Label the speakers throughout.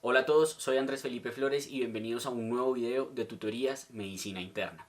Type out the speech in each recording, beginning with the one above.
Speaker 1: Hola a todos, soy Andrés Felipe Flores y bienvenidos a un nuevo video de tutorías Medicina Interna.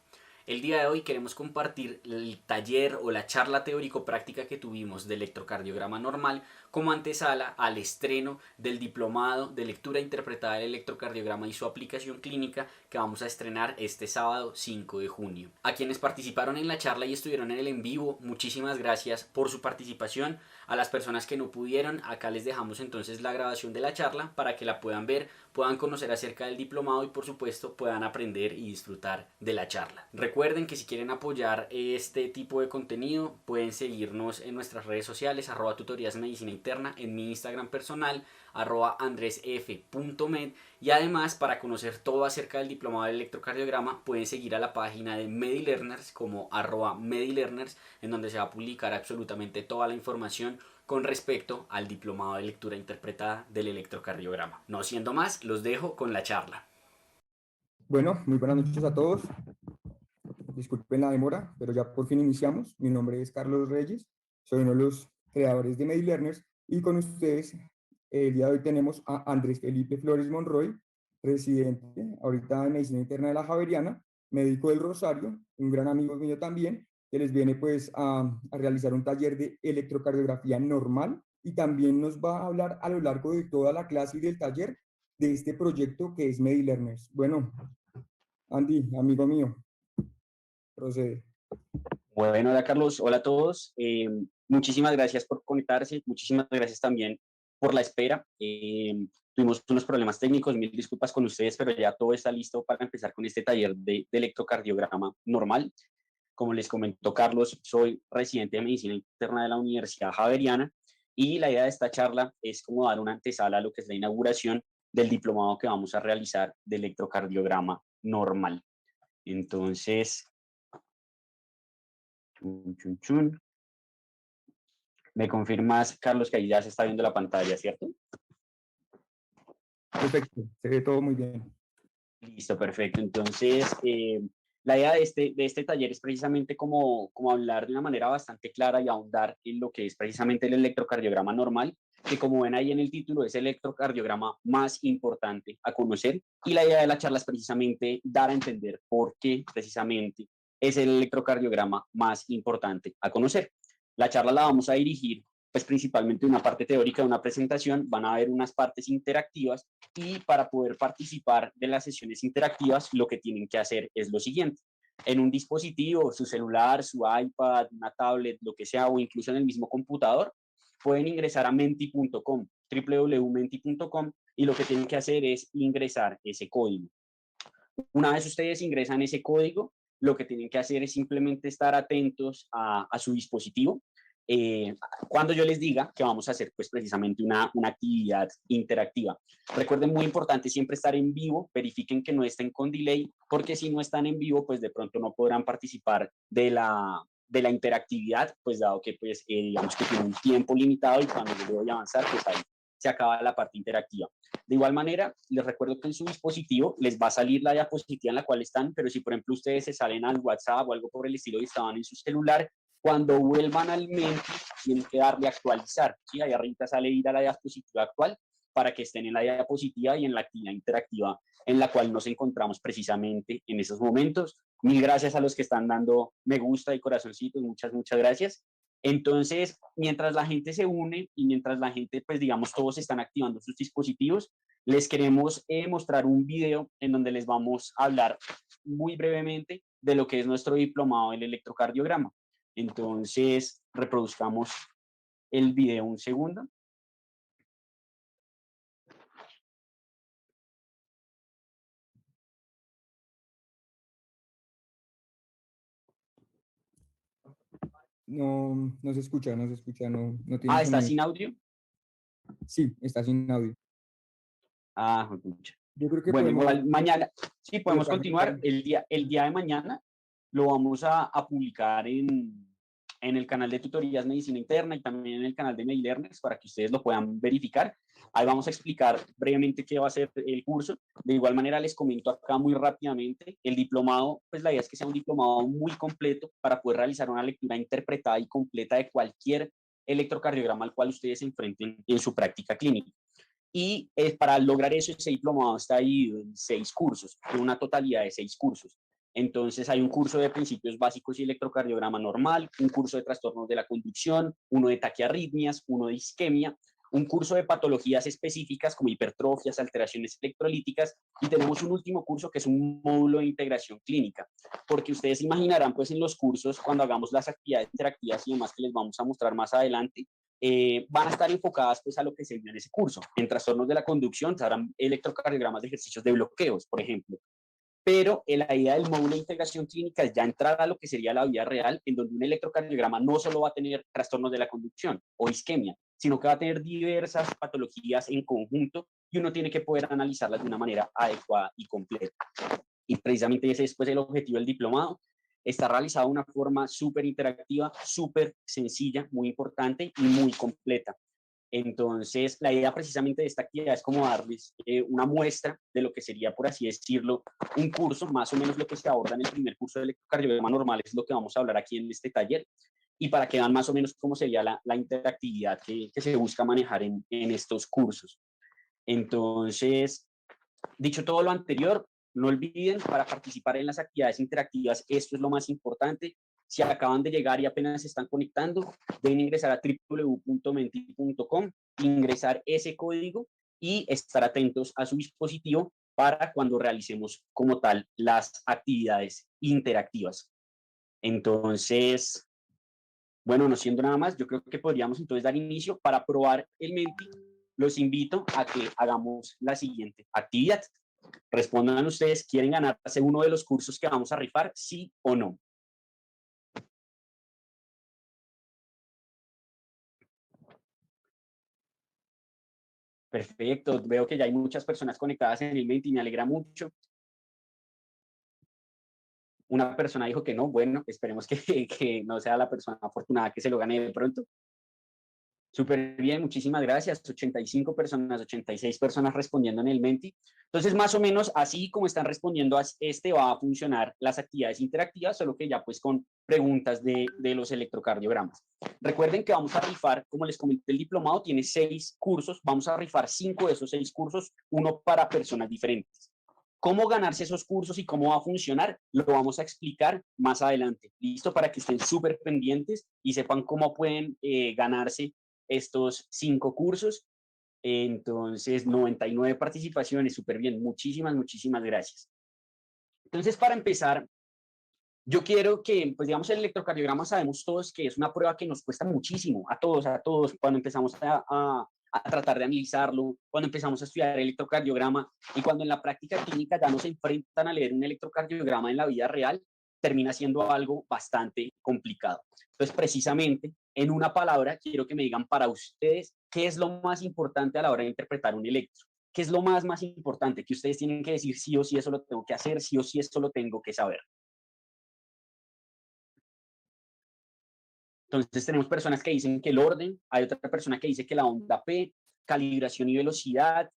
Speaker 1: El día de hoy queremos compartir el taller o la charla teórico-práctica que tuvimos de electrocardiograma normal como antesala al estreno del diplomado de lectura interpretada del electrocardiograma y su aplicación clínica que vamos a estrenar este sábado 5 de junio. A quienes participaron en la charla y estuvieron en el en vivo, muchísimas gracias por su participación. A las personas que no pudieron, acá les dejamos entonces la grabación de la charla para que la puedan ver, puedan conocer acerca del diplomado y por supuesto puedan aprender y disfrutar de la charla. Recuerden que si quieren apoyar este tipo de contenido pueden seguirnos en nuestras redes sociales @tutorías medicina interna, en mi Instagram personal @andresf.med, y además para conocer todo acerca del diplomado de electrocardiograma pueden seguir a la página de MediLearners como @medilearners, en donde se va a publicar absolutamente toda la información con respecto al diplomado de lectura interpretada del electrocardiograma. No siendo más, los dejo con la charla.
Speaker 2: Bueno, muy buenas noches a todos. Disculpen la demora, pero ya por fin iniciamos. Mi nombre es Carlos Reyes, soy uno de los creadores de MediLearners y con ustedes el día de hoy tenemos a Andrés Felipe Flores Monroy, residente ahorita en Medicina Interna de la Javeriana, médico del Rosario, un gran amigo mío también, que les viene pues a realizar un taller de electrocardiografía normal y también nos va a hablar a lo largo de toda la clase y del taller de este proyecto que es MediLearners. Bueno, Andy, amigo mío, procede.
Speaker 1: Bueno, hola Carlos, hola a todos. Muchísimas gracias por conectarse, muchísimas gracias también por la espera. Tuvimos unos problemas técnicos, mil disculpas con ustedes, pero ya todo está listo para empezar con este taller de electrocardiograma normal. Como les comentó Carlos, soy residente de medicina interna de la Universidad Javeriana y la idea de esta charla es como dar una antesala a lo que es la inauguración del diplomado que vamos a realizar de electrocardiograma normal. Entonces, chun, chun, chun. Me confirmas, Carlos, que ahí ya se está viendo la pantalla, ¿cierto?
Speaker 2: Perfecto, se ve todo muy bien.
Speaker 1: Listo, perfecto. Entonces, la idea de este taller es precisamente como hablar de una manera bastante clara y ahondar en lo que es precisamente el electrocardiograma normal, que como ven ahí en el título es el electrocardiograma más importante a conocer, y la idea de la charla es precisamente dar a entender por qué precisamente es el electrocardiograma más importante a conocer. La charla la vamos a dirigir pues principalmente una parte teórica, una presentación, van a haber unas partes interactivas y para poder participar de las sesiones interactivas lo que tienen que hacer es lo siguiente. En un dispositivo, su celular, su iPad, una tablet, lo que sea, o incluso en el mismo computador, pueden ingresar a menti.com, www.menti.com, y lo que tienen que hacer es ingresar ese código. Una vez ustedes ingresan ese código, lo que tienen que hacer es simplemente estar atentos a su dispositivo. Eh, Cuando yo les diga que vamos a hacer pues precisamente una actividad interactiva. Recuerden, muy importante siempre estar en vivo, verifiquen que no estén con delay, porque si no están en vivo, pues de pronto no podrán participar de la interactividad, pues dado que pues digamos que tiene un tiempo limitado y cuando yo voy a avanzar, pues ahí se acaba la parte interactiva. De igual manera, les recuerdo que en su dispositivo les va a salir la diapositiva en la cual están, pero si por ejemplo ustedes se salen al WhatsApp o algo por el estilo y estaban en su celular, cuando vuelvan al Menti tienen que darle a actualizar, ¿sí? Ahí arriba sale ir a la diapositiva actual para que estén en la diapositiva y en la actividad interactiva en la cual nos encontramos precisamente en esos momentos. Mil gracias a los que están dando me gusta y corazoncitos, muchas gracias. Entonces, mientras la gente se une y mientras la gente, pues digamos, todos están activando sus dispositivos, les queremos mostrar un video en donde les vamos a hablar muy brevemente de lo que es nuestro diplomado del electrocardiograma. Entonces, reproduzcamos el video un segundo.
Speaker 2: No, no se escucha, no se escucha, no, no tiene
Speaker 1: Ah, ¿está
Speaker 2: sonido.
Speaker 1: sin audio?
Speaker 2: Sí, está sin audio.
Speaker 1: Ah, pucha.
Speaker 2: Yo creo que
Speaker 1: Bueno,
Speaker 2: podemos
Speaker 1: igual mañana, sí, podemos continuar.
Speaker 2: fragmentar.
Speaker 1: El día de mañana lo vamos a publicar en el canal de tutorías Medicina Interna y también en el canal de MediLearners para que ustedes lo puedan verificar. Ahí vamos a explicar brevemente qué va a ser el curso. De igual manera, les comento acá muy rápidamente, el diplomado, pues la idea es que sea un diplomado muy completo para poder realizar una lectura interpretada y completa de cualquier electrocardiograma al cual ustedes se enfrenten en su práctica clínica. Y para lograr eso, ese diplomado está dividido en 6 cursos, en una totalidad de 6 cursos. Entonces hay un curso de principios básicos y electrocardiograma normal, un curso de trastornos de la conducción, uno de taquiarritmias, uno de isquemia, un curso de patologías específicas como hipertrofias, alteraciones electrolíticas, y tenemos un último curso que es un módulo de integración clínica, porque ustedes imaginarán pues en los cursos, cuando hagamos las actividades interactivas y demás que les vamos a mostrar más adelante, van a estar enfocadas pues a lo que se vio en ese curso. En trastornos de la conducción se harán electrocardiogramas de ejercicios de bloqueos, por ejemplo. Pero la idea del módulo de integración clínica es ya entrar a lo que sería la vida real, en donde un electrocardiograma no solo va a tener trastornos de la conducción o isquemia, sino que va a tener diversas patologías en conjunto y uno tiene que poder analizarlas de una manera adecuada y completa. Y precisamente ese es pues, el objetivo del diplomado. Está realizado de una forma súper interactiva, súper sencilla, muy importante y muy completa. Entonces, la idea precisamente de esta actividad es como darles una muestra de lo que sería, por así decirlo, un curso, más o menos lo que se aborda en el primer curso de electrocardiograma normal, es lo que vamos a hablar aquí en este taller, y para que vean más o menos cómo sería la interactividad que se busca manejar en estos cursos. Entonces, dicho todo lo anterior, no olviden, para participar en las actividades interactivas, esto es lo más importante. Si acaban de llegar y apenas se están conectando, deben ingresar a www.menti.com, ingresar ese código y estar atentos a su dispositivo para cuando realicemos como tal las actividades interactivas. Entonces, bueno, no siendo nada más, yo creo que podríamos entonces dar inicio. Para probar el Menti. Los invito a que hagamos la siguiente actividad. Respondan ustedes, ¿quieren ganarse uno de los cursos que vamos a rifar, sí o no? Perfecto, veo que ya hay muchas personas conectadas en el Menti y me alegra mucho. Una persona dijo que no, bueno, esperemos que no sea la persona afortunada que se lo gane de pronto. Súper bien, muchísimas gracias. 85 personas, 86 personas respondiendo en el Menti. Entonces, más o menos así como están respondiendo a este, va a funcionar las actividades interactivas, solo que ya pues con preguntas de los electrocardiogramas. Recuerden que vamos a rifar, como les comenté, el diplomado tiene 6 cursos, vamos a rifar 5 de esos 6 cursos, uno para personas diferentes. Cómo ganarse esos cursos y cómo va a funcionar, lo vamos a explicar más adelante. ¿Listo? Para que estén súper pendientes y sepan cómo pueden ganarse estos 5 cursos. Entonces, 99 participaciones, súper bien. Muchísimas, muchísimas gracias. Entonces, para empezar, yo quiero que, pues digamos, el electrocardiograma sabemos todos que es una prueba que nos cuesta muchísimo, a todos, cuando empezamos a tratar de analizarlo, cuando empezamos a estudiar el electrocardiograma y cuando en la práctica clínica ya nos enfrentan a leer un electrocardiograma en la vida real, termina siendo algo bastante complicado. Entonces, precisamente, en una palabra, quiero que me digan para ustedes qué es lo más importante a la hora de interpretar un electro. ¿Qué es lo más importante que ustedes tienen que decir sí o sí eso lo tengo que hacer, sí o sí eso lo tengo que saber? Entonces tenemos personas que dicen que el orden, hay otra persona que dice que la onda P, calibración y velocidad,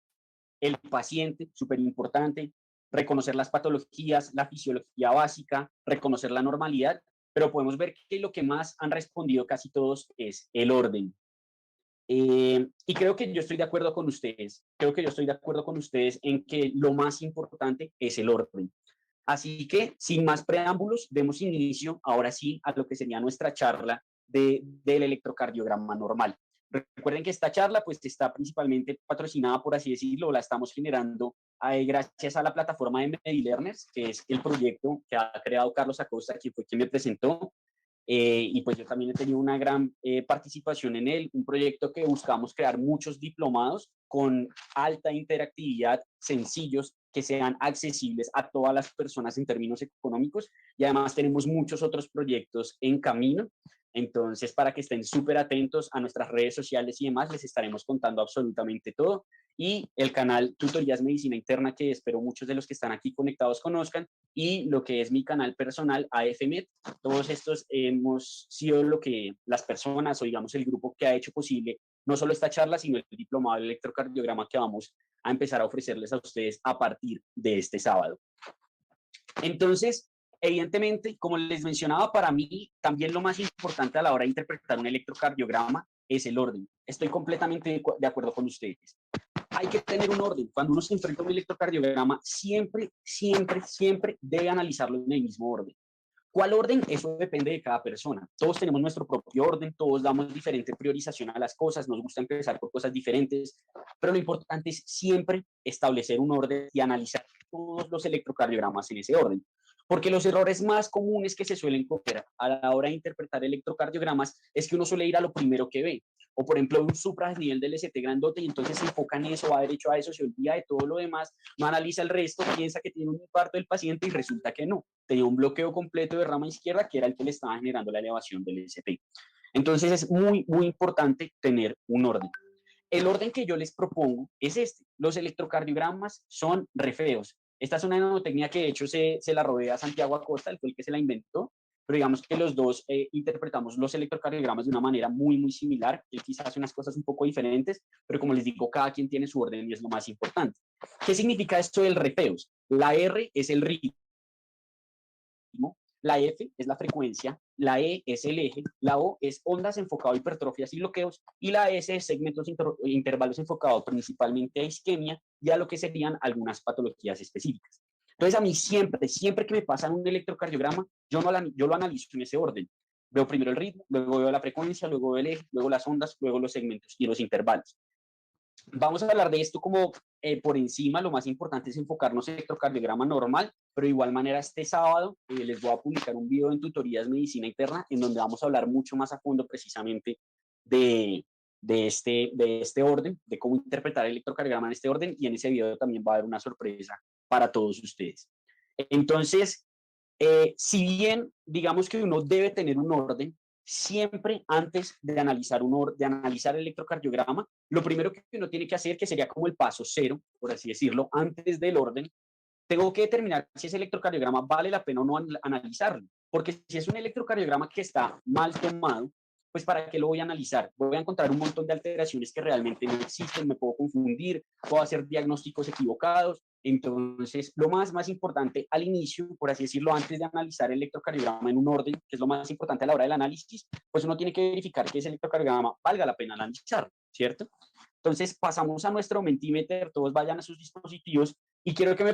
Speaker 1: el paciente, súper importante, reconocer las patologías, la fisiología básica, reconocer la normalidad, pero podemos ver que lo que más han respondido casi todos es el orden. Y creo que yo estoy de acuerdo con ustedes, en que lo más importante es el orden. Así que, sin más preámbulos, demos inicio ahora sí a lo que sería nuestra charla del electrocardiograma normal. Recuerden que esta charla pues está principalmente patrocinada, por así decirlo, la estamos generando gracias a la plataforma de MediLearners, que es el proyecto que ha creado Carlos Acosta, quien fue quien me presentó. Y pues yo también he tenido una gran participación en él, un proyecto que buscamos crear muchos diplomados con alta interactividad, sencillos, que sean accesibles a todas las personas en términos económicos, y además tenemos muchos otros proyectos en camino. Entonces, para que estén súper atentos a nuestras redes sociales y demás, les estaremos contando absolutamente todo. Y el canal Tutorías Medicina Interna, que espero muchos de los que están aquí conectados conozcan, y lo que es mi canal personal, AFMed. Todos estos hemos sido lo que las personas o digamos el grupo que ha hecho posible no solo esta charla, sino el diplomado de electrocardiograma que vamos a empezar a ofrecerles a ustedes a partir de este sábado. Entonces, evidentemente, como les mencionaba, para mí también lo más importante a la hora de interpretar un electrocardiograma es el orden. Estoy completamente de acuerdo con ustedes. hay que tener un orden. Cuando uno se enfrenta a un electrocardiograma, siempre, siempre, siempre debe analizarlo en el mismo orden. ¿Cuál orden? Eso depende de cada persona. Todos tenemos nuestro propio orden, todos damos diferente priorización a las cosas, nos gusta empezar por cosas diferentes, pero lo importante es siempre establecer un orden y analizar todos los electrocardiogramas en ese orden. Porque los errores más comunes que se suelen cometer a la hora de interpretar electrocardiogramas es que uno suele ir a lo primero que ve. O por ejemplo, un supranivel del ST grandote y entonces se enfoca en eso, va derecho a eso, se olvida de todo lo demás, no analiza el resto, piensa que tiene un infarto del paciente y resulta que no. Tenía un bloqueo completo de rama izquierda que era el que le estaba generando la elevación del ST. Entonces es muy, muy importante tener un orden. El orden que yo les propongo es este. Los electrocardiogramas son re feos. Esta es una nanotecnia que de hecho se la robé a Santiago Acosta, él fue el que se la inventó, pero digamos que los dos interpretamos los electrocardiogramas de una manera muy, muy similar. Él quizás hace unas cosas un poco diferentes, pero como les digo, cada quien tiene su orden y es lo más importante. ¿Qué significa esto del re feos? La R es el ritmo, la F es la frecuencia, la E es el eje, la O es ondas enfocado a hipertrofias y bloqueos, y la S es segmentos intervalos enfocados principalmente a isquemia y a lo que serían algunas patologías específicas. Entonces, a mí siempre, siempre que me pasan un electrocardiograma, yo lo analizo en ese orden. Veo primero el ritmo, luego veo la frecuencia, luego el eje, luego las ondas, luego los segmentos y los intervalos. Vamos a hablar de esto como por encima. Lo más importante es enfocarnos en el electrocardiograma normal, pero de igual manera este sábado les voy a publicar un video en tutorías medicina interna en donde vamos a hablar mucho más a fondo precisamente de este orden, de cómo interpretar el electrocardiograma en este orden, y en ese video también va a haber una sorpresa para todos ustedes. Entonces, si bien digamos que uno debe tener un orden, siempre antes de analizar el electrocardiograma, lo primero que uno tiene que hacer, que sería como el paso cero, por así decirlo, antes del orden, tengo que determinar si ese electrocardiograma vale la pena o no analizarlo. Porque si es un electrocardiograma que está mal tomado, pues ¿para qué lo voy a analizar? Voy a encontrar un montón de alteraciones que realmente no existen, me puedo confundir, puedo hacer diagnósticos equivocados. Entonces, lo más importante al inicio, por así decirlo, antes de analizar el electrocardiograma en un orden, que es lo más importante a la hora del análisis, pues uno tiene que verificar que ese electrocardiograma valga la pena analizar, ¿cierto? Entonces, pasamos a nuestro Mentimeter, todos vayan a sus dispositivos y quiero que me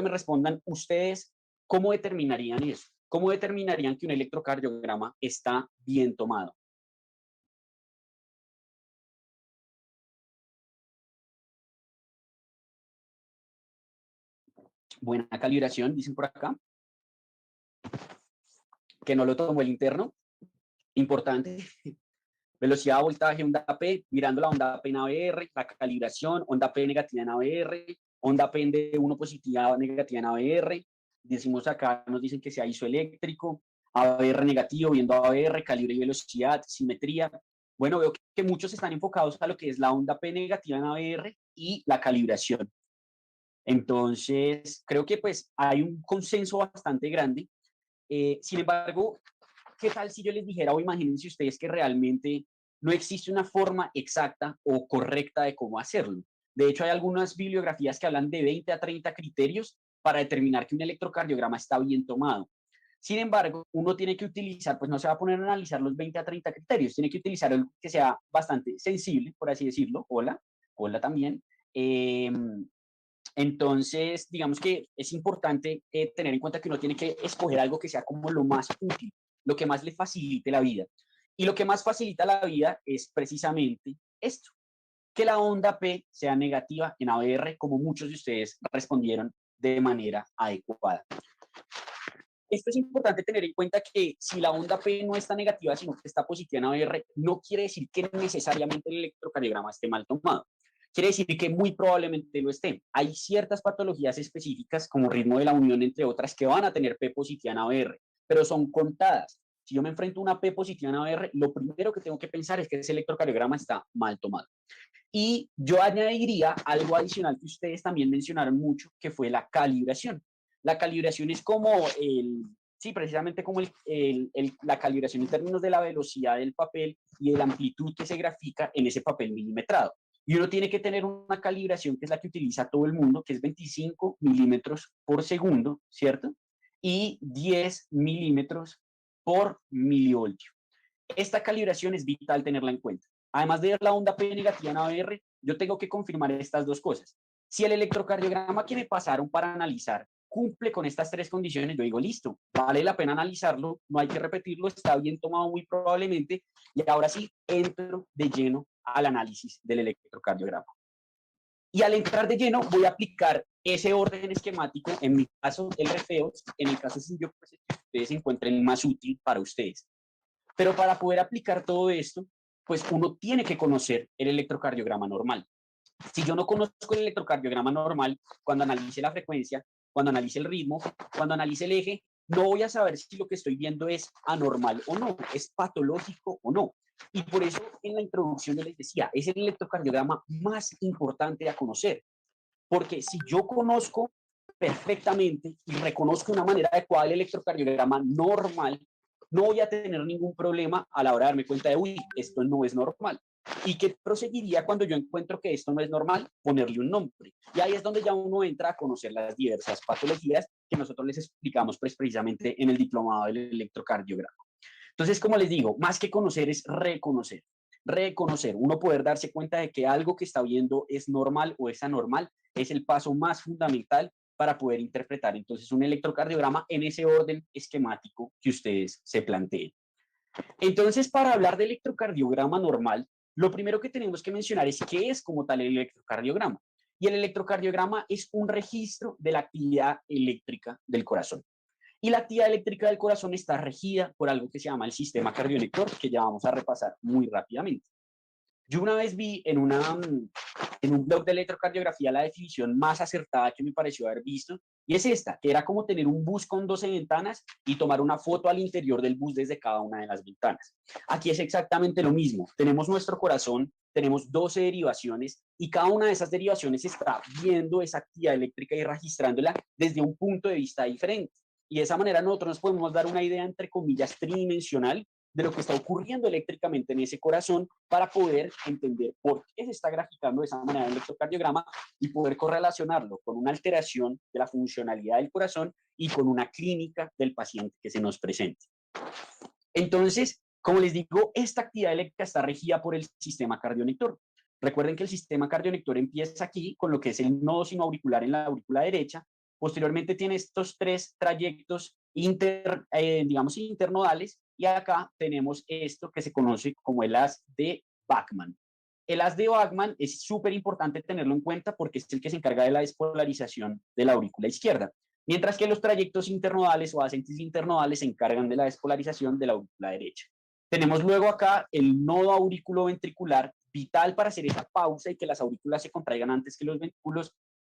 Speaker 1: respondan ustedes cómo determinarían eso, cómo determinarían que un electrocardiograma está bien tomado. Buena calibración, dicen por acá. Que no lo tomó el interno, importante. Velocidad, voltaje, onda P, mirando la onda P en ABR, la calibración, onda P negativa en ABR, onda P de 1 positiva negativa en ABR. Decimos acá, nos dicen que sea isoeléctrico, ABR negativo, viendo ABR, calibre y velocidad, simetría. Bueno, veo que muchos están enfocados a lo que es la onda P negativa en ABR y la calibración. Entonces, creo que pues hay un consenso bastante grande. Sin embargo, ¿qué tal si yo les dijera, o imagínense ustedes que realmente no existe una forma exacta o correcta de cómo hacerlo? De hecho, hay algunas bibliografías que hablan de 20 a 30 criterios para determinar que un electrocardiograma está bien tomado. Sin embargo, uno tiene que utilizar, pues no se va a poner a analizar los 20 a 30 criterios, tiene que utilizar algo que sea bastante sensible, por así decirlo. Hola, hola también. Entonces, digamos que es importante tener en cuenta que uno tiene que escoger algo que sea como lo más útil, lo que más le facilite la vida. Y lo que más facilita la vida es precisamente esto, que la onda P sea negativa en ABR, como muchos de ustedes respondieron de manera adecuada. Esto es importante tener en cuenta que si la onda P no está negativa, sino que está positiva en ABR, no quiere decir que necesariamente el electrocardiograma esté mal tomado. Quiere decir que muy probablemente lo esté. Hay ciertas patologías específicas, como ritmo de la unión, entre otras, que van a tener P positiva en ABR, pero son contadas. Si yo me enfrento a una P positiva en ABR, lo primero que tengo que pensar es que ese electrocardiograma está mal tomado. Y yo añadiría algo adicional que ustedes también mencionaron mucho, que fue la calibración. La calibración es como precisamente como la calibración en términos de la velocidad del papel y de la amplitud que se grafica en ese papel milimetrado. Y uno tiene que tener una calibración que es la que utiliza todo el mundo, que es 25 milímetros por segundo, ¿cierto? Y 10 milímetros por milivoltio. Esta calibración es vital tenerla en cuenta. Además de ver la onda P negativa en ABR, yo tengo que confirmar estas dos cosas. Si el electrocardiograma que me pasaron para analizar cumple con estas tres condiciones, yo digo, listo, vale la pena analizarlo, no hay que repetirlo, está bien tomado muy probablemente, y ahora sí entro de lleno al análisis del electrocardiograma. Y al entrar de lleno voy a aplicar ese orden esquemático, en mi caso el RFEOS, en el caso suyo, pues el que ustedes encuentren más útil para ustedes. Pero para poder aplicar todo esto, pues uno tiene que conocer el electrocardiograma normal. Si yo no conozco el electrocardiograma normal, cuando analice la frecuencia, cuando analice el ritmo, cuando analice el eje, no voy a saber si lo que estoy viendo es anormal o no, es patológico o no. Y por eso en la introducción yo les decía, es el electrocardiograma más importante a conocer, porque si yo conozco perfectamente y reconozco de una manera adecuada el electrocardiograma normal, no voy a tener ningún problema a la hora de darme cuenta de, uy, esto no es normal. ¿Y qué proseguiría cuando yo encuentro que esto no es normal? Ponerle un nombre. Y ahí es donde ya uno entra a conocer las diversas patologías que nosotros les explicamos pues, precisamente en el diplomado del electrocardiograma. Entonces, como les digo, más que conocer es reconocer. Reconocer, uno poder darse cuenta de que algo que está viendo es normal o es anormal, es el paso más fundamental para poder interpretar entonces un electrocardiograma en ese orden esquemático que ustedes se planteen. Entonces, para hablar de electrocardiograma normal, lo primero que tenemos que mencionar es qué es como tal el electrocardiograma. Y el electrocardiograma es un registro de la actividad eléctrica del corazón. Y la actividad eléctrica del corazón está regida por algo que se llama el sistema cardiolector, que ya vamos a repasar muy rápidamente. Yo una vez vi en un blog de electrocardiografía la definición más acertada que me pareció haber visto, y es esta, que era como tener un bus con 12 ventanas y tomar una foto al interior del bus desde cada una de las ventanas. Aquí es exactamente lo mismo. Tenemos nuestro corazón, tenemos 12 derivaciones y cada una de esas derivaciones está viendo esa actividad eléctrica y registrándola desde un punto de vista diferente. Y de esa manera nosotros nos podemos dar una idea, entre comillas, tridimensional de lo que está ocurriendo eléctricamente en ese corazón para poder entender por qué se está graficando de esa manera el electrocardiograma y poder correlacionarlo con una alteración de la funcionalidad del corazón y con una clínica del paciente que se nos presente. Entonces, como les digo, esta actividad eléctrica está regida por el sistema cardionector. Recuerden que el sistema cardionector empieza aquí con lo que es el nodo sinoauricular en la aurícula derecha. Posteriormente tiene estos tres trayectos digamos internodales, y acá tenemos esto que se conoce como el haz de Bachmann. El haz de Bachmann es súper importante tenerlo en cuenta porque es el que se encarga de la despolarización de la aurícula izquierda, mientras que los trayectos internodales o ascentes internodales se encargan de la despolarización de la aurícula derecha. Tenemos luego acá el nodo auriculoventricular, vital para hacer esa pausa y que las aurículas se contraigan antes que los ventrículos.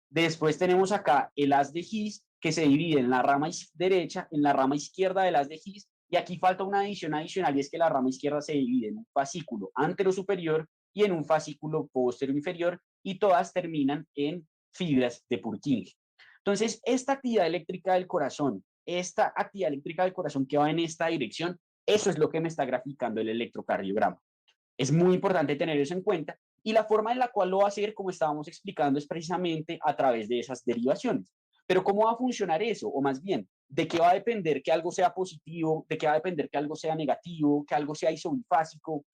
Speaker 1: Después tenemos acá el haz de His, que se divide en la rama derecha, en la rama izquierda del haz de His, y aquí falta una adición adicional, y es que la rama izquierda se divide en un fascículo antero superior y en un fascículo posterior inferior, y todas terminan en fibras de Purkinje. Entonces, esta actividad eléctrica del corazón, esta actividad eléctrica del corazón que va en esta dirección, eso es lo que me está graficando el electrocardiograma. Es muy importante tener eso en cuenta, y la forma en la cual lo va a hacer, como estábamos explicando, es precisamente a través de esas derivaciones. Pero ¿cómo va a funcionar eso? O más bien, ¿de qué va a depender que algo sea positivo? ¿De qué va a depender que algo sea negativo? ¿Que algo sea isobifásico?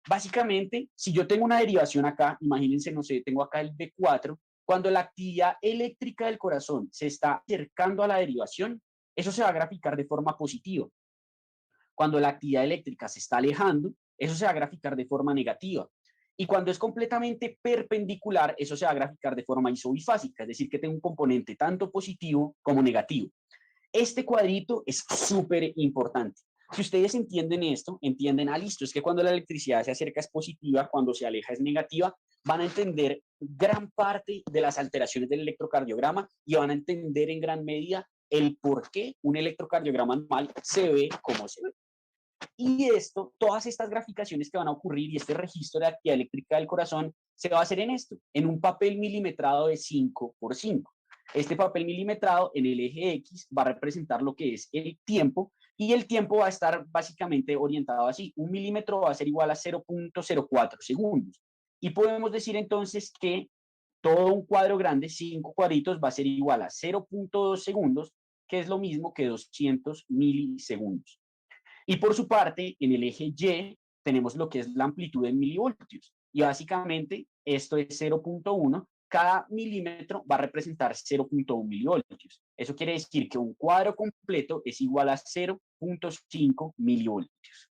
Speaker 1: Básicamente, si yo tengo una derivación acá, imagínense, no sé, tengo acá el B4, cuando la actividad eléctrica del corazón se está acercando a la derivación, eso se va a graficar de forma positiva. Cuando la actividad eléctrica se está alejando, eso se va a graficar de forma negativa. Y cuando es completamente perpendicular, eso se va a graficar de forma isobifásica, es decir, que tengo un componente tanto positivo como negativo. Este cuadrito es súper importante. Si ustedes entienden esto, entienden, listo, es que cuando la electricidad se acerca es positiva, cuando se aleja es negativa, van a entender gran parte de las alteraciones del electrocardiograma y van a entender en gran medida el por qué un electrocardiograma normal se ve como se ve. Y esto, todas estas graficaciones que van a ocurrir y este registro de actividad eléctrica del corazón se va a hacer en esto, en un papel milimetrado de 5 por 5. Este papel milimetrado en el eje X va a representar lo que es el tiempo, y el tiempo va a estar básicamente orientado así. Un milímetro va a ser igual a 0.04 segundos. Y podemos decir entonces que todo un cuadro grande, 5 cuadritos, va a ser igual a 0.2 segundos, que es lo mismo que 200 milisegundos. Y por su parte, en el eje Y tenemos lo que es la amplitud en milivoltios. y básicamente esto es 0.1. Cada milímetro va a representar 0.1 milivoltios. Eso quiere decir que un cuadro completo es igual a 0.5 milivoltios.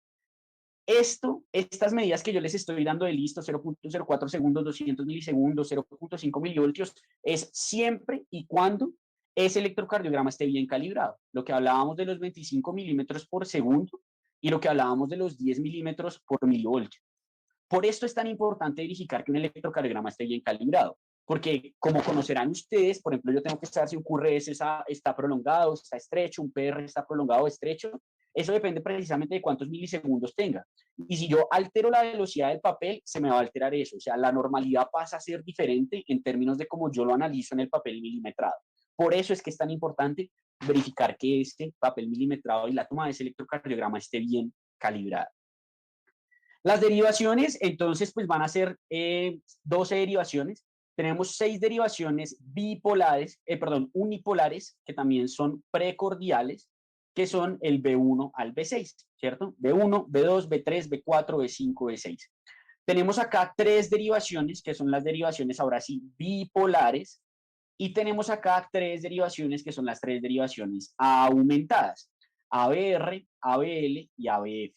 Speaker 1: Estas medidas que yo les estoy dando de listo, 0.04 segundos, 200 milisegundos, 0.5 milivoltios, es siempre y cuando ese electrocardiograma esté bien calibrado. Lo que hablábamos de los 25 milímetros por segundo y lo que hablábamos de los 10 milímetros por milivoltio. Por esto es tan importante verificar que un electrocardiograma esté bien calibrado, porque como conocerán ustedes, por ejemplo, yo tengo que saber si un QRS está prolongado, está estrecho, un PR está prolongado o estrecho. Eso depende precisamente de cuántos milisegundos tenga. Y si yo altero la velocidad del papel, se me va a alterar eso. O sea, la normalidad pasa a ser diferente en términos de cómo yo lo analizo en el papel milimetrado. Por eso es que es tan importante verificar que este papel milimetrado y la toma de ese electrocardiograma esté bien calibrada. Las derivaciones, entonces, pues van a ser 12 derivaciones. Tenemos 6 derivaciones unipolares, que también son precordiales, que son el B1 al B6, ¿cierto? B1, B2, B3, B4, B5, B6. Tenemos acá 3 derivaciones, que son las derivaciones ahora sí bipolares, y tenemos acá 3 derivaciones, que son las 3 derivaciones aumentadas, ABR, ABL y ABF.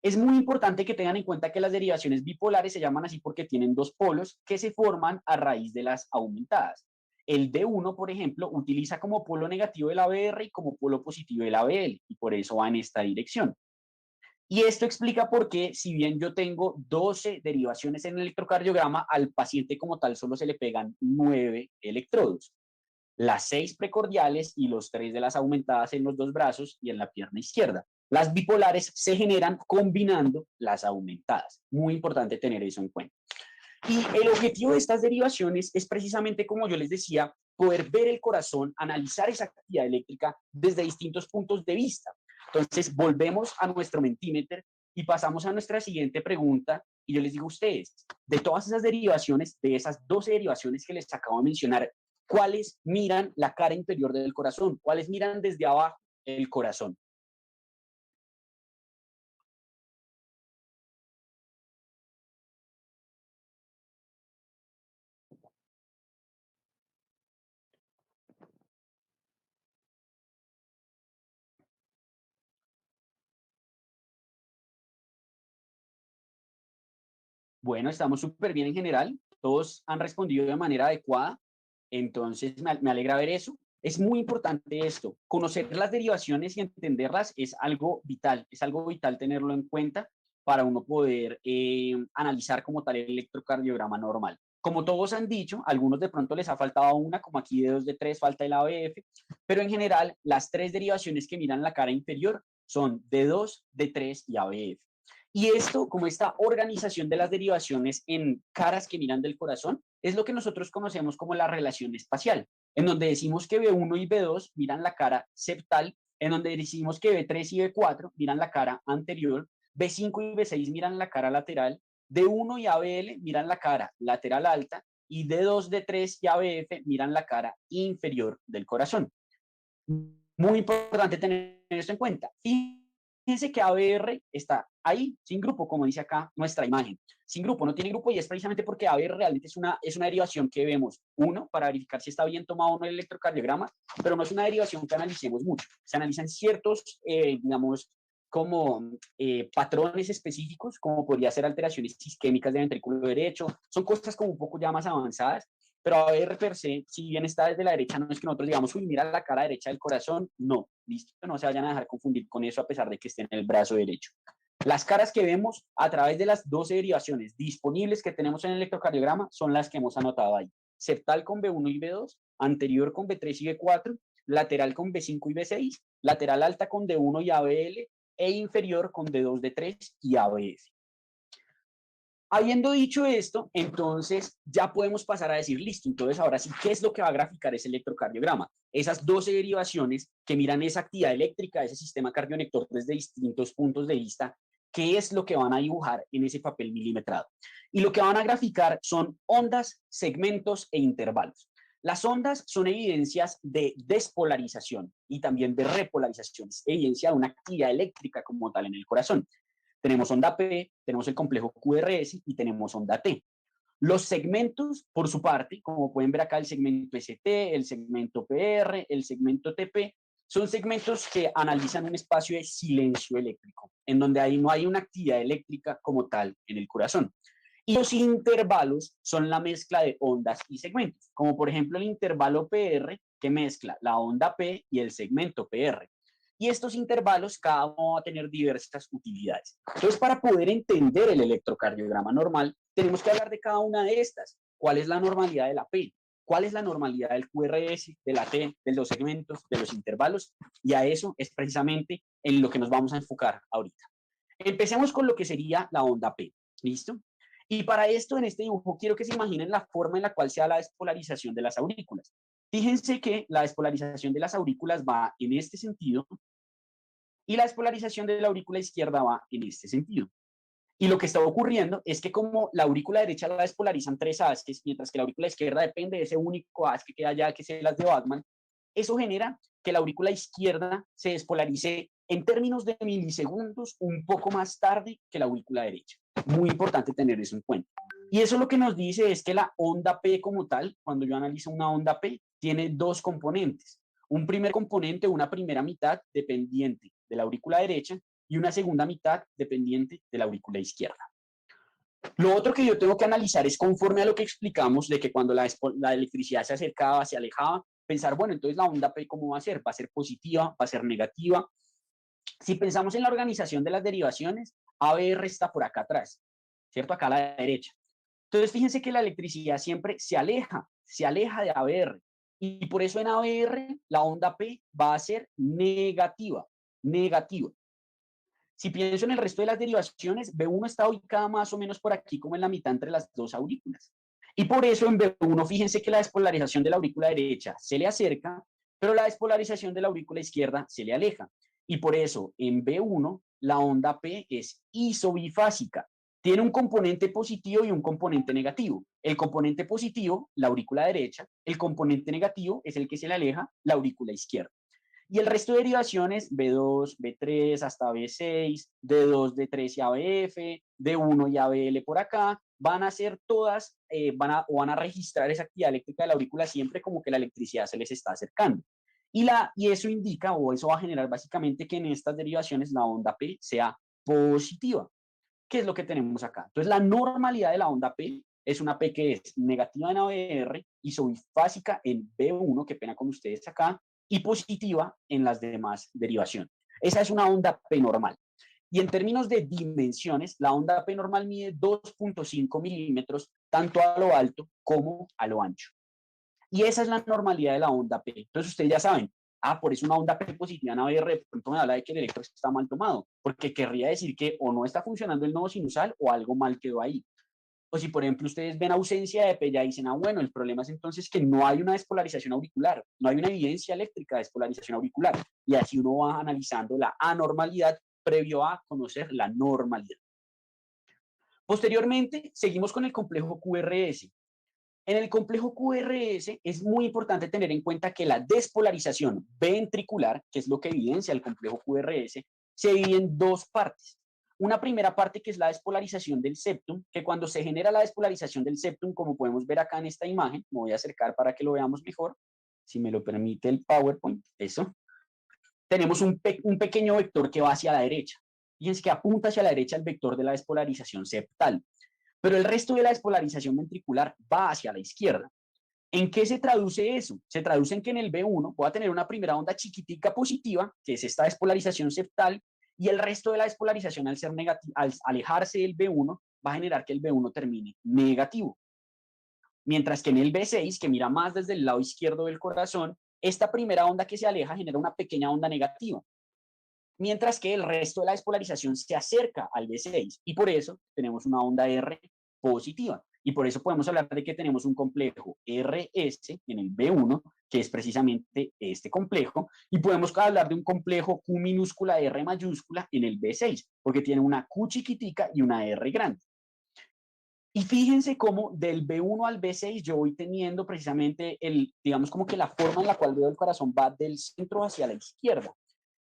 Speaker 1: Es muy importante que tengan en cuenta que las derivaciones bipolares se llaman así porque tienen 2 polos que se forman a raíz de las aumentadas. El D1, por ejemplo, utiliza como polo negativo el ABR y como polo positivo el ABL, y por eso va en esta dirección. Y esto explica por qué, si bien yo tengo 12 derivaciones en el electrocardiograma, al paciente como tal solo se le pegan 9 electrodos. Las 6 precordiales y los 3 de las aumentadas en los 2 brazos y en la pierna izquierda. Las bipolares se generan combinando las aumentadas. Muy importante tener eso en cuenta. Y el objetivo de estas derivaciones es precisamente, como yo les decía, poder ver el corazón, analizar esa actividad eléctrica desde distintos puntos de vista. Entonces, volvemos a nuestro Mentimeter y pasamos a nuestra siguiente pregunta. Y yo les digo a ustedes, de todas esas derivaciones, de esas 12 derivaciones que les acabo de mencionar, ¿cuáles miran la cara inferior del corazón? ¿Cuáles miran desde abajo el corazón? Bueno, estamos súper bien en general. Todos han respondido de manera adecuada. Entonces, me alegra ver eso. Es muy importante esto. Conocer las derivaciones y entenderlas es algo vital. Es algo vital tenerlo en cuenta para uno poder analizar como tal el electrocardiograma normal. Como todos han dicho, a algunos de pronto les ha faltado una, como aquí de 2 de 3 falta el ABF, pero en general las 3 derivaciones que miran la cara inferior son D2, D3 y ABF. Y esto, como esta organización de las derivaciones en caras que miran del corazón, es lo que nosotros conocemos como la relación espacial, en donde decimos que B1 y B2 miran la cara septal, en donde decimos que B3 y B4 miran la cara anterior, B5 y B6 miran la cara lateral, D1 y ABL miran la cara lateral alta, y D2, D3 y ABF miran la cara inferior del corazón. Muy importante tener esto en cuenta. Fíjense que ABR está ahí, sin grupo, como dice acá nuestra imagen. Sin grupo, no tiene grupo, y es precisamente porque ABR realmente es una derivación que vemos, uno, para verificar si está bien tomado o no el electrocardiograma, pero no es una derivación que analicemos mucho. Se analizan ciertos, digamos, como patrones específicos, como podría ser alteraciones isquémicas del ventrículo derecho. Son cosas como un poco ya más avanzadas, pero ABR per se, si bien está desde la derecha, no es que nosotros digamos, uy, mira la cara derecha del corazón, no, listo, no se vayan a dejar confundir con eso a pesar de que esté en el brazo derecho. Las caras que vemos a través de las 12 derivaciones disponibles que tenemos en el electrocardiograma son las que hemos anotado ahí. Septal con B1 y B2, anterior con B3 y B4, lateral con B5 y B6, lateral alta con D1 y ABL, e inferior con D2, D3 y ABF. Habiendo dicho esto, entonces ya podemos pasar a decir, listo, entonces ahora sí, ¿qué es lo que va a graficar ese electrocardiograma? Esas 12 derivaciones que miran esa actividad eléctrica, ese sistema cardionector desde distintos puntos de vista, ¿qué es lo que van a dibujar en ese papel milimetrado? Y lo que van a graficar son ondas, segmentos e intervalos. Las ondas son evidencias de despolarización y también de repolarización, es evidencia de una actividad eléctrica como tal en el corazón. Tenemos onda P, tenemos el complejo QRS y tenemos onda T. Los segmentos, por su parte, como pueden ver acá, el segmento ST, el segmento PR, el segmento TP, son segmentos que analizan un espacio de silencio eléctrico, en donde ahí no hay una actividad eléctrica como tal en el corazón. Y los intervalos son la mezcla de ondas y segmentos, como por ejemplo el intervalo PR, que mezcla la onda P y el segmento PR. Y estos intervalos, cada uno va a tener diversas utilidades. Entonces, para poder entender el electrocardiograma normal, tenemos que hablar de cada una de estas. ¿Cuál es la normalidad de la P? ¿Cuál es la normalidad del QRS, de la T, de los segmentos, de los intervalos? Y a eso es precisamente en lo que nos vamos a enfocar ahorita. Empecemos con lo que sería la onda P. ¿Listo? Y para esto, en este dibujo, quiero que se imaginen la forma en la cual se da la despolarización de las aurículas. Fíjense que la despolarización de las aurículas va en este sentido y la despolarización de la aurícula izquierda va en este sentido. Y lo que está ocurriendo es que como la aurícula derecha la despolarizan tres haces, mientras que la aurícula izquierda depende de ese único haz que queda allá, que es las de Bachmann, eso genera que la aurícula izquierda se despolarice en términos de milisegundos un poco más tarde que la aurícula derecha. Muy importante tener eso en cuenta. Y eso lo que nos dice es que la onda P como tal, cuando yo analizo una onda P, tiene dos componentes. Un primer componente, una primera mitad dependiente de la aurícula derecha y una segunda mitad dependiente de la aurícula izquierda. Lo otro que yo tengo que analizar es conforme a lo que explicamos de que cuando la electricidad se acercaba, se alejaba, pensar, bueno, entonces la onda P, ¿cómo va a ser? ¿Va a ser positiva? ¿Va a ser negativa? Si pensamos en la organización de las derivaciones, ABR está por acá atrás, ¿cierto? Acá a la derecha. Entonces, fíjense que la electricidad siempre se aleja de ABR. Y por eso en ABR la onda P va a ser negativa. Si pienso en el resto de las derivaciones, B1 está ubicada más o menos por aquí, como en la mitad entre las dos aurículas. Y por eso en B1, fíjense que la despolarización de la aurícula derecha se le acerca, pero la despolarización de la aurícula izquierda se le aleja. Y por eso en B1 la onda P es isobifásica. Tiene un componente positivo y un componente negativo. El componente positivo, la aurícula derecha, el componente negativo es el que se le aleja, la aurícula izquierda. Y el resto de derivaciones, B2, B3 hasta B6, D2, D3 y ABF, D1 y ABL por acá, van a ser todas, van a registrar esa actividad eléctrica de la aurícula siempre como que la electricidad se les está acercando. Y eso indica, o eso va a generar básicamente que en estas derivaciones la onda P sea positiva. ¿Qué es lo que tenemos acá? Entonces, la normalidad de la onda P es una P que es negativa en ABR, isobifásica en B1, qué pena con ustedes acá, y positiva en las demás derivaciones. Esa es una onda P normal. Y en términos de dimensiones, la onda P normal mide 2.5 milímetros, tanto a lo alto como a lo ancho. Y esa es la normalidad de la onda P. Entonces, ustedes ya saben, por eso una onda P positiva en ABR, de pronto me habla de que el electro está mal tomado, porque querría decir que o no está funcionando el nodo sinusal o algo mal quedó ahí. O si, por ejemplo, ustedes ven ausencia de P, ya dicen, bueno, el problema es entonces que no hay una despolarización auricular, no hay una evidencia eléctrica de despolarización auricular. Y así uno va analizando la anormalidad previo a conocer la normalidad. Posteriormente, seguimos con el complejo QRS. En el complejo QRS es muy importante tener en cuenta que la despolarización ventricular, que es lo que evidencia el complejo QRS, se divide en dos partes. Una primera parte que es la despolarización del septum, que cuando se genera la despolarización del septum, como podemos ver acá en esta imagen, me voy a acercar para que lo veamos mejor, si me lo permite el PowerPoint, eso. Tenemos un pequeño vector que va hacia la derecha. Fíjense que apunta hacia la derecha el vector de la despolarización septal. Pero el resto de la despolarización ventricular va hacia la izquierda. ¿En qué se traduce eso? Se traduce en que en el B1 voy a tener una primera onda chiquitica positiva, que es esta despolarización septal, y el resto de la despolarización al ser al alejarse del B1 va a generar que el B1 termine negativo. Mientras que en el B6, que mira más desde el lado izquierdo del corazón, esta primera onda que se aleja genera una pequeña onda negativa. Mientras que el resto de la despolarización se acerca al B6 y por eso tenemos una onda R positiva. Y por eso podemos hablar de que tenemos un complejo RS en el B1, que es precisamente este complejo, y podemos hablar de un complejo Q minúscula R mayúscula en el B6, porque tiene una Q chiquitica y una R grande. Y fíjense cómo del B1 al B6 yo voy teniendo precisamente digamos como que la forma en la cual veo el corazón va del centro hacia la izquierda.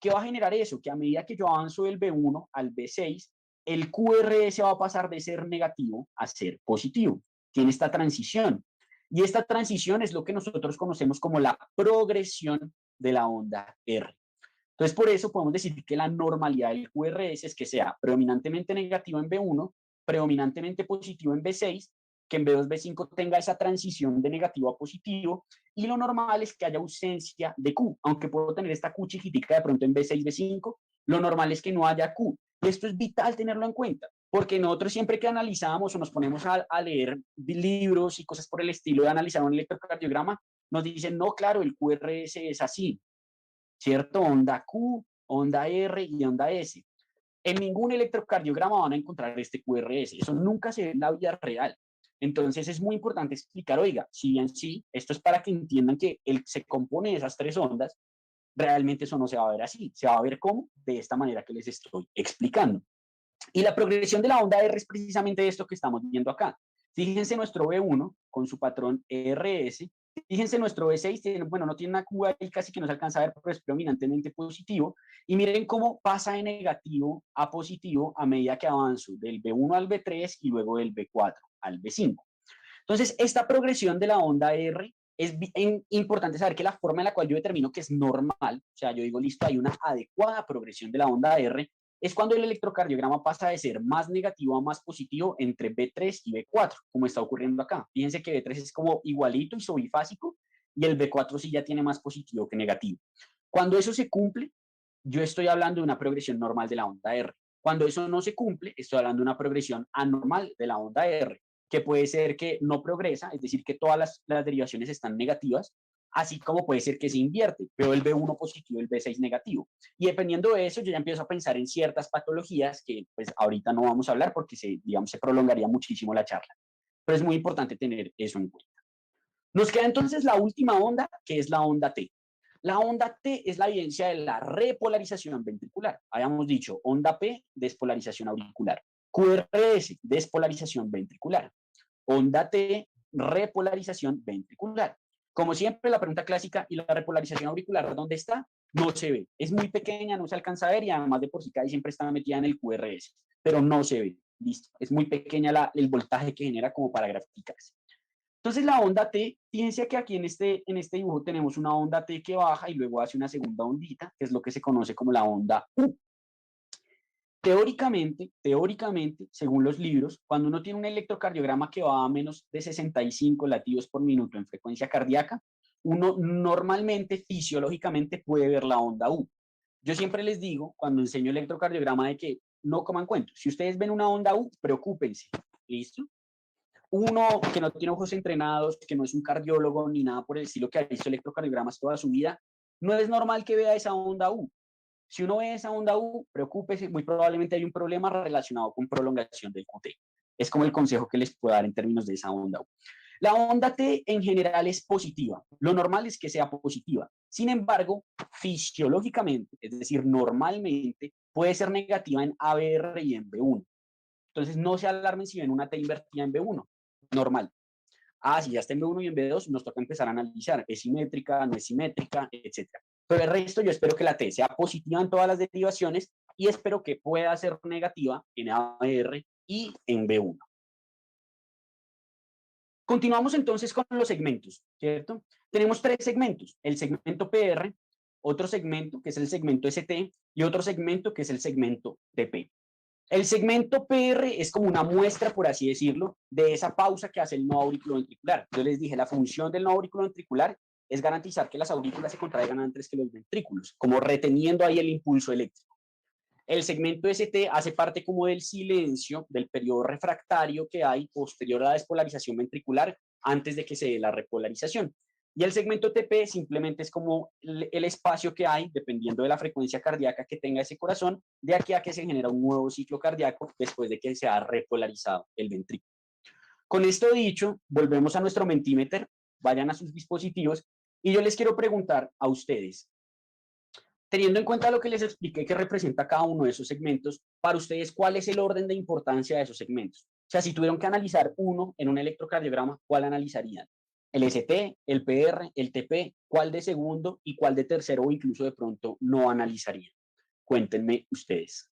Speaker 1: ¿Qué va a generar eso? Que a medida que yo avanzo del B1 al B6, el QRS va a pasar de ser negativo a ser positivo. Tiene esta transición. Y esta transición es lo que nosotros conocemos como la progresión de la onda R. Entonces, por eso podemos decir que la normalidad del QRS es que sea predominantemente negativo en B1, predominantemente positivo en B6, que en B2, B5 tenga esa transición de negativo a positivo, y lo normal es que haya ausencia de Q, aunque puedo tener esta Q chiquitica de pronto en B6, B5, lo normal es que no haya Q. Y esto es vital tenerlo en cuenta, porque nosotros siempre que analizamos o nos ponemos a leer libros y cosas por el estilo de analizar un electrocardiograma, nos dicen, no, claro, el QRS es así, ¿cierto? Onda Q, onda R y onda S. En ningún electrocardiograma van a encontrar este QRS, eso nunca se ve en la vida real. Entonces es muy importante explicar, oiga, si bien sí, esto es para que entiendan que se compone de esas tres ondas, realmente eso no se va a ver así, se va a ver como de esta manera que les estoy explicando. Y la progresión de la onda R es precisamente esto que estamos viendo acá. Fíjense nuestro B1 con su patrón RS. Fíjense nuestro B6, bueno, no tiene una Q ahí casi que no se alcanza a ver, pero es predominantemente positivo. Y miren cómo pasa de negativo a positivo a medida que avanzo del B1 al B3 y luego del B4 al B5. Entonces, esta progresión de la onda R es importante saber que la forma en la cual yo determino que es normal, o sea, yo digo, listo, hay una adecuada progresión de la onda R, es cuando el electrocardiograma pasa de ser más negativo a más positivo entre B3 y B4, como está ocurriendo acá. Fíjense que B3 es como igualito, isobifásico, y el B4 sí ya tiene más positivo que negativo. Cuando eso se cumple, yo estoy hablando de una progresión normal de la onda R. Cuando eso no se cumple, estoy hablando de una progresión anormal de la onda R, que puede ser que no progresa, es decir, que todas las derivaciones están negativas, así como puede ser que se invierte, veo el B1 positivo, el B6 negativo. Y dependiendo de eso, yo ya empiezo a pensar en ciertas patologías que pues ahorita no vamos a hablar porque digamos, se prolongaría muchísimo la charla. Pero es muy importante tener eso en cuenta. Nos queda entonces la última onda, que es la onda T. La onda T es la evidencia de la repolarización ventricular. Habíamos dicho, onda P, despolarización auricular. QRS, despolarización ventricular. Onda T, repolarización ventricular. Como siempre, la pregunta clásica, ¿y la repolarización auricular dónde está? No se ve. Es muy pequeña, no se alcanza a ver y además de por sí casi siempre está metida en el QRS, pero no se ve. Listo. Es muy pequeña el voltaje que genera como para graficarse. Entonces la onda T, fíjense que aquí en este dibujo tenemos una onda T que baja y luego hace una segunda ondita, que es lo que se conoce como la onda U. Teóricamente, según los libros, cuando uno tiene un electrocardiograma que va a menos de 65 latidos por minuto en frecuencia cardíaca, uno normalmente, fisiológicamente, puede ver la onda U. Yo siempre les digo, cuando enseño electrocardiograma, de que no coman cuentos. Si ustedes ven una onda U, preocúpense. ¿Listo? Uno que no tiene ojos entrenados, que no es un cardiólogo ni nada por el estilo, que ha visto electrocardiogramas toda su vida, no es normal que vea esa onda U. Si uno ve esa onda U, preocúpese, muy probablemente hay un problema relacionado con prolongación del QT. Es como el consejo que les puedo dar en términos de esa onda U. La onda T en general es positiva. Lo normal es que sea positiva. Sin embargo, fisiológicamente, es decir, normalmente, puede ser negativa en ABR y en B1. Entonces, no se alarmen si ven una T invertida en B1. Normal. Si ya está en B1 y en B2, nos toca empezar a analizar. ¿Es simétrica, no es simétrica, etcétera? Pero el resto, yo espero que la T sea positiva en todas las derivaciones y espero que pueda ser negativa en ABR y en B1. Continuamos entonces con los segmentos, ¿cierto? Tenemos tres segmentos, el segmento PR, otro segmento que es el segmento ST y otro segmento que es el segmento TP. El segmento PR es como una muestra, por así decirlo, de esa pausa que hace el nodo auriculoventricular. Yo les dije, la función del nodo auriculoventricular es garantizar que las aurículas se contraigan antes que los ventrículos, como reteniendo ahí el impulso eléctrico. El segmento ST hace parte como del silencio, del periodo refractario que hay posterior a la despolarización ventricular antes de que se dé la repolarización. Y el segmento TP simplemente es como el espacio que hay, dependiendo de la frecuencia cardíaca que tenga ese corazón, de aquí a que se genera un nuevo ciclo cardíaco después de que se ha repolarizado el ventrículo. Con esto dicho, volvemos a nuestro Mentimeter, vayan a sus dispositivos y yo les quiero preguntar a ustedes, teniendo en cuenta lo que les expliqué que representa cada uno de esos segmentos, para ustedes, ¿cuál es el orden de importancia de esos segmentos? O sea, si tuvieron que analizar uno en un electrocardiograma, ¿cuál analizarían? ¿El ST, el PR, el TP? ¿Cuál de segundo y cuál de tercero o incluso de pronto no analizarían? Cuéntenme ustedes.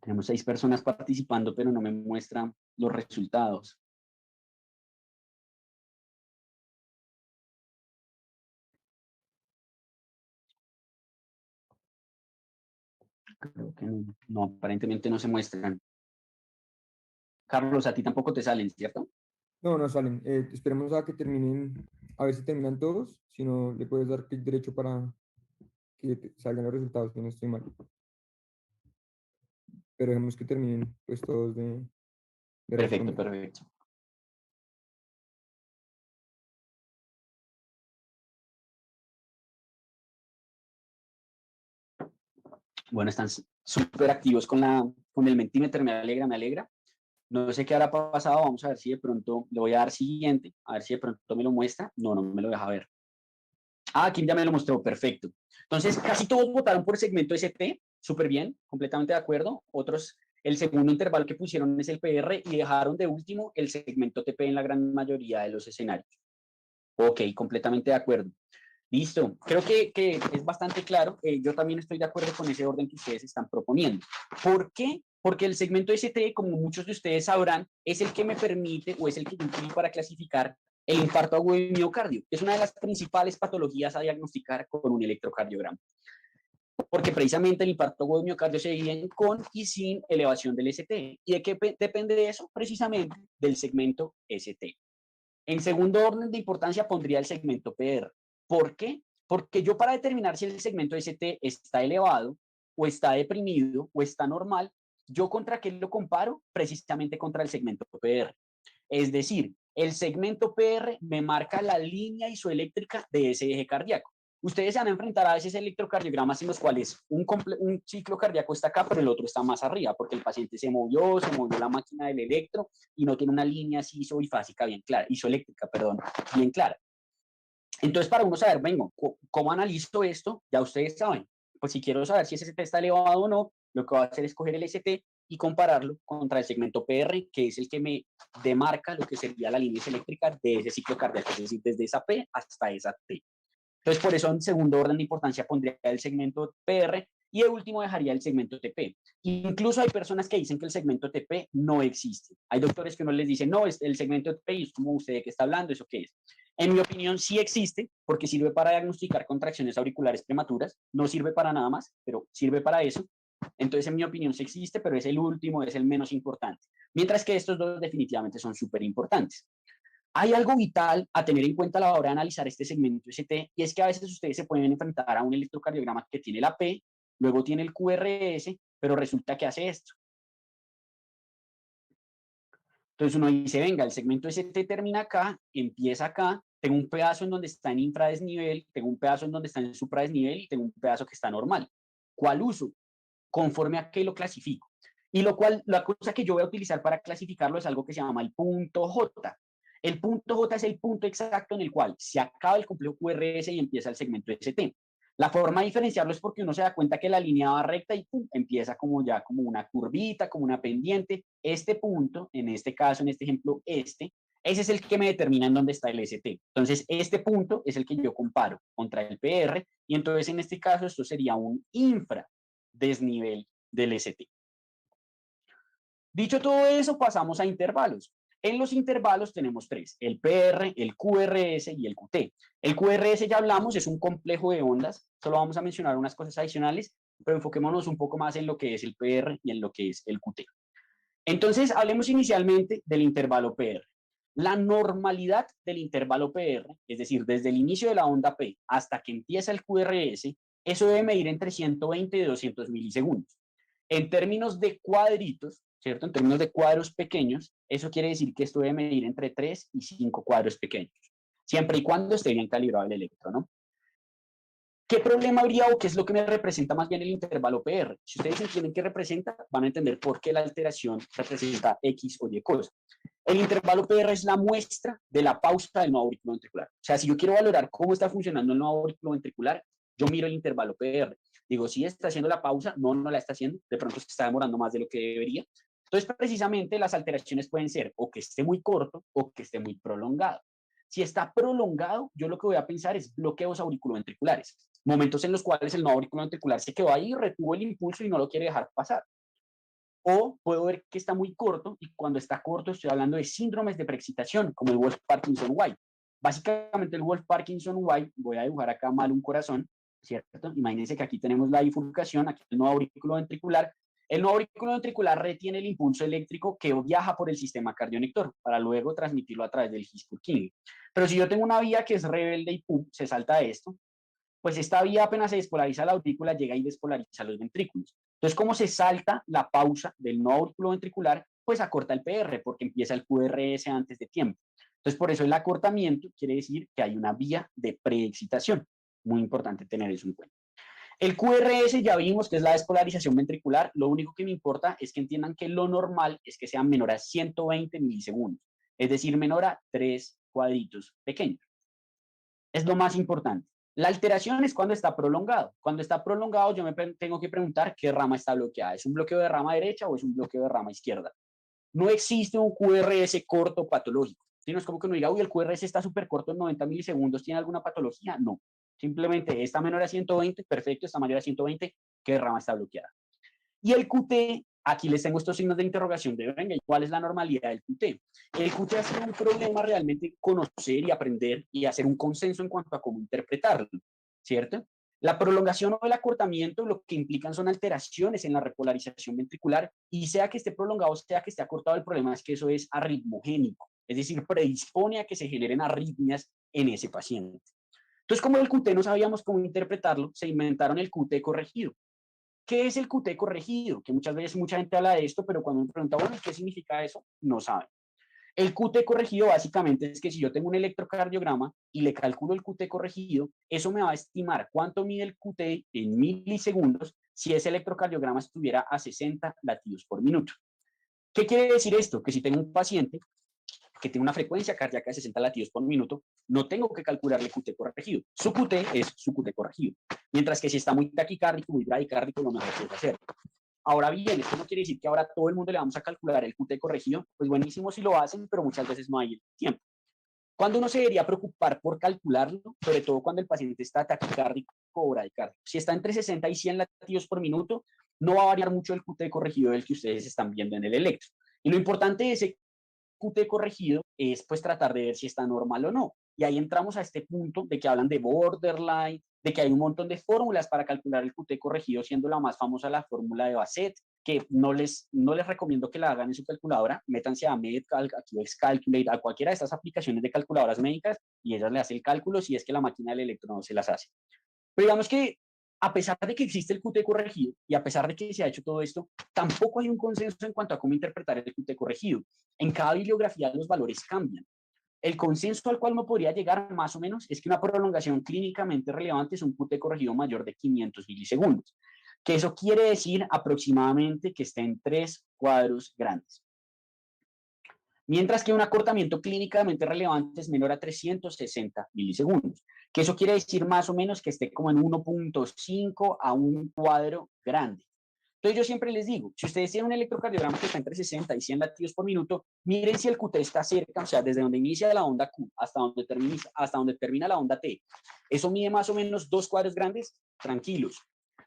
Speaker 1: Tenemos 6 personas participando, pero no me muestran los resultados. Creo que no, no, aparentemente no se muestran. Carlos, a ti tampoco te salen, ¿cierto?
Speaker 2: No, no salen. Esperemos a que terminen, a ver si terminan todos. Si no, le puedes dar clic derecho para que salgan los resultados, si no estoy mal. Pero dejemos que terminen pues todos de
Speaker 1: Perfecto,
Speaker 2: responder.
Speaker 1: perfecto. Bueno, están súper activos con el Mentimeter, me alegra, me alegra. No sé qué habrá pasado, vamos a ver si de pronto le voy a dar siguiente, a ver si de pronto me lo muestra. No, no me lo deja ver. Ah, Kim ya me lo mostró, perfecto. Entonces, casi todos votaron por el segmento ST, súper bien, completamente de acuerdo. Otros, el segundo intervalo que pusieron es el PR y dejaron de último el segmento TP en la gran mayoría de los escenarios. Ok, completamente de acuerdo. Listo, creo que es bastante claro. Yo también estoy de acuerdo con ese orden que ustedes están proponiendo. ¿Por qué? Porque el segmento ST, como muchos de ustedes sabrán, es el que me permite o es el que yo utilizo para clasificar el infarto agudo de miocardio. Es una de las principales patologías a diagnosticar con un electrocardiograma. Porque precisamente el infarto agudo de miocardio se divide con y sin elevación del ST. ¿Y de qué depende de eso? Precisamente del segmento ST. En segundo orden de importancia pondría el segmento PR. ¿Por qué? Porque yo para determinar si el segmento ST está elevado o está deprimido o está normal, yo contra qué lo comparo? Precisamente contra el segmento PR. Es decir, el segmento PR me marca la línea isoeléctrica de ese eje cardíaco. Ustedes se van a enfrentar a veces electrocardiogramas en los cuales un ciclo cardíaco está acá, pero el otro está más arriba, porque el paciente se movió la máquina del electro y no tiene una línea así isofásica bien clara, isoeléctrica, perdón, bien clara. Entonces, para uno saber, vengo, ¿cómo analizo esto? Ya ustedes saben. Pues si quiero saber si ese ST está elevado o no, lo que voy a hacer es coger el ST y compararlo contra el segmento PR, que es el que me demarca lo que sería la línea eléctrica de ese ciclo cardíaco, es decir, desde esa P hasta esa T. Entonces, por eso en segundo orden de importancia pondría el segmento PR y de último dejaría el segmento TP. Incluso hay personas que dicen que el segmento TP no existe. Hay doctores que no les dicen, no, el segmento TP, y es como usted de qué está hablando, ¿eso qué es? En mi opinión, sí existe, porque sirve para diagnosticar contracciones auriculares prematuras. No sirve para nada más, pero sirve para eso. Entonces, en mi opinión, sí existe, pero es el último, es el menos importante. Mientras que estos dos definitivamente son súper importantes. Hay algo vital a tener en cuenta a la hora de analizar este segmento ST, y es que a veces ustedes se pueden enfrentar a un electrocardiograma que tiene la P, luego tiene el QRS, pero resulta que hace esto. Entonces uno dice, venga, el segmento ST termina acá, empieza acá, tengo un pedazo en donde está en infradesnivel, tengo un pedazo en donde está en supradesnivel y tengo un pedazo que está normal. ¿Cuál uso? Conforme a qué lo clasifico. Y lo cual, la cosa que yo voy a utilizar para clasificarlo es algo que se llama el punto J. El punto J es el punto exacto en el cual se acaba el complejo QRS y empieza el segmento ST. La forma de diferenciarlo es porque uno se da cuenta que la línea va recta y pum, empieza como ya como una curvita, como una pendiente. Este punto, en este caso, en este ejemplo, ese es el que me determina en dónde está el ST. Entonces, este punto es el que yo comparo contra el PR y entonces en este caso esto sería un infradesnivel del ST. Dicho todo eso, pasamos a intervalos. En los intervalos tenemos tres, el PR, el QRS y el QT. El QRS ya hablamos, es un complejo de ondas, solo vamos a mencionar unas cosas adicionales, pero enfoquémonos un poco más en lo que es el PR y en lo que es el QT. Entonces, hablemos inicialmente del intervalo PR. La normalidad del intervalo PR, es decir, desde el inicio de la onda P hasta que empieza el QRS, eso debe medir entre 120 y 200 milisegundos. En términos de cuadritos, ¿cierto? En términos de cuadros pequeños, eso quiere decir que esto debe medir entre 3 y 5 cuadros pequeños, siempre y cuando esté bien calibrado el electro, ¿no? ¿Qué problema habría o qué es lo que me representa más bien el intervalo PR? Si ustedes entienden qué representa, van a entender por qué la alteración representa X o Y cosa. El intervalo PR es la muestra de la pausa del nuevo auriculo ventricular. O sea, si yo quiero valorar cómo está funcionando el nuevo auriculo ventricular, yo miro el intervalo PR. Digo, si está haciendo la pausa, no, no la está haciendo, de pronto se está demorando más de lo que debería. Entonces, precisamente las alteraciones pueden ser o que esté muy corto o que esté muy prolongado. Si está prolongado, yo lo que voy a pensar es bloqueos auriculoventriculares, momentos en los cuales el nuevo auriculo ventricular se quedó ahí, retuvo el impulso y no lo quiere dejar pasar. O puedo ver que está muy corto, y cuando está corto estoy hablando de síndromes de preexcitación, como el Wolff-Parkinson-White. Básicamente el Wolff-Parkinson-White, voy a dibujar acá mal un corazón, ¿cierto? Imagínense que aquí tenemos la bifurcación, aquí el nuevo aurículo ventricular. El nuevo aurículo ventricular retiene el impulso eléctrico que viaja por el sistema cardionector para luego transmitirlo a través del His-Purkinje. Pero si yo tengo una vía que es rebelde y pum, se salta esto, pues esta vía apenas se despolariza la aurícula, llega y despolariza los ventrículos. Entonces, como se salta la pausa del nuevo aurículo ventricular, pues acorta el PR, porque empieza el QRS antes de tiempo. Entonces, por eso el acortamiento quiere decir que hay una vía de preexcitación. Muy importante tener eso en cuenta. El QRS ya vimos que es la despolarización ventricular. Lo único que me importa es que entiendan que lo normal es que sea menor a 120 milisegundos, es decir, menor a 3 cuadritos pequeños. Es lo más importante. La alteración es cuando está prolongado. Cuando está prolongado, yo me tengo que preguntar qué rama está bloqueada. ¿Es un bloqueo de rama derecha o es un bloqueo de rama izquierda? No existe un QRS corto patológico. Si no es como que uno diga, uy, el QRS está súper corto en 90 milisegundos, ¿tiene alguna patología? No. Simplemente está menor a 120, perfecto, está mayor a 120, ¿qué rama está bloqueada? Y el QT, aquí les tengo estos signos de interrogación de, venga, ¿cuál es la normalidad del QT? El QT ha sido un problema realmente conocer y aprender y hacer un consenso en cuanto a cómo interpretarlo, ¿cierto? La prolongación o el acortamiento lo que implican son alteraciones en la repolarización ventricular, y sea que esté prolongado, sea que esté acortado, el problema es que eso es arritmogénico, es decir, predispone a que se generen arritmias en ese paciente. Entonces, como el QT no sabíamos cómo interpretarlo, se inventaron el QT corregido. ¿Qué es el QT corregido? Que muchas veces mucha gente habla de esto, pero cuando me pregunta, bueno, ¿qué significa eso? No saben. El QT corregido básicamente es que si yo tengo un electrocardiograma y le calculo el QT corregido, eso me va a estimar cuánto mide el QT en milisegundos si ese electrocardiograma estuviera a 60 latidos por minuto. ¿Qué quiere decir esto? Que si tengo un paciente que tiene una frecuencia cardíaca de 60 latidos por minuto, no tengo que calcularle QT corregido. Su QT es su QT corregido. Mientras que si está muy taquicárdico, muy bradicárdico, lo mejor que es hacer. Ahora bien, esto no quiere decir que ahora todo el mundo le vamos a calcular el QT corregido. Pues buenísimo si lo hacen, pero muchas veces no hay el tiempo. ¿Cuándo uno se debería preocupar por calcularlo? Sobre todo cuando el paciente está taquicárdico o bradicárdico. Si está entre 60 y 100 latidos por minuto, no va a variar mucho el QT corregido del que ustedes están viendo en el electro. Y lo importante de ese QT corregido es pues tratar de ver si está normal o no. Y ahí entramos a este punto de que hablan de borderline, de que hay un montón de fórmulas para calcular el QT corregido, siendo la más famosa la fórmula de Bassett, que no les recomiendo que la hagan en su calculadora. Métanse a MedCalc, a QXCalculate, a cualquiera de estas aplicaciones de calculadoras médicas, y ellas le hacen el cálculo si es que la máquina del electro no se las hace. Pero digamos que a pesar de que existe el QT corregido y a pesar de que se ha hecho todo esto, tampoco hay un consenso en cuanto a cómo interpretar el QT corregido. En cada bibliografía los valores cambian. El consenso al cual no podría llegar más o menos es que una prolongación clínicamente relevante es un QT corregido mayor de 500 milisegundos, que eso quiere decir aproximadamente que esté en 3 cuadros grandes. Mientras que un acortamiento clínicamente relevante es menor a 360 milisegundos, que eso quiere decir más o menos que esté como en 1.5 a un cuadro grande. Entonces yo siempre les digo, si ustedes tienen un electrocardiograma que está entre 60 y 100 latidos por minuto, miren si el QT está cerca, o sea, desde donde inicia la onda Q hasta donde termina la onda T. Eso mide más o menos 2 cuadros grandes, tranquilos.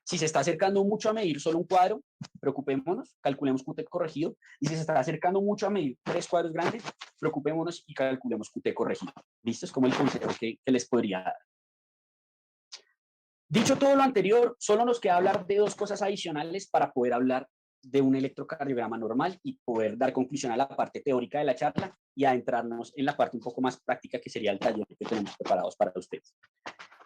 Speaker 1: Si se está acercando mucho a medir solo un cuadro, preocupémonos, calculemos QT corregido. Y si se está acercando mucho a medir 3 cuadros grandes, preocupémonos y calculemos QT corregido. ¿Listo? Es como el consejo que les podría dar. Dicho todo lo anterior, solo nos queda hablar de 2 cosas adicionales para poder hablar de un electrocardiograma normal y poder dar conclusión a la parte teórica de la charla y adentrarnos en la parte un poco más práctica, que sería el taller que tenemos preparados para ustedes.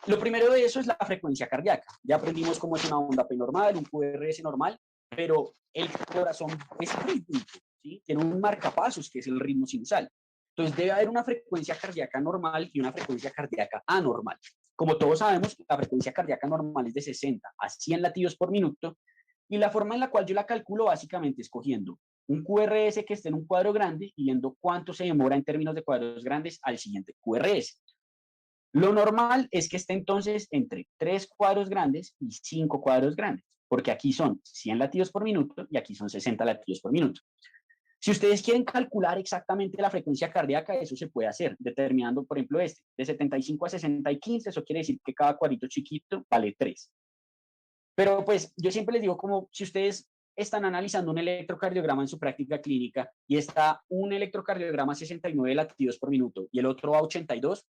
Speaker 1: Lo primero de eso es la frecuencia cardíaca. Ya aprendimos cómo es una onda P normal, un QRS normal, pero el corazón es rítmico, ¿sí? Tiene un marcapasos que es el ritmo sinusal. Entonces debe haber una frecuencia cardíaca normal y una frecuencia cardíaca anormal. Como todos sabemos, la frecuencia cardíaca normal es de 60 a 100 latidos por minuto, y la forma en la cual yo la calculo básicamente es cogiendo un QRS que esté en un cuadro grande y viendo cuánto se demora en términos de cuadros grandes al siguiente QRS. Lo normal es que esté entonces entre 3 cuadros grandes y 5 cuadros grandes, porque aquí son 100 latidos por minuto y aquí son 60 latidos por minuto. Si ustedes quieren calcular exactamente la frecuencia cardíaca, eso se puede hacer, determinando, por ejemplo, de 75 a 60 y 15, eso quiere decir que cada cuadrito chiquito vale 3. Pero pues yo siempre les digo, como si ustedes están analizando un electrocardiograma en su práctica clínica y está un electrocardiograma a 69 latidos por minuto y el otro a 82,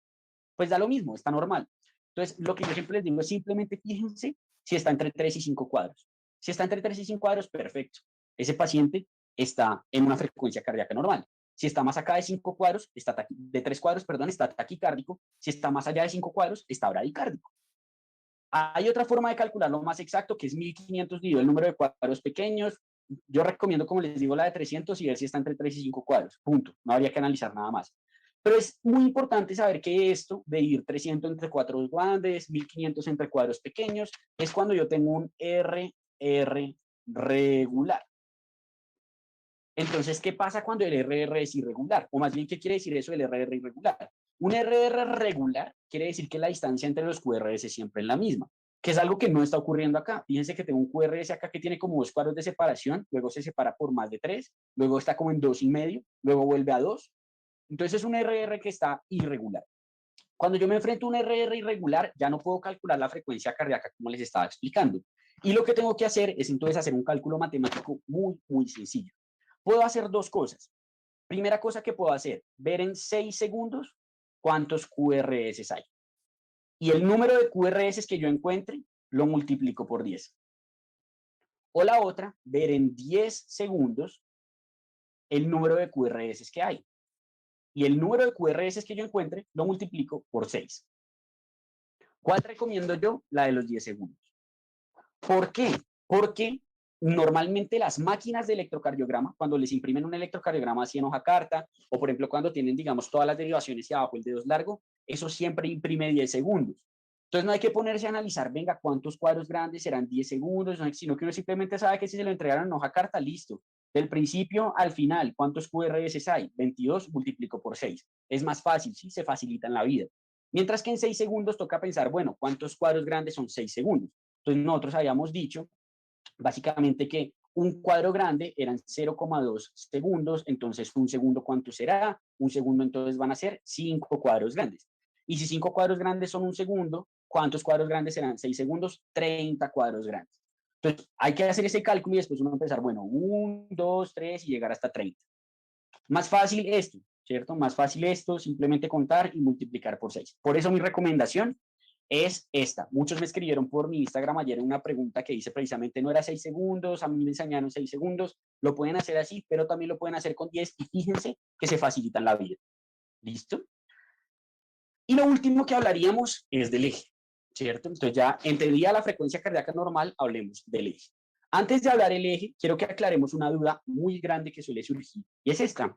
Speaker 1: pues da lo mismo, está normal. Entonces, lo que yo siempre les digo es simplemente fíjense si está entre 3 y 5 cuadros. Si está entre 3 y 5 cuadros, perfecto. Ese paciente está en una frecuencia cardíaca normal. Si está más acá de 5 cuadros, de 3 cuadros, perdón, está taquicárdico. Si está más allá de 5 cuadros, está bradicárdico. Hay otra forma de calcularlo más exacto, que es 1500 dividido el número de cuadros pequeños. Yo recomiendo, como les digo, la de 300 y ver si está entre 3 y 5 cuadros. Punto. No habría que analizar nada más. Pero es muy importante saber que esto de ir 300 entre cuadros grandes, 1500 entre cuadros pequeños, es cuando yo tengo un RR regular. Entonces, ¿qué pasa cuando el RR es irregular? O más bien, ¿qué quiere decir eso del RR irregular? Un RR regular quiere decir que la distancia entre los QRS es siempre la misma, que es algo que no está ocurriendo acá. Fíjense que tengo un QRS acá que tiene como 2 cuadros de separación, luego se separa por más de 3, luego está como en 2,5, luego vuelve a 2. Entonces es un RR que está irregular. Cuando yo me enfrento a un RR irregular, ya no puedo calcular la frecuencia cardíaca como les estaba explicando. Y lo que tengo que hacer es entonces hacer un cálculo matemático muy, muy sencillo. Puedo hacer 2 cosas. Primera cosa que puedo hacer, ver en 6 segundos cuántos QRS hay. Y el número de QRS que yo encuentre, lo multiplico por 10. O la otra, ver en 10 segundos el número de QRS que hay. Y el número de QRS que yo encuentre, lo multiplico por 6. ¿Cuál recomiendo yo? La de los 10 segundos. ¿Por qué? Porque normalmente las máquinas de electrocardiograma, cuando les imprimen un electrocardiograma así en hoja carta, o por ejemplo cuando tienen, digamos, todas las derivaciones y abajo el dedo es largo, eso siempre imprime 10 segundos. Entonces no hay que ponerse a analizar, venga, cuántos cuadros grandes serán 10 segundos, sino que uno simplemente sabe que si se lo entregaron en hoja carta, listo. Del principio al final, ¿cuántos QRS hay? 22 multiplico por 6. Es más fácil, sí, se facilita en la vida. Mientras que en 6 segundos toca pensar, bueno, ¿cuántos cuadros grandes son 6 segundos? Entonces nosotros habíamos dicho básicamente que un cuadro grande eran 0,2 segundos, entonces un segundo ¿cuánto será? Un segundo entonces van a ser 5 cuadros grandes. Y si 5 cuadros grandes son un segundo, ¿cuántos cuadros grandes serán 6 segundos? 30 cuadros grandes. Entonces hay que hacer ese cálculo y después uno empezar, bueno, 1, 2, 3 y llegar hasta 30. Más fácil esto, ¿cierto? Más fácil esto, simplemente contar y multiplicar por 6. Por eso mi recomendación es esta. Muchos me escribieron por mi Instagram ayer una pregunta que dice precisamente no era 6 segundos, a mí me enseñaron 6 segundos, lo pueden hacer así, pero también lo pueden hacer con 10 y fíjense que se facilitan la vida. ¿Listo? Y lo último que hablaríamos es del eje, ¿cierto? Entonces ya entendía la frecuencia cardíaca normal, hablemos del eje. Antes de hablar del eje, quiero que aclaremos una duda muy grande que suele surgir y es esta.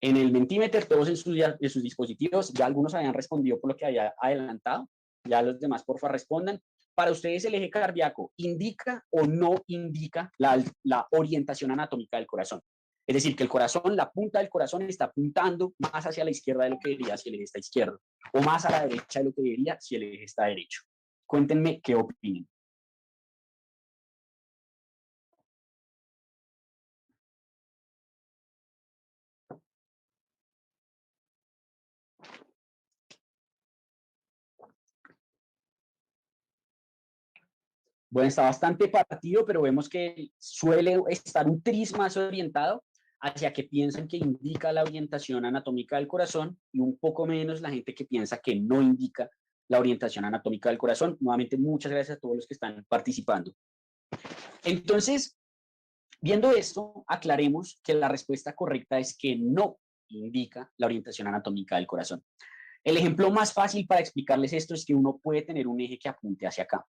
Speaker 1: En el Mentimeter, todos en sus dispositivos, ya algunos habían respondido por lo que había adelantado, ya los demás, porfa, respondan. Para ustedes, ¿el eje cardíaco indica o no indica la orientación anatómica del corazón? Es decir, que el corazón, la punta del corazón está apuntando más hacia la izquierda de lo que debería si el eje está izquierdo, o más a la derecha de lo que debería si el eje está derecho. Cuéntenme qué opinan. Bueno, está bastante partido, pero vemos que suele estar un tris más orientado hacia que piensan que indica la orientación anatómica del corazón y un poco menos la gente que piensa que no indica la orientación anatómica del corazón. Nuevamente, muchas gracias a todos los que están participando. Entonces, viendo esto, aclaremos que la respuesta correcta es que no indica la orientación anatómica del corazón. El ejemplo más fácil para explicarles esto es que uno puede tener un eje que apunte hacia acá,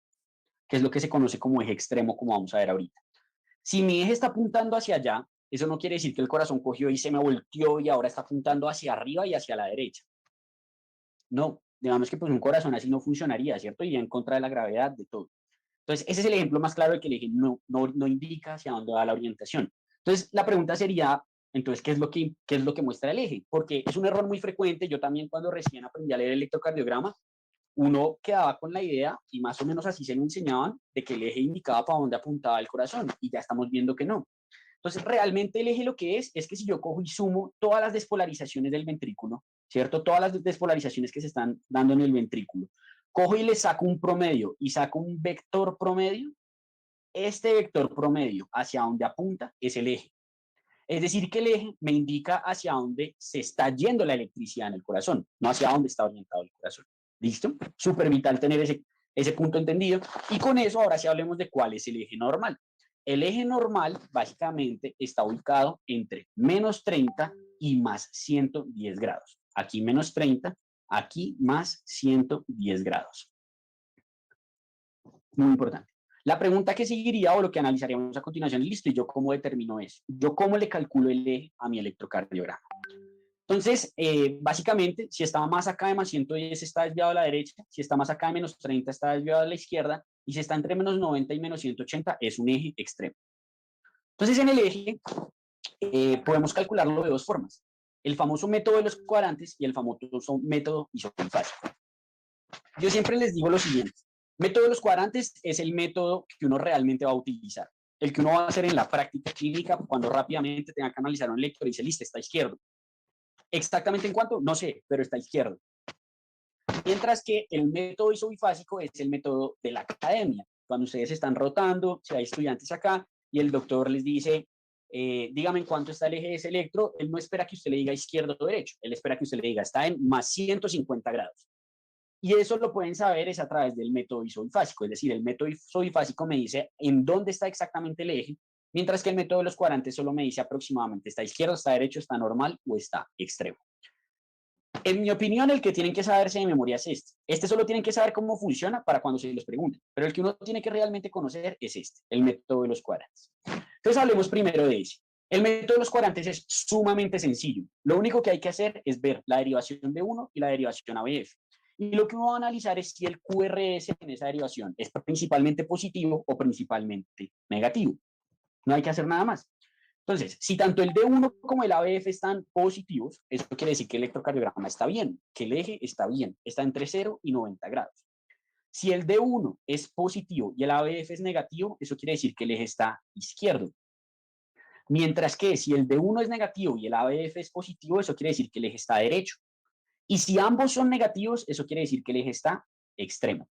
Speaker 1: que es lo que se conoce como eje extremo, como vamos a ver ahorita. Si mi eje está apuntando hacia allá, eso no quiere decir que el corazón cogió y se me volteó y ahora está apuntando hacia arriba y hacia la derecha. No, digamos que pues un corazón así no funcionaría, ¿cierto? Iría en contra de la gravedad, de todo. Entonces, ese es el ejemplo más claro de que el eje no indica hacia dónde va la orientación. Entonces, la pregunta sería, entonces, ¿qué es lo que muestra el eje? Porque es un error muy frecuente. Yo también cuando recién aprendí a leer el electrocardiograma, uno quedaba con la idea, y más o menos así se lo enseñaban, de que el eje indicaba para dónde apuntaba el corazón, y ya estamos viendo que no. Entonces, realmente el eje lo que es que si yo cojo y sumo todas las despolarizaciones del ventrículo, ¿cierto? Todas las despolarizaciones que se están dando en el ventrículo, cojo y le saco un promedio y saco un vector promedio, este vector promedio hacia donde apunta es el eje. Es decir, que el eje me indica hacia dónde se está yendo la electricidad en el corazón, no hacia dónde está orientado el corazón. ¿Listo? Súper vital tener ese punto entendido. Y con eso, ahora sí hablemos de cuál es el eje normal. El eje normal, básicamente, está ubicado entre menos 30 y más 110 grados. Aquí menos 30, aquí más 110 grados. Muy importante. La pregunta que seguiría o lo que analizaríamos a continuación es, listo, ¿y yo cómo determino eso? ¿Yo cómo le calculo el eje a mi electrocardiograma? Entonces, básicamente, si está más acá de más 110 está desviado a la derecha, si está más acá de menos 30 está desviado a la izquierda, y si está entre menos 90 y menos 180 es un eje extremo. Entonces, en el eje podemos calcularlo de dos formas. El famoso método de los cuadrantes y el famoso método isofásico. Yo siempre les digo lo siguiente. Método de los cuadrantes es el método que uno realmente va a utilizar. El que uno va a hacer en la práctica clínica cuando rápidamente tenga que analizar un lector y dice, listo, está izquierdo. Exactamente en cuánto, no sé, pero está izquierdo. Mientras que el método isobifásico es el método de la academia. Cuando ustedes están rotando, si hay estudiantes acá y el doctor les dice, dígame en cuánto está el eje de ese electro, él no espera que usted le diga izquierdo o derecho, él espera que usted le diga está en más 150 grados. Y eso lo pueden saber es a través del método isobifásico, es decir, el método isobifásico me dice en dónde está exactamente el eje, mientras que el método de los cuadrantes solo me dice aproximadamente está izquierdo, está derecho, está normal o está extremo. En mi opinión, el que tienen que saberse de memoria es este. Este solo tienen que saber cómo funciona para cuando se los pregunten, pero el que uno tiene que realmente conocer es este, el método de los cuadrantes. Entonces hablemos primero de ese. El método de los cuadrantes es sumamente sencillo. Lo único que hay que hacer es ver la derivación de uno y la derivación ABF. Y lo que uno va a analizar es si el QRS en esa derivación es principalmente positivo o principalmente negativo. No hay que hacer nada más. Entonces, si tanto el D1 como el ABF están positivos, eso quiere decir que el electrocardiograma está bien, que el eje está bien, está entre 0 y 90 grados. Si el D1 es positivo y el ABF es negativo, eso quiere decir que el eje está izquierdo. Mientras que si el D1 es negativo y el ABF es positivo, eso quiere decir que el eje está derecho. Y si ambos son negativos, eso quiere decir que el eje está extremo.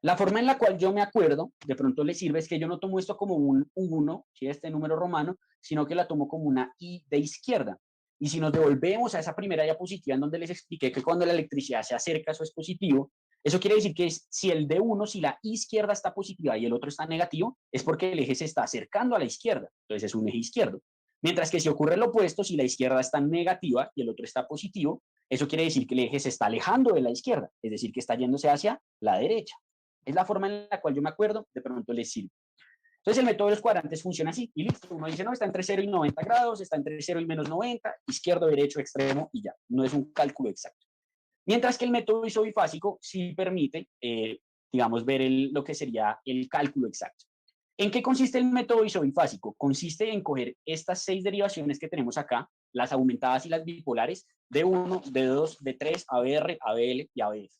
Speaker 1: La forma en la cual yo me acuerdo, de pronto les sirve, es que yo no tomo esto como un 1, ¿sí? Este número romano, sino que la tomo como una I de izquierda. Y si nos devolvemos a esa primera diapositiva en donde les expliqué que cuando la electricidad se acerca, eso es positivo, eso quiere decir que si el D1, si la izquierda está positiva y el otro está negativo, es porque el eje se está acercando a la izquierda. Entonces es un eje izquierdo. Mientras que si ocurre lo opuesto, si la izquierda está negativa y el otro está positivo, eso quiere decir que el eje se está alejando de la izquierda, es decir, que está yéndose hacia la derecha. Es la forma en la cual yo me acuerdo, de pronto les sirve. Entonces el método de los cuadrantes funciona así, y listo, uno dice, no, está entre 0 y 90 grados, está entre 0 y menos 90, izquierdo, derecho, extremo, y ya, no es un cálculo exacto. Mientras que el método isobifásico sí permite, digamos, ver lo que sería el cálculo exacto. ¿En qué consiste el método isobifásico? Consiste en coger estas 6 derivaciones que tenemos acá, las aumentadas y las bipolares, D1, D2, D3, ABR, ABL y ABF.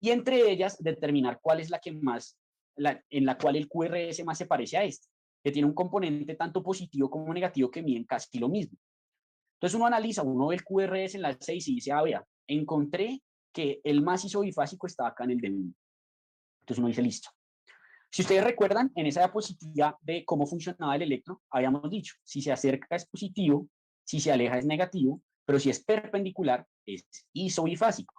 Speaker 1: Y entre ellas determinar cuál es la que más, en la cual el QRS más se parece a este, que tiene un componente tanto positivo como negativo que miden casi lo mismo. Entonces uno analiza, uno ve el QRS en las 6 y dice, vea, encontré que el más isobifásico estaba acá en el D1. Entonces uno dice, listo. Si ustedes recuerdan, en esa diapositiva de cómo funcionaba el electro, habíamos dicho, si se acerca es positivo, si se aleja es negativo, pero si es perpendicular es isobifásico.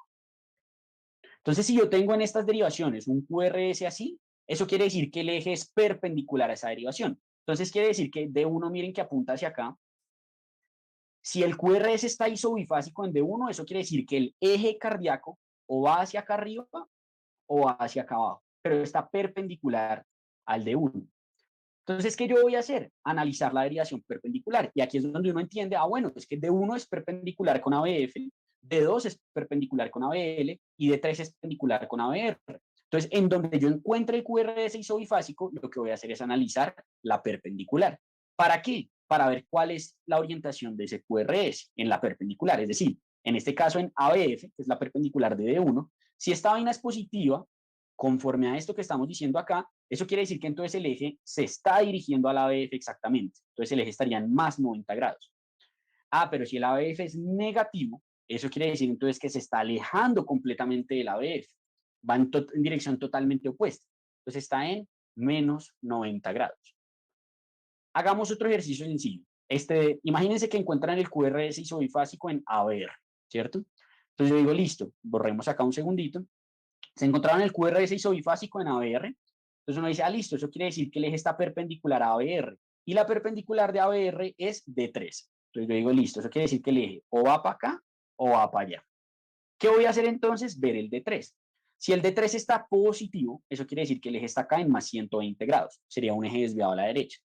Speaker 1: Entonces, si yo tengo en estas derivaciones un QRS así, eso quiere decir que el eje es perpendicular a esa derivación. Entonces, quiere decir que D1, miren que apunta hacia acá. Si el QRS está isobifásico en D1, eso quiere decir que el eje cardíaco o va hacia acá arriba o va hacia acá abajo, pero está perpendicular al D1. Entonces, ¿qué yo voy a hacer? Analizar la derivación perpendicular. Y aquí es donde uno entiende, bueno, es que D1 es perpendicular con ABF, D2 es perpendicular con ABL y D3 es perpendicular con ABR. Entonces, en donde yo encuentre el QRS isobifásico, lo que voy a hacer es analizar la perpendicular. ¿Para qué? Para ver cuál es la orientación de ese QRS en la perpendicular. Es decir, en este caso en ABF, que es la perpendicular de D1, si esta vaina es positiva, conforme a esto que estamos diciendo acá, eso quiere decir que entonces el eje se está dirigiendo al ABF exactamente. Entonces el eje estaría en más 90 grados. Pero si el ABF es negativo, eso quiere decir entonces que se está alejando completamente del ABF. Va en dirección totalmente opuesta. Entonces está en menos 90 grados. Hagamos otro ejercicio sencillo. Imagínense que encuentran el QRS isobifásico en ABR, ¿cierto? Entonces yo digo, listo, borremos acá un segundito. Se encontraron el QRS isobifásico en ABR. Entonces uno dice, listo, eso quiere decir que el eje está perpendicular a ABR. Y la perpendicular de ABR es D3. Entonces yo digo, listo, eso quiere decir que el eje o va para acá o va para allá. ¿Qué voy a hacer entonces? Ver el D3. Si el D3 está positivo, eso quiere decir que el eje está acá en más 120 grados. Sería un eje desviado a la derecha.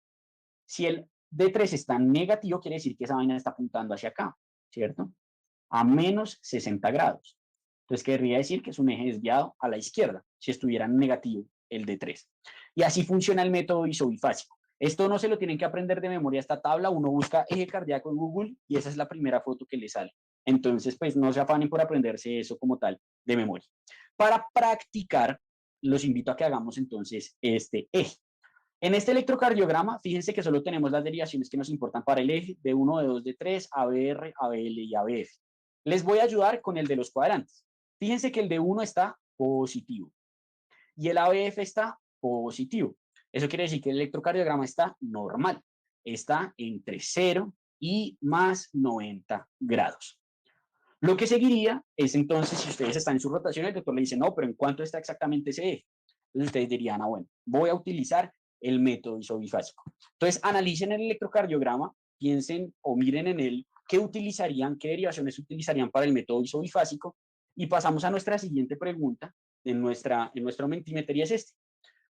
Speaker 1: Si el D3 está negativo, quiere decir que esa vaina está apuntando hacia acá, ¿cierto? A menos 60 grados. Entonces querría decir que es un eje desviado a la izquierda, si estuviera negativo el D3. Y así funciona el método isobifásico. Esto no se lo tienen que aprender de memoria esta tabla, uno busca eje cardíaco en Google y esa es la primera foto que le sale. Entonces, pues no se afanen por aprenderse eso como tal de memoria. Para practicar, los invito a que hagamos entonces este eje. En este electrocardiograma, fíjense que solo tenemos las derivaciones que nos importan para el eje de 1, de 2, de 3, ABR, ABL y ABF. Les voy a ayudar con el de los cuadrantes. Fíjense que el de 1 está positivo y el ABF está positivo. Eso quiere decir que el electrocardiograma está normal. Está entre 0 y más 90 grados. Lo que seguiría es entonces, si ustedes están en su rotación, el doctor le dice, no, pero ¿en cuánto está exactamente ese eje? Entonces ustedes dirían, bueno, voy a utilizar el método isobifásico. Entonces analicen el electrocardiograma, piensen o miren en él qué utilizarían, qué derivaciones utilizarían para el método isobifásico y pasamos a nuestra siguiente pregunta en nuestro Mentimeter y es este.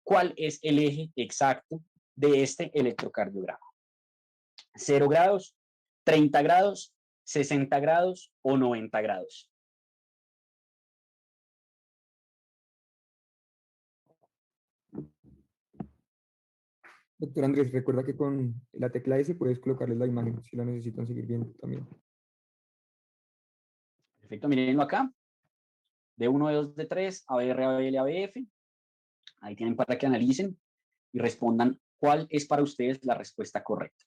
Speaker 1: ¿Cuál es el eje exacto de este electrocardiograma? 0 grados, 30 grados, 60 grados o 90 grados.
Speaker 2: Doctor Andrés, recuerda que con la tecla S puedes colocarles la imagen si la necesitan seguir viendo también.
Speaker 1: Perfecto, mírenlo acá. De 1, de 2, de 3, ABR, ABL, ABF. Ahí tienen para que analicen y respondan cuál es para ustedes la respuesta correcta.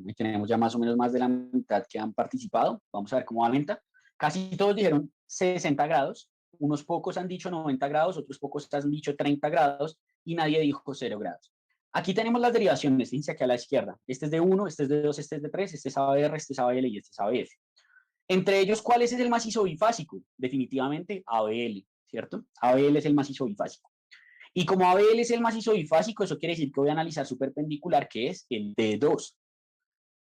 Speaker 1: Y tenemos ya más o menos más de la mitad que han participado. Vamos a ver cómo va la venta. Casi todos dijeron 60 grados. Unos pocos han dicho 90 grados, otros pocos han dicho 30 grados y nadie dijo 0 grados. Aquí tenemos las derivaciones, fíjense aquí a la izquierda. Este es de 1, este es de 2, este es de 3, este es ABR, este es ABL y este es ABF. Entre ellos, ¿cuál es el más isobifásico? Definitivamente ABL, ¿cierto? ABL es el más isobifásico. Y como ABL es el más isobifásico, eso quiere decir que voy a analizar su perpendicular, que es el D2.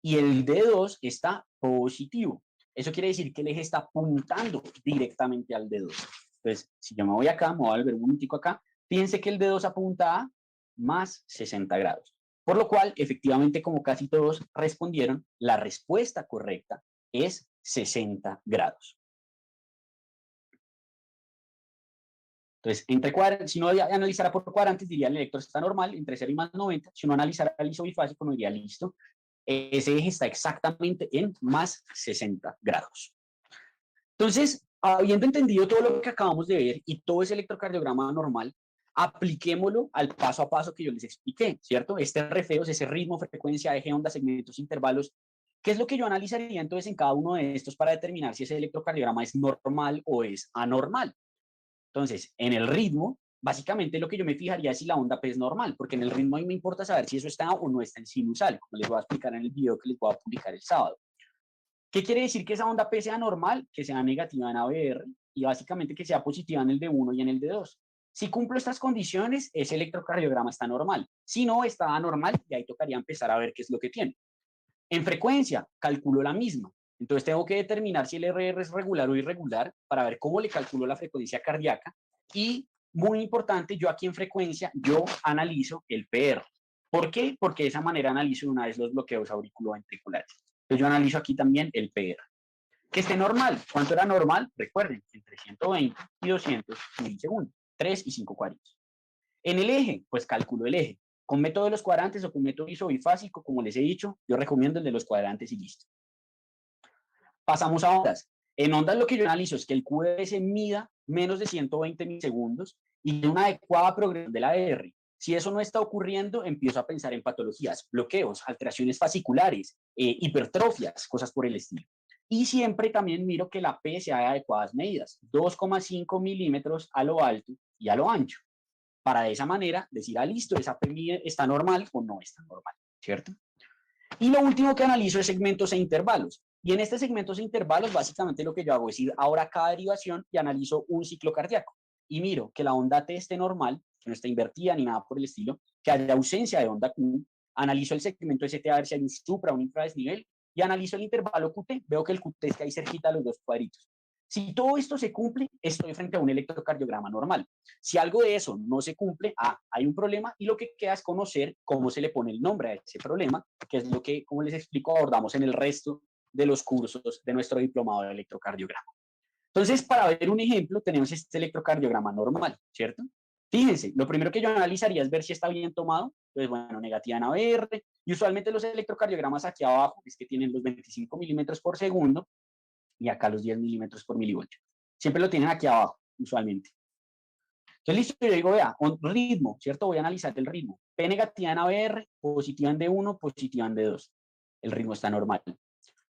Speaker 1: Y el D2 está positivo. Eso quiere decir que el eje está apuntando directamente al D2. Entonces, si yo me voy acá, me voy a volver un momentico acá, fíjense que el D2 apunta a más 60 grados. Por lo cual, efectivamente, como casi todos respondieron, la respuesta correcta es 60 grados. Entonces, si uno analizara por cuadrantes, diría el electro está normal, entre 0 y más 90. Si uno analizara el isobifásico, uno diría listo. Ese eje está exactamente en más 60 grados. Entonces, habiendo entendido todo lo que acabamos de ver y todo ese electrocardiograma normal, apliquémoslo al paso a paso que yo les expliqué, ¿cierto? Refeos, ese ritmo, frecuencia, eje, onda, segmentos, intervalos. ¿Qué es lo que yo analizaría entonces en cada uno de estos para determinar si ese electrocardiograma es normal o es anormal? Entonces, en el ritmo, básicamente lo que yo me fijaría es si la onda P es normal, porque en el ritmo a mí me importa saber si eso está o no está en sinusal, como les voy a explicar en el video que les voy a publicar el sábado. ¿Qué quiere decir que esa onda P sea normal? Que sea negativa en ABR y básicamente que sea positiva en el D1 y en el D2. Si cumplo estas condiciones, ese electrocardiograma está normal. Si no, está anormal y ahí tocaría empezar a ver qué es lo que tiene. En frecuencia, calculo la misma. Entonces tengo que determinar si el RR es regular o irregular para ver cómo le calculo la frecuencia cardíaca. Y, muy importante, yo aquí en frecuencia, yo analizo el PR. ¿Por qué? Porque de esa manera analizo una vez los bloqueos auriculoventriculares. Entonces yo analizo aquí también el PR. Que esté normal. ¿Cuánto era normal? Recuerden, entre 120 y 200 milisegundos. 3 y 5 cuadritos. En el eje, pues calculo el eje. Con método de los cuadrantes o con método isobifásico, como les he dicho, yo recomiendo el de los cuadrantes y listo. Pasamos a ondas. En ondas lo que yo analizo es que el QRS mida menos de 120 milisegundos y una adecuada progresión de la AR Si eso no está ocurriendo, empiezo a pensar en patologías, bloqueos, alteraciones fasciculares, hipertrofias, cosas por el estilo. Y siempre también miro que la P sea de adecuadas medidas, 2,5 milímetros a lo alto y a lo ancho, para de esa manera decir, ah, listo, esa P está normal o no está normal, ¿cierto? Y lo último que analizo es segmentos e intervalos. Y en estos segmentos e intervalos, básicamente lo que yo hago es ir ahora a cada derivación y analizo un ciclo cardíaco. Y miro que la onda T esté normal, que no esté invertida ni nada por el estilo, que haya ausencia de onda Q. Analizo el segmento ST a ver si hay un supra, un infradesnivel, y analizo el intervalo QT. Veo que el QT está ahí cerquita de los dos cuadritos. Si todo esto se cumple, estoy frente a un electrocardiograma normal. Si algo de eso no se cumple, hay un problema y lo que queda es conocer cómo se le pone el nombre a ese problema, que es lo que, como les explico, abordamos en el resto de los cursos de nuestro diplomado de electrocardiograma. Entonces, para ver un ejemplo, tenemos este electrocardiograma normal, ¿cierto? Fíjense, lo primero que yo analizaría es ver si está bien tomado. Entonces, bueno, negativa en ABR. Y usualmente los electrocardiogramas aquí abajo es que tienen los 25 milímetros por segundo y acá los 10 milímetros por milivoltio. Siempre lo tienen aquí abajo, usualmente. Entonces, listo, yo digo, vea, ritmo, ¿cierto? Voy a analizar el ritmo. P negativa en ABR, positiva en D1, positiva en D2. El ritmo está normal.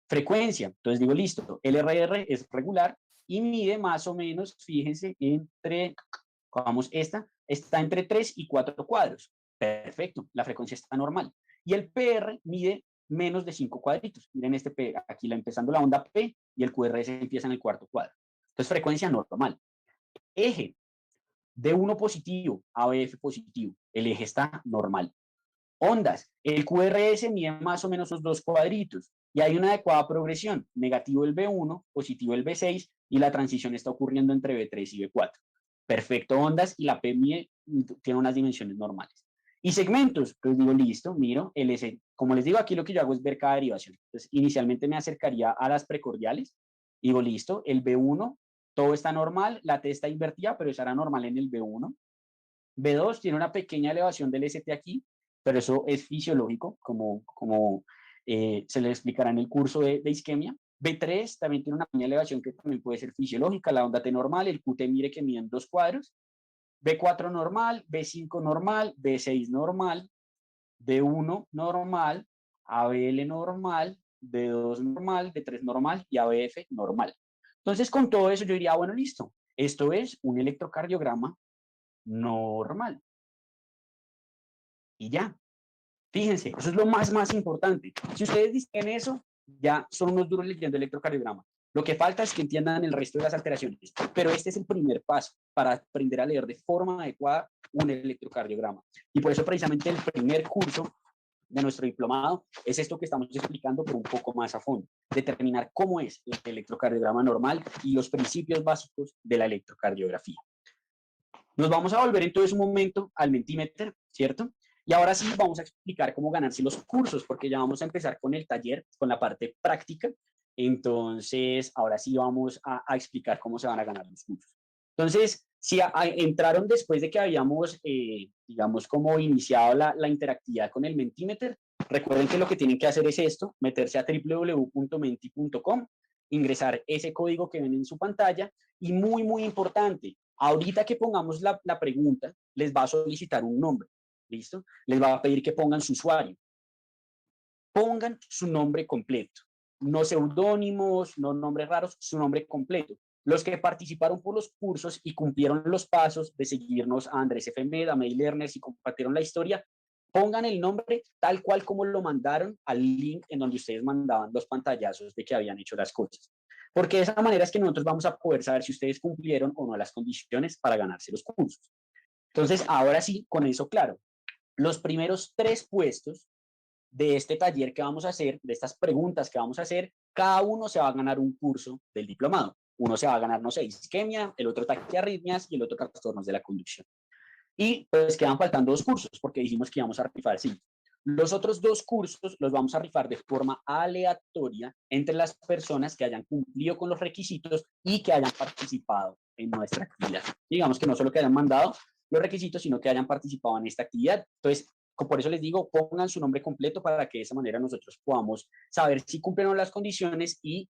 Speaker 1: Frecuencia, entonces digo, listo, el RR es regular y mide más o menos, fíjense, vamos, está entre 3 y 4 cuadros. Perfecto, la frecuencia está normal. Y el PR mide menos de 5 cuadritos. Miren este P, aquí empezando la onda P y el QRS empieza en el cuarto cuadro. Entonces, frecuencia normal. Eje, D1 positivo, ABF positivo. El eje está normal. Ondas, el QRS mide más o menos esos dos cuadritos y hay una adecuada progresión, negativo el B1, positivo el B6 y la transición está ocurriendo entre B3 y B4. Perfecto, ondas y la P mide, tiene unas dimensiones normales. Y segmentos, pues digo, listo, miro, LS, como les digo, aquí lo que yo hago es ver cada derivación. Entonces, inicialmente me acercaría a las precordiales, digo, listo, el B1, todo está normal, la T está invertida, pero estará normal en el B1. B2 tiene una pequeña elevación del ST aquí, pero eso es fisiológico, como se les explicará en el curso de isquemia. B3 también tiene una pequeña elevación que también puede ser fisiológica, la onda T normal, el QT mire que miden dos cuadros. B4 normal, B5 normal, B6 normal, D1 normal, ABL normal, D2 normal, D3 normal y ABF normal. Entonces, con todo eso yo diría, bueno, listo, esto es un electrocardiograma normal. Y ya, fíjense, eso es lo más importante. Si ustedes dicen eso, ya son unos duros leyendo electrocardiograma. Lo que falta es que entiendan el resto de las alteraciones, pero este es el primer paso para aprender a leer de forma adecuada un electrocardiograma. Y por eso precisamente el primer curso de nuestro diplomado es esto que estamos explicando, pero un poco más a fondo, determinar cómo es el electrocardiograma normal y los principios básicos de la electrocardiografía. Nos vamos a volver entonces un momento al Mentimeter, ¿cierto? Y ahora sí vamos a explicar cómo ganarse los cursos, porque ya vamos a empezar con el taller, con la parte práctica. Entonces, ahora sí vamos a explicar cómo se van a ganar los cursos. Entonces, si entraron después de que habíamos, digamos, como iniciado la interactividad con el Mentimeter, recuerden que lo que tienen que hacer es esto, meterse a www.menti.com, ingresar ese código que ven en su pantalla y muy importante, ahorita que pongamos la pregunta, les va a solicitar un nombre, ¿listo? Les va a pedir que pongan su usuario. Pongan su nombre completo, no seudónimos, no nombres raros, su nombre completo. Los que participaron por los cursos y cumplieron los pasos de seguirnos a Andrés F. Meda, a May Learners y compartieron la historia, pongan el nombre tal cual como lo mandaron al link en donde ustedes mandaban los pantallazos de que habían hecho las cosas. Porque de esa manera es que nosotros vamos a poder saber si ustedes cumplieron o no las condiciones para ganarse los cursos. Entonces, ahora sí, con eso claro, los primeros 3 puestos de este taller que vamos a hacer, de estas preguntas que vamos a hacer, cada uno se va a ganar un curso del diplomado. Uno se va a ganar, no sé, isquemia, el otro taquiarritmias y el otro trastornos de la conducción. Y pues quedan faltando 2 cursos porque dijimos que íbamos a rifar 5. Los otros 2 cursos los vamos a rifar de forma aleatoria entre las personas que hayan cumplido con los requisitos y que hayan participado en nuestra actividad. Digamos que no solo que hayan mandado los requisitos, sino que hayan participado en esta actividad. Entonces, por eso les digo, pongan su nombre completo para que de esa manera nosotros podamos saber si cumplen las condiciones y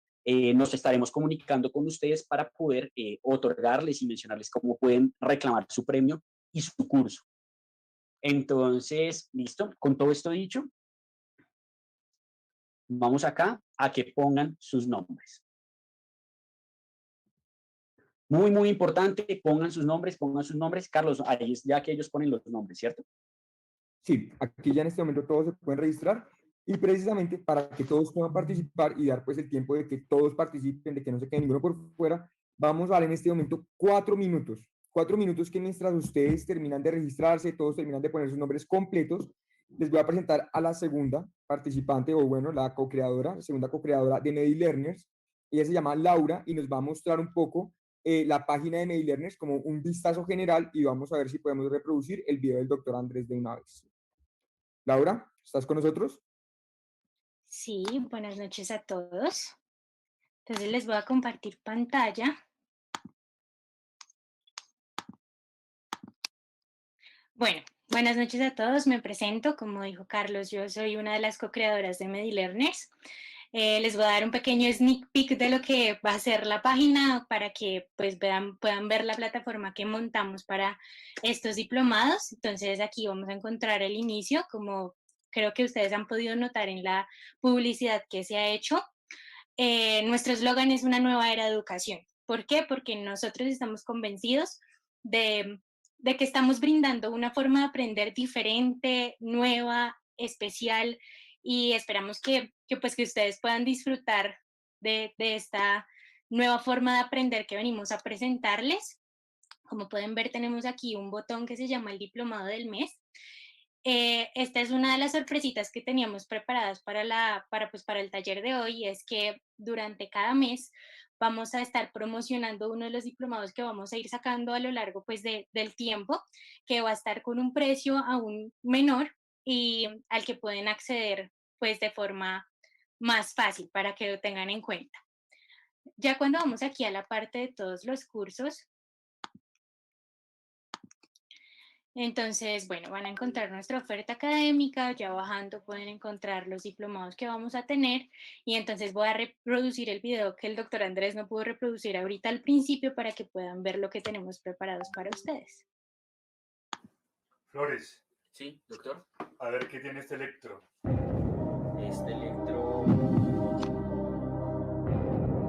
Speaker 1: nos estaremos comunicando con ustedes para poder otorgarles y mencionarles cómo pueden reclamar su premio y su curso. Entonces, listo, con todo esto dicho, vamos acá a que pongan sus nombres. Muy, muy importante, pongan sus nombres, pongan sus nombres. Carlos, ahí es ya que ellos ponen los nombres, ¿cierto?
Speaker 2: Sí, aquí ya en este momento todos se pueden registrar y precisamente para que todos puedan participar y dar pues el tiempo de que todos participen, de que no se quede ninguno por fuera, vamos a dar en este momento 4 minutos. 4 minutos que mientras ustedes terminan de registrarse, todos terminan de poner sus nombres completos, les voy a presentar a la segunda participante, o bueno, la co-creadora, segunda co-creadora de MediLearners. Ella se llama Laura y nos va a mostrar un poco la página de MediLearners como un vistazo general y vamos a ver si podemos reproducir el video del doctor Andrés de una vez. Laura, ¿estás con nosotros?
Speaker 3: Sí, buenas noches a todos. Entonces les voy a compartir pantalla. Bueno, buenas noches a todos. Me presento, como dijo Carlos, yo soy una de las co-creadoras de MediLearners. Les voy a dar un pequeño sneak peek de lo que va a ser la página para que pues puedan ver la plataforma que montamos para estos diplomados. Entonces aquí vamos a encontrar el inicio, como creo que ustedes han podido notar en la publicidad que se ha hecho. Nuestro eslogan es una nueva era de educación. ¿Por qué? Porque nosotros estamos convencidos de que estamos brindando una forma de aprender diferente, nueva, especial, y esperamos que ustedes puedan disfrutar de esta nueva forma de aprender que venimos a presentarles. Como pueden ver, tenemos aquí un botón que se llama el diplomado del mes. Esta es una de las sorpresitas que teníamos preparadas para el taller de hoy, y es que durante cada mes vamos a estar promocionando uno de los diplomados que vamos a ir sacando a lo largo pues, del tiempo, que va a estar con un precio aún menor y al que pueden acceder pues, de forma más fácil para que lo tengan en cuenta. Ya cuando vamos aquí a la parte de todos los cursos, entonces, bueno, van a encontrar nuestra oferta académica, ya bajando pueden encontrar los diplomados que vamos a tener, y entonces voy a reproducir el video que el doctor Andrés no pudo reproducir ahorita al principio para que puedan ver lo que tenemos preparados para ustedes.
Speaker 4: Flores.
Speaker 1: Sí, doctor.
Speaker 4: A ver, ¿qué tiene este electro?
Speaker 1: Este electro...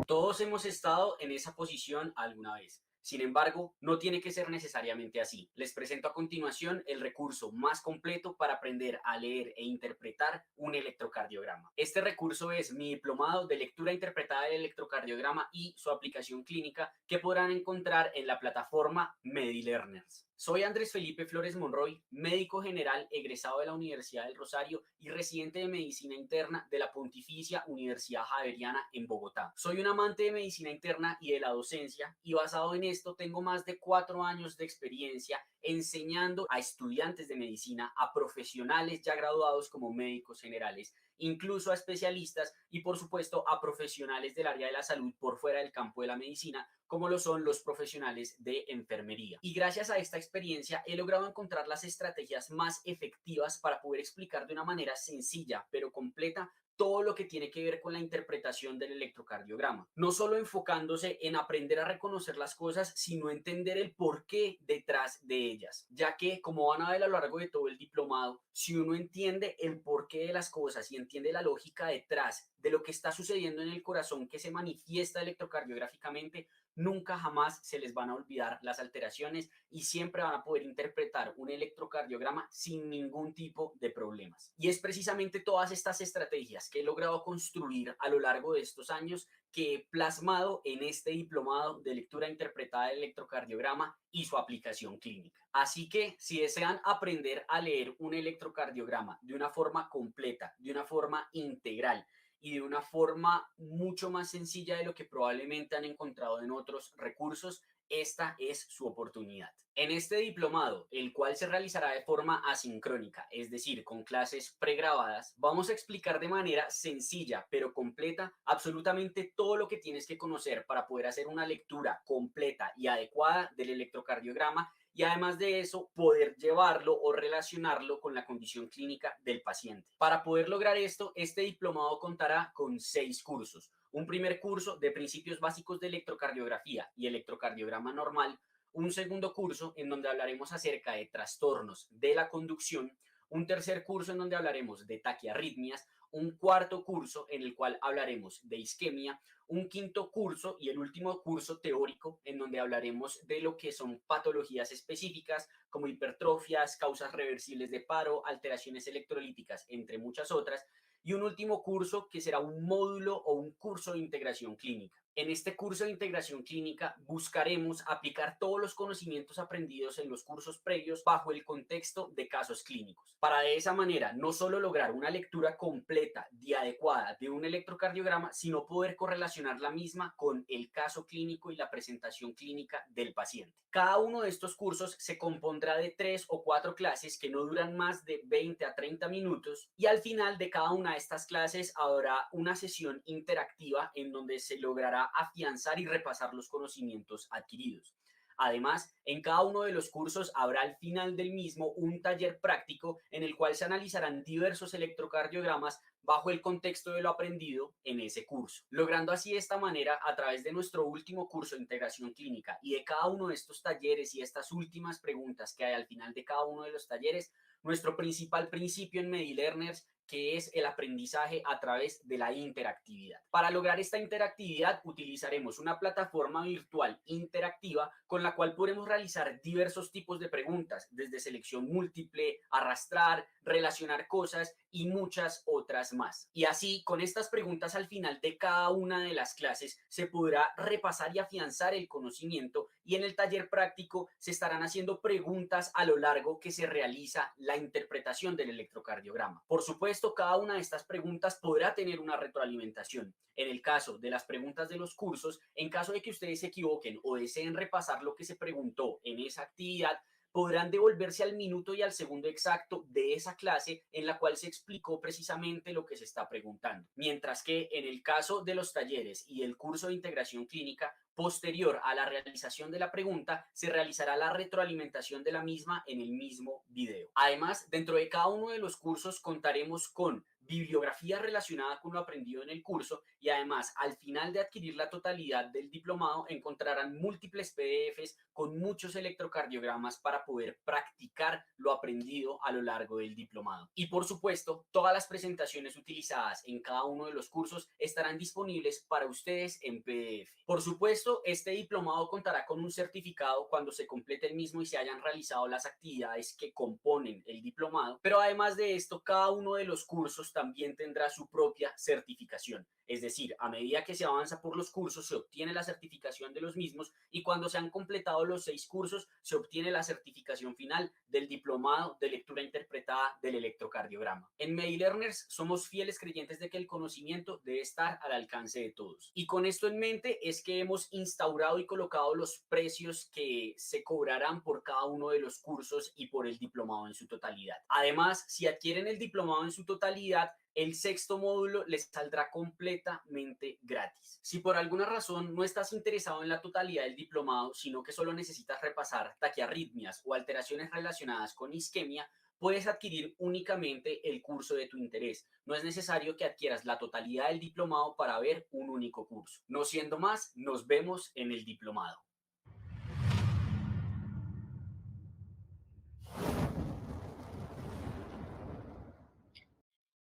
Speaker 1: Todos hemos estado en esa posición alguna vez. Sin embargo, no tiene que ser necesariamente así. Les presento a continuación el recurso más completo para aprender a leer e interpretar un electrocardiograma. Este recurso es mi diplomado de lectura interpretada del electrocardiograma y su aplicación clínica, que podrán encontrar en la plataforma MediLearners. Soy Andrés Felipe Flores Monroy, médico general egresado de la Universidad del Rosario y residente de medicina interna de la Pontificia Universidad Javeriana en Bogotá. Soy un amante de medicina interna y de la docencia, y basado en esto tengo más de 4 años de experiencia enseñando a estudiantes de medicina, a profesionales ya graduados como médicos generales, incluso a especialistas y por supuesto a profesionales del área de la salud por fuera del campo de la medicina, como lo son los profesionales de enfermería. Y gracias a esta experiencia he logrado encontrar las estrategias más efectivas para poder explicar de una manera sencilla pero completa todo lo que tiene que ver con la interpretación del electrocardiograma. No solo enfocándose en aprender a reconocer las cosas, sino entender el porqué detrás de ellas, ya que, como van a ver a lo largo de todo el diplomado, si uno entiende el porqué de las cosas y entiende la lógica detrás de lo que está sucediendo en el corazón que se manifiesta electrocardiográficamente, nunca jamás se les van a olvidar las alteraciones y siempre van a poder interpretar un electrocardiograma sin ningún tipo de problemas. Y es precisamente todas estas estrategias que he logrado construir a lo largo de estos años que he plasmado en este diplomado de lectura interpretada del electrocardiograma y su aplicación clínica. Así que si desean aprender a leer un electrocardiograma de una forma completa, de una forma integral, y de una forma mucho más sencilla de lo que probablemente han encontrado en otros recursos, esta es su oportunidad. En este diplomado, el cual se realizará de forma asincrónica, es decir, con clases pregrabadas, vamos a explicar de manera sencilla pero completa absolutamente todo lo que tienes que conocer para poder hacer una lectura completa y adecuada del electrocardiograma, y además de eso poder llevarlo o relacionarlo con la condición clínica del paciente. Para poder lograr esto, este diplomado contará con 6 cursos. Un primer curso de principios básicos de electrocardiografía y electrocardiograma normal, un segundo curso en donde hablaremos acerca de trastornos de la conducción, un tercer curso en donde hablaremos de taquiarritmias, un cuarto curso en el cual hablaremos de isquemia, un quinto curso y el último curso teórico en donde hablaremos de lo que son patologías específicas como hipertrofias, causas reversibles de paro, alteraciones electrolíticas, entre muchas otras, y un último curso que será un módulo o un curso de integración clínica. En este curso de integración clínica buscaremos aplicar todos los conocimientos aprendidos en los cursos previos bajo el contexto de casos clínicos, para de esa manera no solo lograr una lectura completa y adecuada de un electrocardiograma, sino poder correlacionar la misma con el caso clínico y la presentación clínica del paciente. Cada uno de estos cursos se compondrá de 3 o 4 clases que no duran más de 20 a 30 minutos y al final de cada una de estas clases habrá una sesión interactiva en donde se logrará afianzar y repasar los conocimientos adquiridos. Además, en cada uno de los cursos habrá al final del mismo un taller práctico en el cual se analizarán diversos electrocardiogramas bajo el contexto de lo aprendido en ese curso, logrando así de esta manera, a través de nuestro último curso de integración clínica y de cada uno de estos talleres y estas últimas preguntas que hay al final de cada uno de los talleres, nuestro principal principio en MediLearners, que es el aprendizaje a través de la interactividad. Para lograr esta interactividad utilizaremos una plataforma virtual interactiva con la cual podremos realizar diversos tipos de preguntas, desde selección múltiple, arrastrar, relacionar cosas y muchas otras más. Y así, con estas preguntas al final de cada una de las clases, se podrá repasar y afianzar el conocimiento y en el taller práctico se estarán haciendo preguntas a lo largo que se realiza la interpretación del electrocardiograma. Por supuesto, cada una de estas preguntas podrá tener una retroalimentación. En el caso de las preguntas de los cursos, en caso de que ustedes se equivoquen o deseen repasar lo que se preguntó en esa actividad, podrán devolverse al minuto y al segundo exacto de esa clase en la cual se explicó precisamente lo que se está preguntando. Mientras que en el caso de los talleres y el curso de integración clínica, posterior a la realización de la pregunta, se realizará la retroalimentación de la misma en el mismo video. Además, dentro de cada uno de los cursos contaremos con bibliografía relacionada con lo aprendido en el curso y además al final de adquirir la totalidad del diplomado encontrarán múltiples PDFs con muchos electrocardiogramas para poder practicar lo aprendido a lo largo del diplomado. Y por supuesto, todas las presentaciones utilizadas en cada uno de los cursos estarán disponibles para ustedes en PDF. Por supuesto, este diplomado contará con un certificado cuando se complete el mismo y se hayan realizado las actividades que componen el diplomado, pero además de esto, cada uno de los cursos también tendrá su propia certificación. Es decir, a medida que se avanza por los cursos, se obtiene la certificación de los mismos y cuando se han completado los 6 cursos, se obtiene la certificación final del diplomado de lectura interpretada del electrocardiograma. En MediLearners somos fieles creyentes de que el conocimiento debe estar al alcance de todos. Y con esto en mente es que hemos instaurado y colocado los precios que se cobrarán por cada uno de los cursos y por el diplomado en su totalidad. Además, si adquieren el diplomado en su totalidad, el 6º módulo les saldrá completamente gratis. Si por alguna razón no estás interesado en la totalidad del diplomado, sino que solo necesitas repasar taquiarritmias o alteraciones relacionadas con isquemia, puedes adquirir únicamente el curso de tu interés. No es necesario que adquieras la totalidad del diplomado para ver un único curso. No siendo más, nos vemos en el diplomado.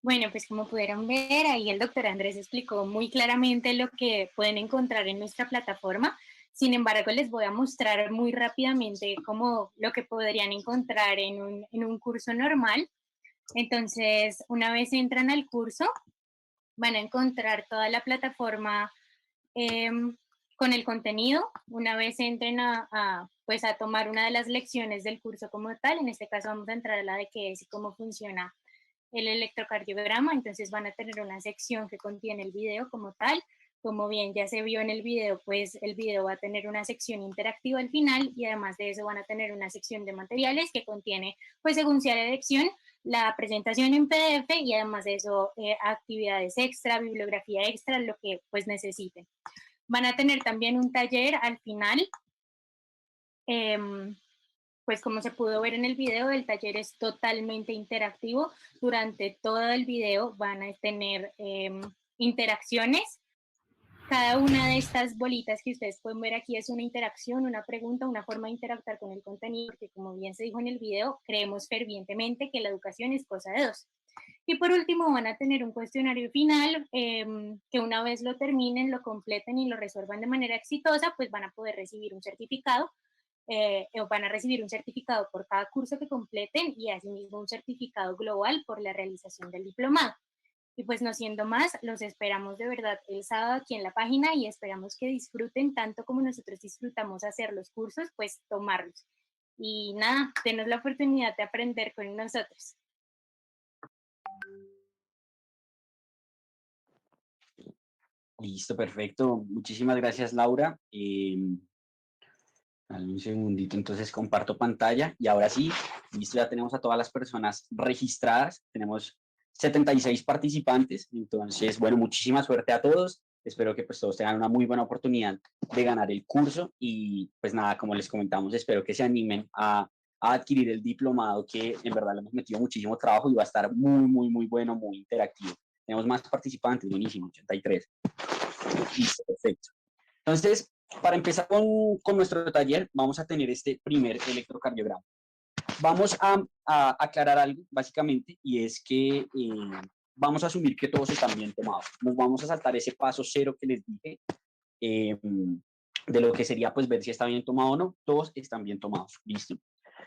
Speaker 3: Bueno, pues como pudieron ver, ahí el doctor Andrés explicó muy claramente lo que pueden encontrar en nuestra plataforma. Sin embargo, les voy a mostrar muy rápidamente como lo que podrían encontrar en un curso normal. Entonces, una vez entran al curso, van a encontrar toda la plataforma con el contenido. Una vez entren pues a tomar una de las lecciones del curso como tal, en este caso vamos a entrar a la de qué es y cómo funciona el electrocardiograma, entonces van a tener una sección que contiene el video como tal. Como bien ya se vio en el video, pues el video va a tener una sección interactiva al final y además de eso van a tener una sección de materiales que contiene, pues según sea la lección, la presentación en PDF y además de eso actividades extra, bibliografía extra, lo que pues necesiten. Van a tener también un taller al final. Pues como se pudo ver en el video, el taller es totalmente interactivo. Durante todo el video van a tener interacciones Cada una de estas bolitas que ustedes pueden ver aquí es una interacción, una pregunta, una forma de interactuar con el contenido, porque como bien se dijo en el video, creemos fervientemente que la educación es cosa de dos. Y por último van a tener un cuestionario final que una vez lo terminen, lo completen y lo resuelvan de manera exitosa, pues van a poder recibir un certificado o van a recibir un certificado por cada curso que completen y asimismo un certificado global por la realización del diplomado. Y pues no siendo más, los esperamos de verdad el sábado aquí en la página y esperamos que disfruten tanto como nosotros disfrutamos hacer los cursos, pues tomarlos. Y nada, denos la oportunidad de aprender con nosotros.
Speaker 1: Listo, perfecto. Muchísimas gracias, Laura. Dame un segundito, entonces comparto pantalla y ahora sí, listo, ya tenemos a todas las personas registradas, tenemos 76 participantes, entonces, bueno, muchísima suerte a todos, espero que pues todos tengan una muy buena oportunidad de ganar el curso y pues nada, como les comentamos, espero que se animen a adquirir el diplomado que en verdad le hemos metido muchísimo trabajo y va a estar muy, muy, muy bueno, muy interactivo. Tenemos más participantes, buenísimo, 83. Listo, perfecto. Entonces, para empezar con nuestro taller, vamos a tener este primer electrocardiograma. Vamos a aclarar algo, básicamente, y es que vamos a asumir que todos están bien tomados. Nos vamos a saltar ese paso cero que les dije, de lo que sería pues ver si está bien tomado o no. Todos están bien tomados, ¿listo?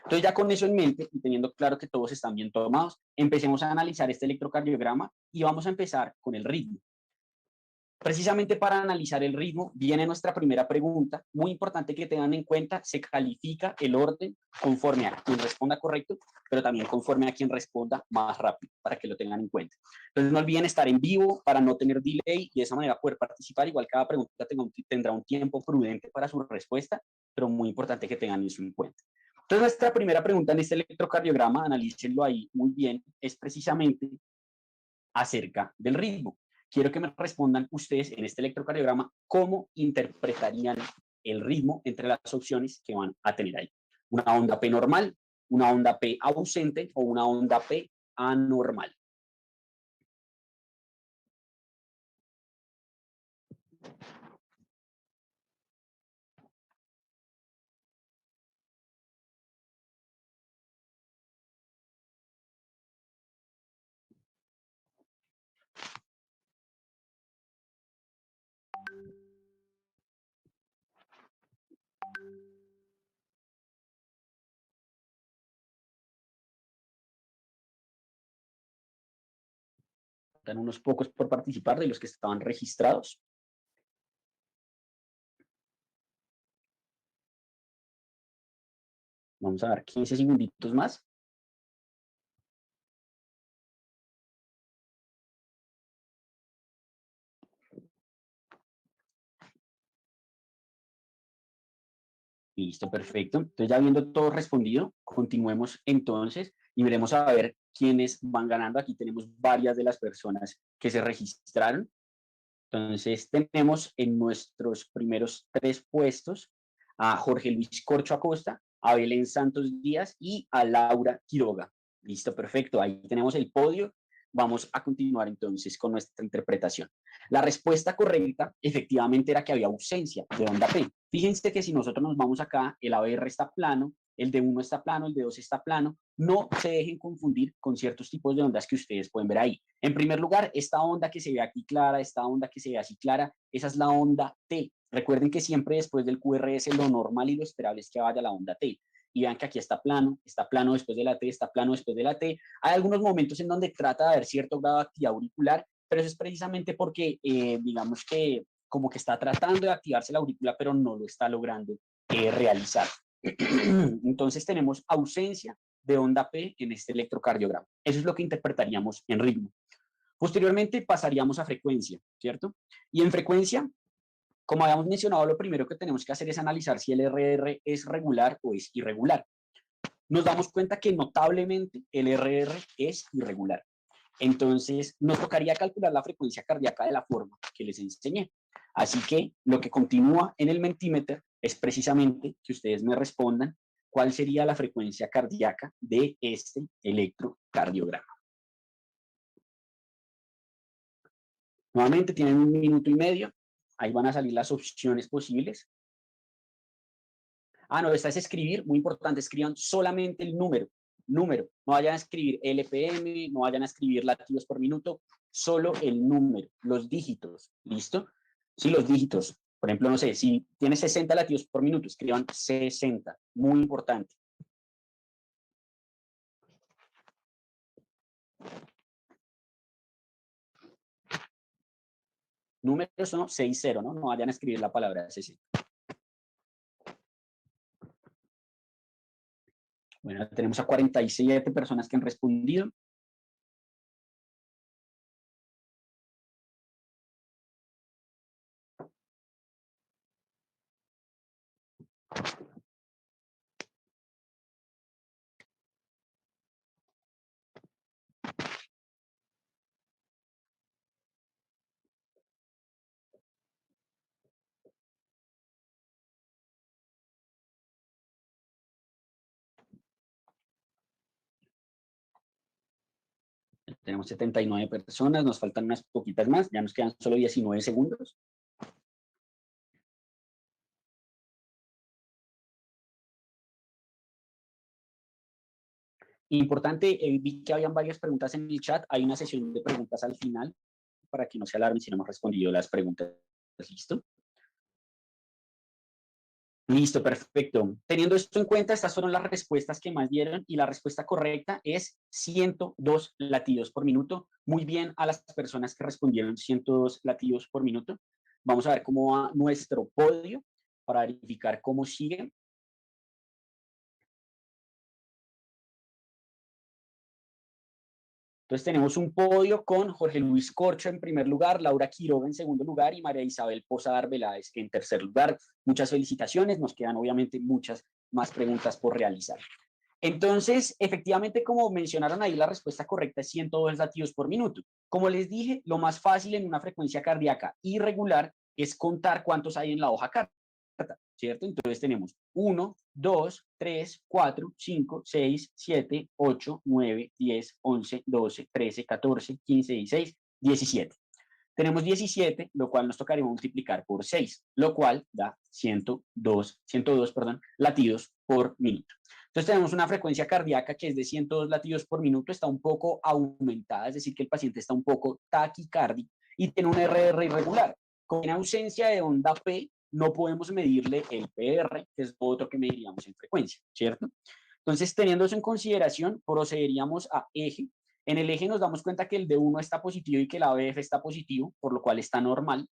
Speaker 1: Entonces ya con eso en mente y teniendo claro que todos están bien tomados, empecemos a analizar este electrocardiograma y vamos a empezar con el ritmo. Precisamente para analizar el ritmo, viene nuestra primera pregunta. Muy importante que tengan en cuenta, se califica el orden conforme a quien responda correcto, pero también conforme a quien responda más rápido, para que lo tengan en cuenta. Entonces no olviden estar en vivo para no tener delay y de esa manera poder participar. Igual cada pregunta tendrá un tiempo prudente para su respuesta, pero muy importante que tengan eso en cuenta. Entonces nuestra primera pregunta en este electrocardiograma, analícenlo ahí muy bien, es precisamente acerca del ritmo. Quiero que me respondan ustedes en este electrocardiograma cómo interpretarían el ritmo entre las opciones que van a tener ahí. Una onda P normal, una onda P ausente o una onda P anormal. Están unos pocos por participar de los que estaban registrados. Vamos a dar 15 segunditos más. Listo, perfecto. Entonces, ya viendo todo respondido, continuemos entonces y veremos a ver quiénes van ganando. Aquí tenemos varias de las personas que se registraron. Entonces, tenemos en nuestros primeros 3 puestos a Jorge Luis Corcho Acosta, a Belén Santos Díaz y a Laura Quiroga. Listo, perfecto. Ahí tenemos el podio. Vamos a continuar entonces con nuestra interpretación. La respuesta correcta efectivamente era que había ausencia de onda P. Fíjense que si nosotros nos vamos acá, el ABR está plano, el de 1 está plano, el de 2 está plano. No se dejen confundir con ciertos tipos de ondas que ustedes pueden ver ahí. En primer lugar, esta onda que se ve aquí clara, esta onda que se ve así clara, esa es la onda T. Recuerden que siempre después del QRS lo normal y lo esperable es que vaya la onda T. Y vean que aquí está plano después de la T, está plano después de la T. Hay algunos momentos en donde trata de haber cierto grado de actividad auricular, pero eso es precisamente porque, digamos que como que está tratando de activarse la aurícula, pero no lo está logrando realizar. Entonces tenemos ausencia de onda P en este electrocardiograma. Eso es lo que interpretaríamos en ritmo. Posteriormente pasaríamos a frecuencia, ¿cierto? Y en frecuencia, como habíamos mencionado, lo primero que tenemos que hacer es analizar si el RR es regular o es irregular. Nos damos cuenta que notablemente el RR es irregular. Entonces, nos tocaría calcular la frecuencia cardíaca de la forma que les enseñé. Así que lo que continúa en el Mentimeter es precisamente que ustedes me respondan cuál sería la frecuencia cardíaca de este electrocardiograma. Nuevamente tienen 1 minuto y medio. Ahí van a salir las opciones posibles. Ah, no, esta es escribir, muy importante, escriban solamente el número, no vayan a escribir LPM, no vayan a escribir latidos por minuto, solo el número, los dígitos, ¿listo? Sí, los dígitos, por ejemplo, no sé, si tiene 60 latidos por minuto, escriban 60, muy importante. Números no, 60, ¿no? No vayan a escribir la palabra 60. Bueno, tenemos a 47 personas que han respondido. Tenemos 79 personas, nos faltan unas poquitas más, ya nos quedan solo 19 segundos. Importante, vi que habían varias preguntas en el chat, hay una sesión de preguntas al final, para que no se alarmen si no hemos respondido las preguntas. ¿Listo? Listo, perfecto. Teniendo esto en cuenta, estas fueron las respuestas que más dieron y la respuesta correcta es 102 latidos por minuto. Muy bien a las personas que respondieron 102 latidos por minuto. Vamos a ver cómo va nuestro podio para verificar cómo sigue. Entonces tenemos un podio con Jorge Luis Corcho en primer lugar, Laura Quiroga en segundo lugar y María Isabel Posada Arbeláez en tercer lugar. Muchas felicitaciones, nos quedan obviamente muchas más preguntas por realizar. Entonces, efectivamente, como mencionaron ahí, la respuesta correcta es 102 latidos por minuto. Como les dije, lo más fácil en una frecuencia cardíaca irregular es contar cuántos hay en la hoja carta, ¿cierto? Entonces tenemos 1, 2, 3, 4, 5, 6, 7, 8, 9, 10, 11, 12, 13, 14, 15, 16, 17. Tenemos 17, lo cual nos tocaría multiplicar por 6, lo cual da 102 latidos por minuto. Entonces tenemos una frecuencia cardíaca que es de 102 latidos por minuto, está un poco aumentada, es decir, que el paciente está un poco taquicárdico y tiene un RR irregular. Con ausencia de onda P, no podemos medirle el PR, que es otro que mediríamos en frecuencia, ¿cierto? Entonces, teniendo eso en consideración, procederíamos a eje. En el eje nos damos cuenta que el D1 está positivo y que el ABF está positivo, por lo cual está normal.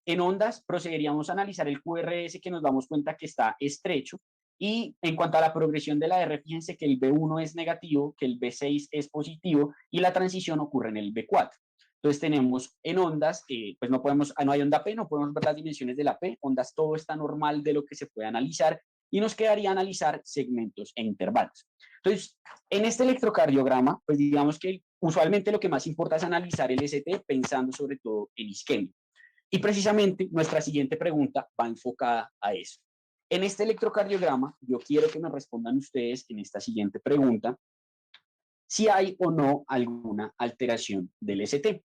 Speaker 1: En ondas, procederíamos a analizar el QRS, que nos damos cuenta que está estrecho. Y en cuanto a la progresión de la R, fíjense que el B1 es negativo, que el B6 es positivo y la transición ocurre en el B4. Entonces tenemos en ondas, pues no hay onda P, no podemos ver las dimensiones de la P, ondas todo está normal de lo que se puede analizar y nos quedaría analizar segmentos e intervalos. Entonces, en este electrocardiograma, pues digamos que usualmente lo que más importa es analizar el ST pensando sobre todo en isquemia. Y precisamente nuestra siguiente pregunta va enfocada a eso. En este electrocardiograma, yo quiero que me respondan ustedes en esta siguiente pregunta si hay o no alguna alteración del ST.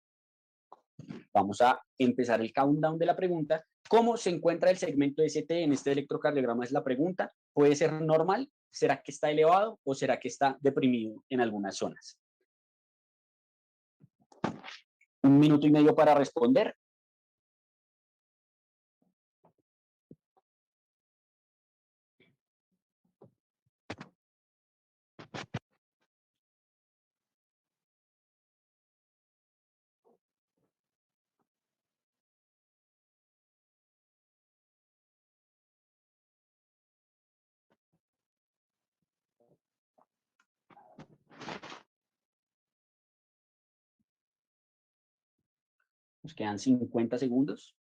Speaker 1: Vamos a empezar el countdown de la pregunta. ¿Cómo se encuentra el segmento ST en este electrocardiograma? Es la pregunta. ¿Puede ser normal? ¿Será que está elevado o será que está deprimido en algunas zonas? 1 minuto y medio para responder. Nos quedan 50 segundos.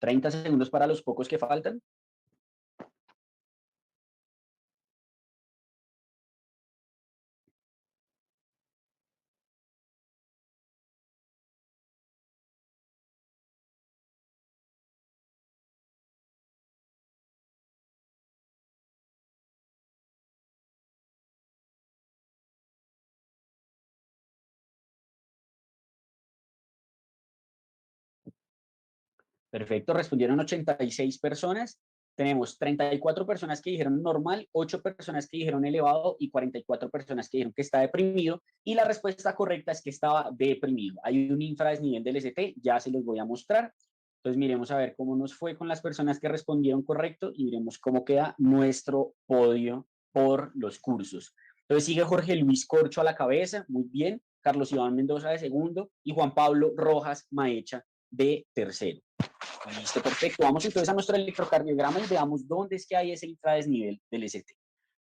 Speaker 1: ¿30 segundos para los pocos que faltan? Perfecto, respondieron 86 personas. Tenemos 34 personas que dijeron normal, 8 personas que dijeron elevado y 44 personas que dijeron que está deprimido. Y la respuesta correcta es que estaba deprimido. Hay un infradesnivel del ST, ya se los voy a mostrar. Entonces miremos a ver cómo nos fue con las personas que respondieron correcto y miremos cómo queda nuestro podio por los cursos. Entonces sigue Jorge Luis Corcho a la cabeza, muy bien. Carlos Iván Mendoza de segundo y Juan Pablo Rojas Maecha de tercero. Listo, perfecto. Vamos entonces a nuestro electrocardiograma y veamos dónde es que hay ese infradesnivel del ST.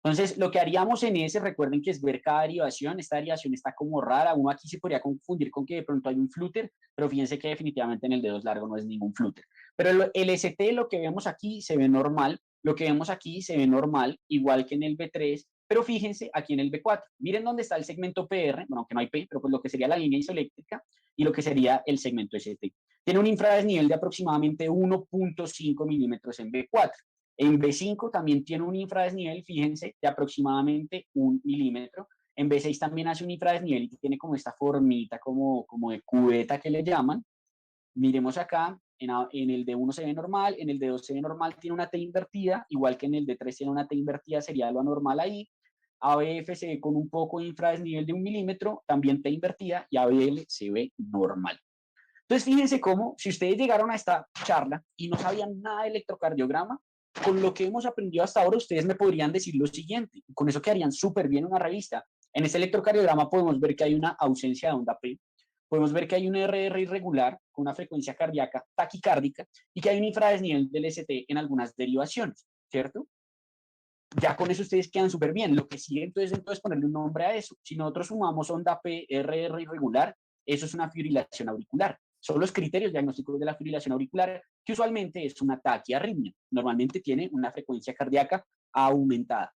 Speaker 1: Entonces, lo que haríamos en ese, recuerden que es ver cada derivación. Esta derivación está como rara. Uno aquí se podría confundir con que de pronto hay un flúter, pero fíjense que definitivamente en el dedo largo no es ningún flúter. Pero el ST, lo que vemos aquí, se ve normal. Lo que vemos aquí se ve normal, igual que en el B3. Pero fíjense aquí en el B4. Miren dónde está el segmento PR, bueno, aunque no hay P, pero pues lo que sería la línea isoeléctrica y lo que sería el segmento ST. Tiene un infradesnivel de aproximadamente 1.5 milímetros en B4. En B5 también tiene un infradesnivel, fíjense, de aproximadamente 1 milímetro. En B6 también hace un infradesnivel y tiene como esta formita como de cubeta que le llaman. Miremos acá, en el D1 se ve normal, en el D2 se ve normal, tiene una T invertida, igual que en el D3 tiene una T invertida, sería lo anormal ahí. ABF se ve con un poco de infradesnivel de 1 milímetro, también T invertida, y ABL se ve normal. Entonces, fíjense cómo, si ustedes llegaron a esta charla y no sabían nada de electrocardiograma, con lo que hemos aprendido hasta ahora, ustedes me podrían decir lo siguiente, con eso quedarían súper bien una revista. En este electrocardiograma podemos ver que hay una ausencia de onda P, podemos ver que hay un RR irregular con una frecuencia cardíaca taquicárdica y que hay un infradesnivel del ST en algunas derivaciones, ¿cierto? Ya con eso ustedes quedan súper bien. Lo que sigue entonces es ponerle un nombre a eso. Si nosotros sumamos onda P, RR irregular, eso es una fibrilación auricular. Son los criterios diagnósticos de la fibrilación auricular, que usualmente es una taquiarritmia. Normalmente tiene una frecuencia cardíaca aumentada.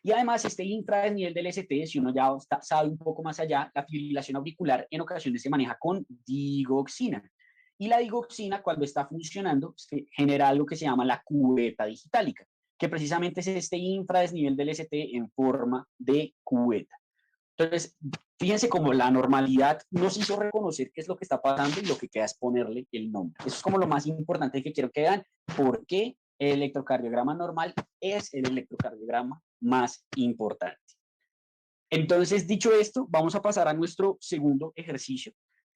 Speaker 1: Y además, este infradesnivel del ST, si uno ya sabe un poco más allá, la fibrilación auricular en ocasiones se maneja con digoxina. Y la digoxina, cuando está funcionando, genera algo que se llama la cubeta digitálica, que precisamente es este infradesnivel del ST en forma de cubeta. Entonces, fíjense cómo la normalidad nos hizo reconocer qué es lo que está pasando y lo que queda es ponerle el nombre. Eso es como lo más importante que quiero que vean, por qué el electrocardiograma normal es el electrocardiograma más importante. Entonces, dicho esto, vamos a pasar a nuestro segundo ejercicio.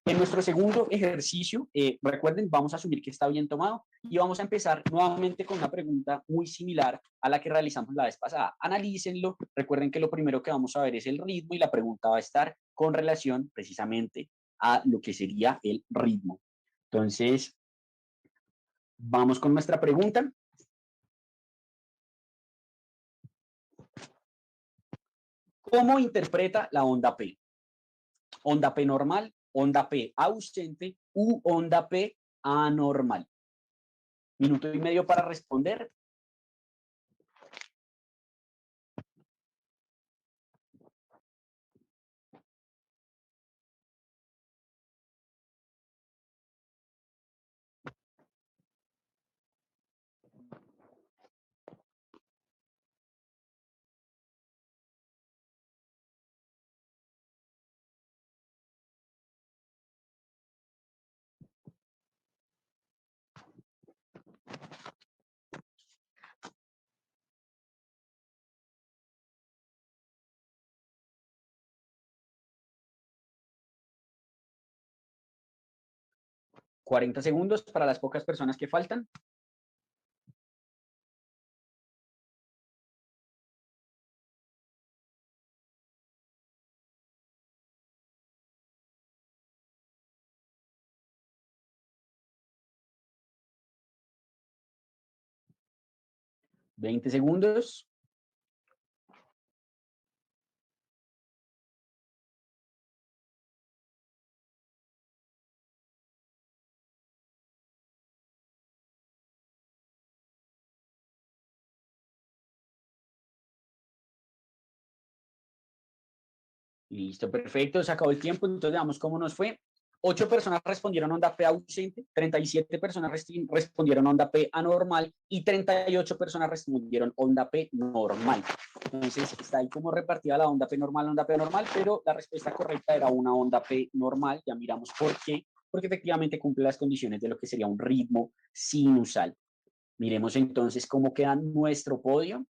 Speaker 1: En nuestro segundo ejercicio, recuerden, vamos a asumir que está bien tomado y vamos a empezar nuevamente con una pregunta muy similar a la que realizamos la vez pasada. Analícenlo, recuerden que lo primero que vamos a ver es el ritmo y la pregunta va a estar con relación precisamente a lo que sería el ritmo. Entonces, vamos con nuestra pregunta. ¿Cómo interpreta la onda P? ¿Onda P normal, onda P ausente u onda P anormal? Minuto y medio para responder. $40 segundos para las pocas personas que faltan. $20 segundos. Listo, perfecto, se acabó el tiempo, entonces veamos cómo nos fue. 8 personas respondieron onda P ausente, 37 personas respondieron onda P anormal y 38 personas respondieron onda P normal. Entonces está ahí como repartida la onda P normal, pero la respuesta correcta era una onda P normal. Ya miramos por qué. porque efectivamente cumple las condiciones de lo que sería un ritmo sinusal. Miremos entonces cómo queda nuestro podio.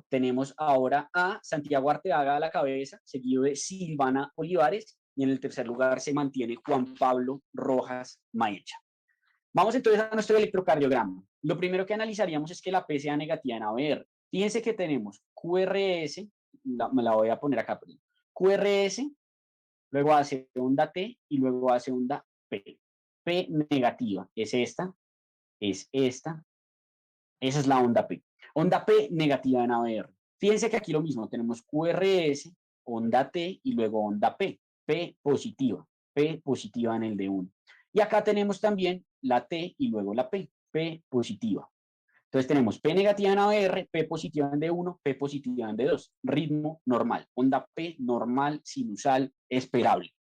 Speaker 1: Tenemos ahora a Santiago Arteaga a la cabeza, seguido de Silvana Olivares, y en el tercer lugar se mantiene Juan Pablo Rojas Maecha. Vamos entonces a nuestro electrocardiograma. Lo primero que analizaríamos es que la P sea negativa en ABR. Fíjense que tenemos QRS, me la voy a poner acá, perdón. QRS, luego hace onda T y luego hace onda P. P negativa es esta, esa es la onda P. Onda P negativa en ABR. Fíjense que aquí lo mismo, tenemos QRS, onda T y luego onda P. P positiva en el D1. Y acá tenemos también la T y luego la P positiva. Entonces tenemos P negativa en ABR, P positiva en D1, P positiva en D2. Ritmo normal, onda P normal, sinusal, esperable.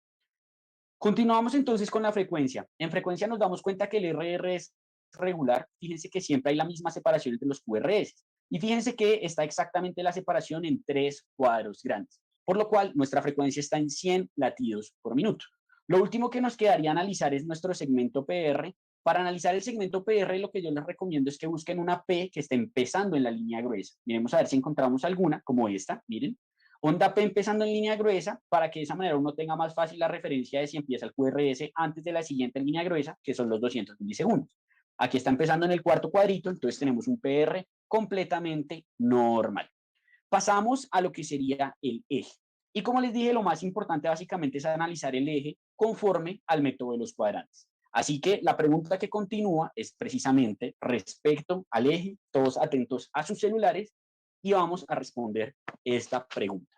Speaker 1: Continuamos entonces con la frecuencia. En frecuencia nos damos cuenta que el RR es regular. Fíjense que siempre hay la misma separación entre los QRS. Y fíjense que está exactamente la separación en 3 cuadros grandes. Por lo cual nuestra frecuencia está en 100 latidos por minuto. Lo último que nos quedaría analizar es nuestro segmento PR. Para analizar el segmento PR, lo que yo les recomiendo es que busquen una P que esté empezando en la línea gruesa. Miremos a ver si encontramos alguna, como esta, miren. Onda P empezando en línea gruesa, para que de esa manera uno tenga más fácil la referencia de si empieza el QRS antes de la siguiente línea gruesa, que son los 200 milisegundos. Aquí está empezando en el cuarto cuadrito, entonces tenemos un PR completamente normal. Pasamos a lo que sería el eje. Y como les dije, lo más importante básicamente es analizar el eje conforme al método de los cuadrantes. Así que la pregunta que continúa es precisamente respecto al eje, todos atentos a sus celulares, y vamos a responder esta pregunta.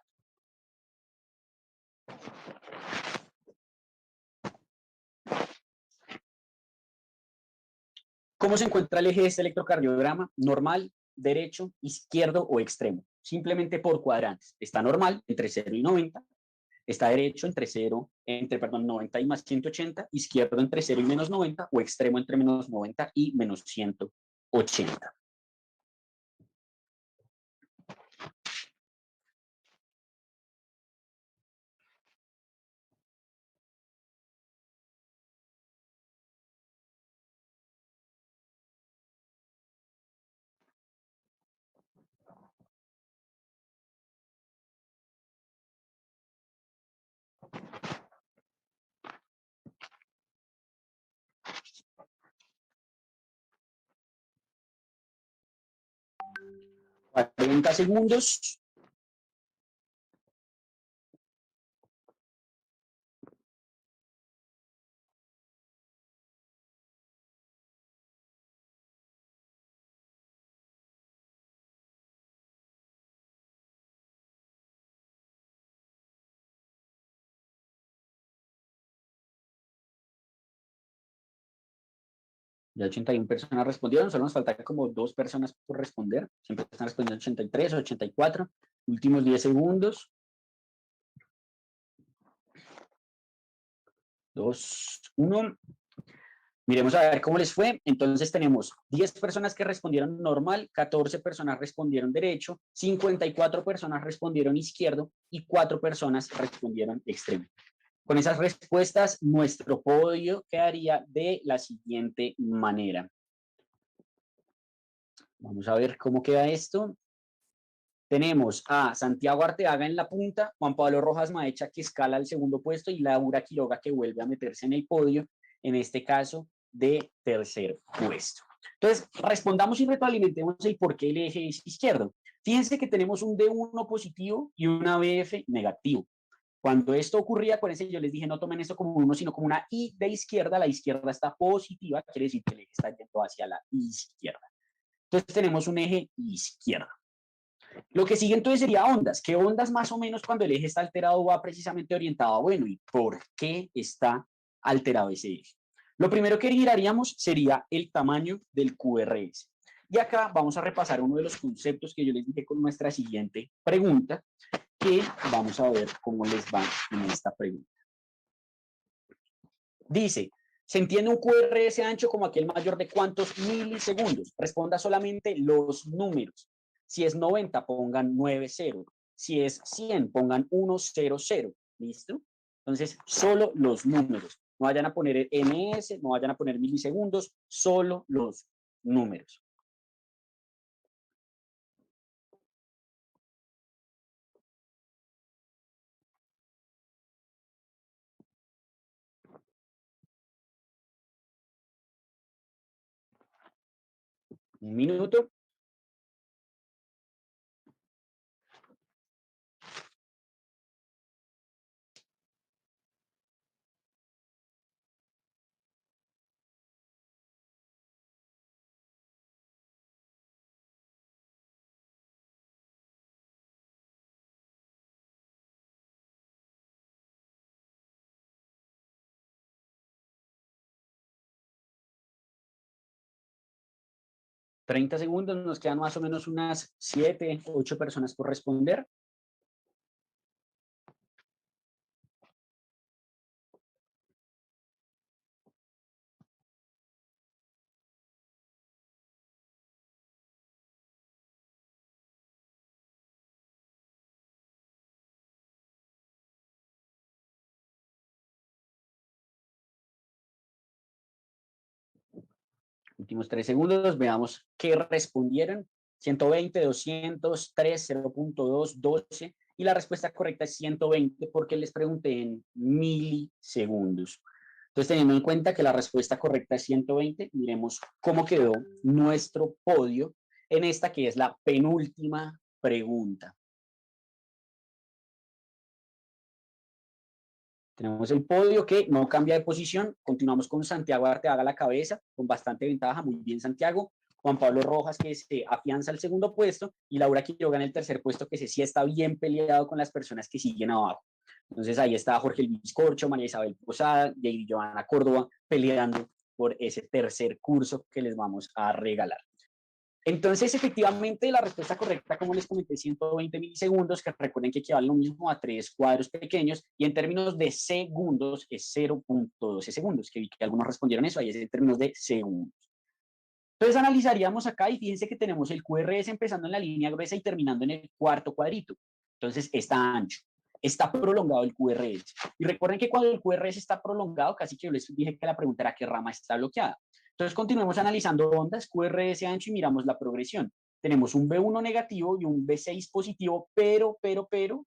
Speaker 1: ¿Cómo se encuentra el eje de este electrocardiograma? Normal, derecho, izquierdo o extremo. Simplemente por cuadrantes. Está normal entre 0 y 90. Está derecho entre 90 y más 180. Izquierdo entre 0 y menos 90. O extremo entre menos 90 y menos 180. ¿40 segundos? Ya 81 personas respondieron, solo nos falta como 2 personas por responder. Siempre están respondiendo 83 o 84. Últimos 10 segundos. 2, 1. Miremos a ver cómo les fue. Entonces tenemos 10 personas que respondieron normal, 14 personas respondieron derecho, 54 personas respondieron izquierdo y 4 personas respondieron extremo. Con esas respuestas, nuestro podio quedaría de la siguiente manera. Vamos a ver cómo queda esto. Tenemos a Santiago Arteaga en la punta, Juan Pablo Rojas Maecha que escala al segundo puesto y Laura Quiroga que vuelve a meterse en el podio, en este caso de tercer puesto. Entonces, respondamos y retroalimentemos el por qué el eje es izquierdo. Fíjense que tenemos un D1 positivo y una BF negativo. Cuando esto ocurría, acuérdense, yo les dije no tomen esto como uno, sino como una I de izquierda. La izquierda está positiva, quiere decir que el eje está yendo hacia la izquierda. Entonces tenemos un eje izquierdo. Lo que sigue entonces sería ondas. ¿Qué ondas más o menos cuando el eje está alterado va precisamente orientado a, bueno, ¿y por qué está alterado ese eje? Lo primero que miraríamos sería el tamaño del QRS. Y acá vamos a repasar uno de los conceptos que yo les dije con nuestra siguiente pregunta, que vamos a ver cómo les va en esta pregunta. Dice, ¿se entiende un QRS ancho como aquel mayor de cuántos milisegundos? Responda solamente los números. Si es 90, pongan 90. Si es 100, pongan 100. ¿Listo? Entonces, solo los números. No vayan a poner ms, no vayan a poner milisegundos, solo los números. Un minuto. $30, nos quedan más o menos unas 7, 8 personas por responder. Últimos 3 segundos, veamos qué respondieron. 120, 200, 3, 0.2, 12. Y la respuesta correcta es 120 porque les pregunté en milisegundos. Entonces, teniendo en cuenta que la respuesta correcta es 120, miremos cómo quedó nuestro podio en esta que es la penúltima pregunta. Tenemos el podio que no cambia de posición. Continuamos con Santiago Arteaga a la cabeza, con bastante ventaja. Muy bien, Santiago. Juan Pablo Rojas, que se afianza al segundo puesto, y Laura Quiroga en el tercer puesto, que sí está bien peleado con las personas que siguen abajo. Entonces ahí está Jorge Luis Corcho, María Isabel Posada, y Joana Córdoba peleando por ese tercer curso que les vamos a regalar. Entonces, efectivamente, la respuesta correcta, como les comenté, 120 milisegundos, que recuerden que equivale lo mismo a 3 cuadros pequeños, y en términos de segundos es 0.12 segundos, que vi que algunos respondieron eso, ahí es en términos de segundos. Entonces, analizaríamos acá y fíjense que tenemos el QRS empezando en la línea gruesa y terminando en el cuarto cuadrito. Entonces, está ancho, está prolongado el QRS. Y recuerden que cuando el QRS está prolongado, casi que yo les dije que la pregunta era qué rama está bloqueada. Entonces, continuemos analizando ondas, QRS ancho y miramos la progresión. Tenemos un B1 negativo y un B6 positivo, pero,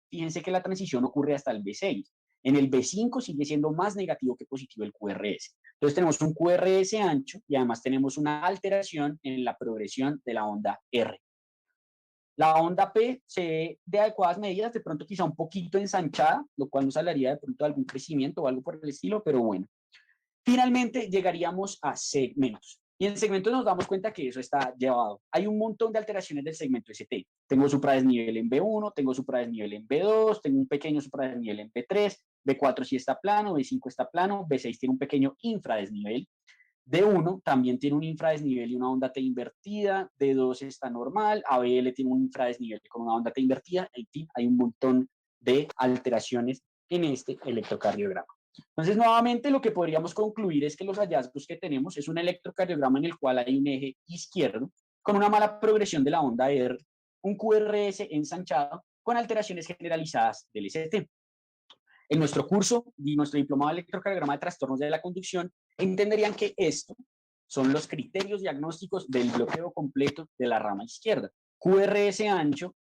Speaker 1: fíjense que la transición ocurre hasta el B6. En el B5 sigue siendo más negativo que positivo el QRS. Entonces tenemos un QRS ancho y además tenemos una alteración en la progresión de la onda R. La onda P se ve de adecuadas medidas, de pronto quizá un poquito ensanchada, lo cual nos hablaría de pronto de algún crecimiento o algo por el estilo, pero bueno. Finalmente llegaríamos a segmentos. Y en segmentos nos damos cuenta que eso está llevado. Hay un montón de alteraciones del segmento ST. Tengo supradesnivel en B1, tengo supradesnivel en B2, tengo un pequeño supradesnivel en B3, B4 sí está plano, B5 está plano, B6 tiene un pequeño infradesnivel. D1 también tiene un infradesnivel y una onda T invertida, D2 está normal, ABL tiene un infradesnivel con una onda T invertida, en fin, hay un montón de alteraciones en este electrocardiograma. Entonces, nuevamente, lo que podríamos concluir es que los hallazgos que tenemos es un electrocardiograma en el cual hay un eje izquierdo con una mala progresión de la onda R, un QRS ensanchado con alteraciones generalizadas del ST. En nuestro curso y nuestro diplomado de electrocardiograma de trastornos de la conducción, entenderían que estos son los criterios diagnósticos del bloqueo completo de la rama izquierda. QRS ancho,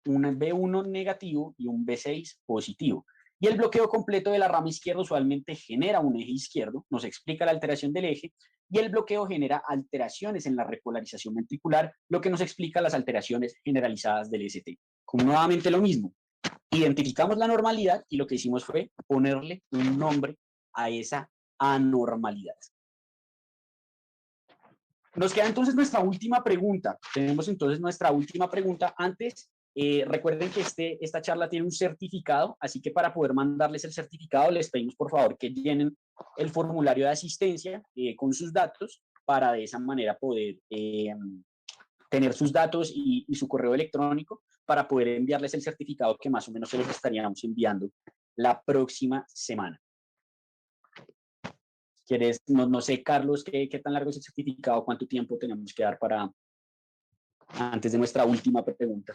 Speaker 1: un B1 negativo y un B6 positivo. Y el bloqueo completo de la rama izquierda usualmente genera un eje izquierdo, nos explica la alteración del eje, y el bloqueo genera alteraciones en la repolarización ventricular, lo que nos explica las alteraciones generalizadas del ST. Como nuevamente lo mismo, identificamos la normalidad y lo que hicimos fue ponerle un nombre a esa anormalidad. Nos queda entonces nuestra última pregunta. Tenemos entonces nuestra última pregunta. Antes, recuerden que esta charla tiene un certificado, así que para poder mandarles el certificado les pedimos por favor que llenen el formulario de asistencia con sus datos para de esa manera poder tener sus datos y su correo electrónico para poder enviarles el certificado que más o menos se los estaríamos enviando la próxima semana. ¿Quieres? No sé, Carlos, ¿qué tan largo es el certificado? ¿Cuánto tiempo tenemos que dar para antes de nuestra última pregunta?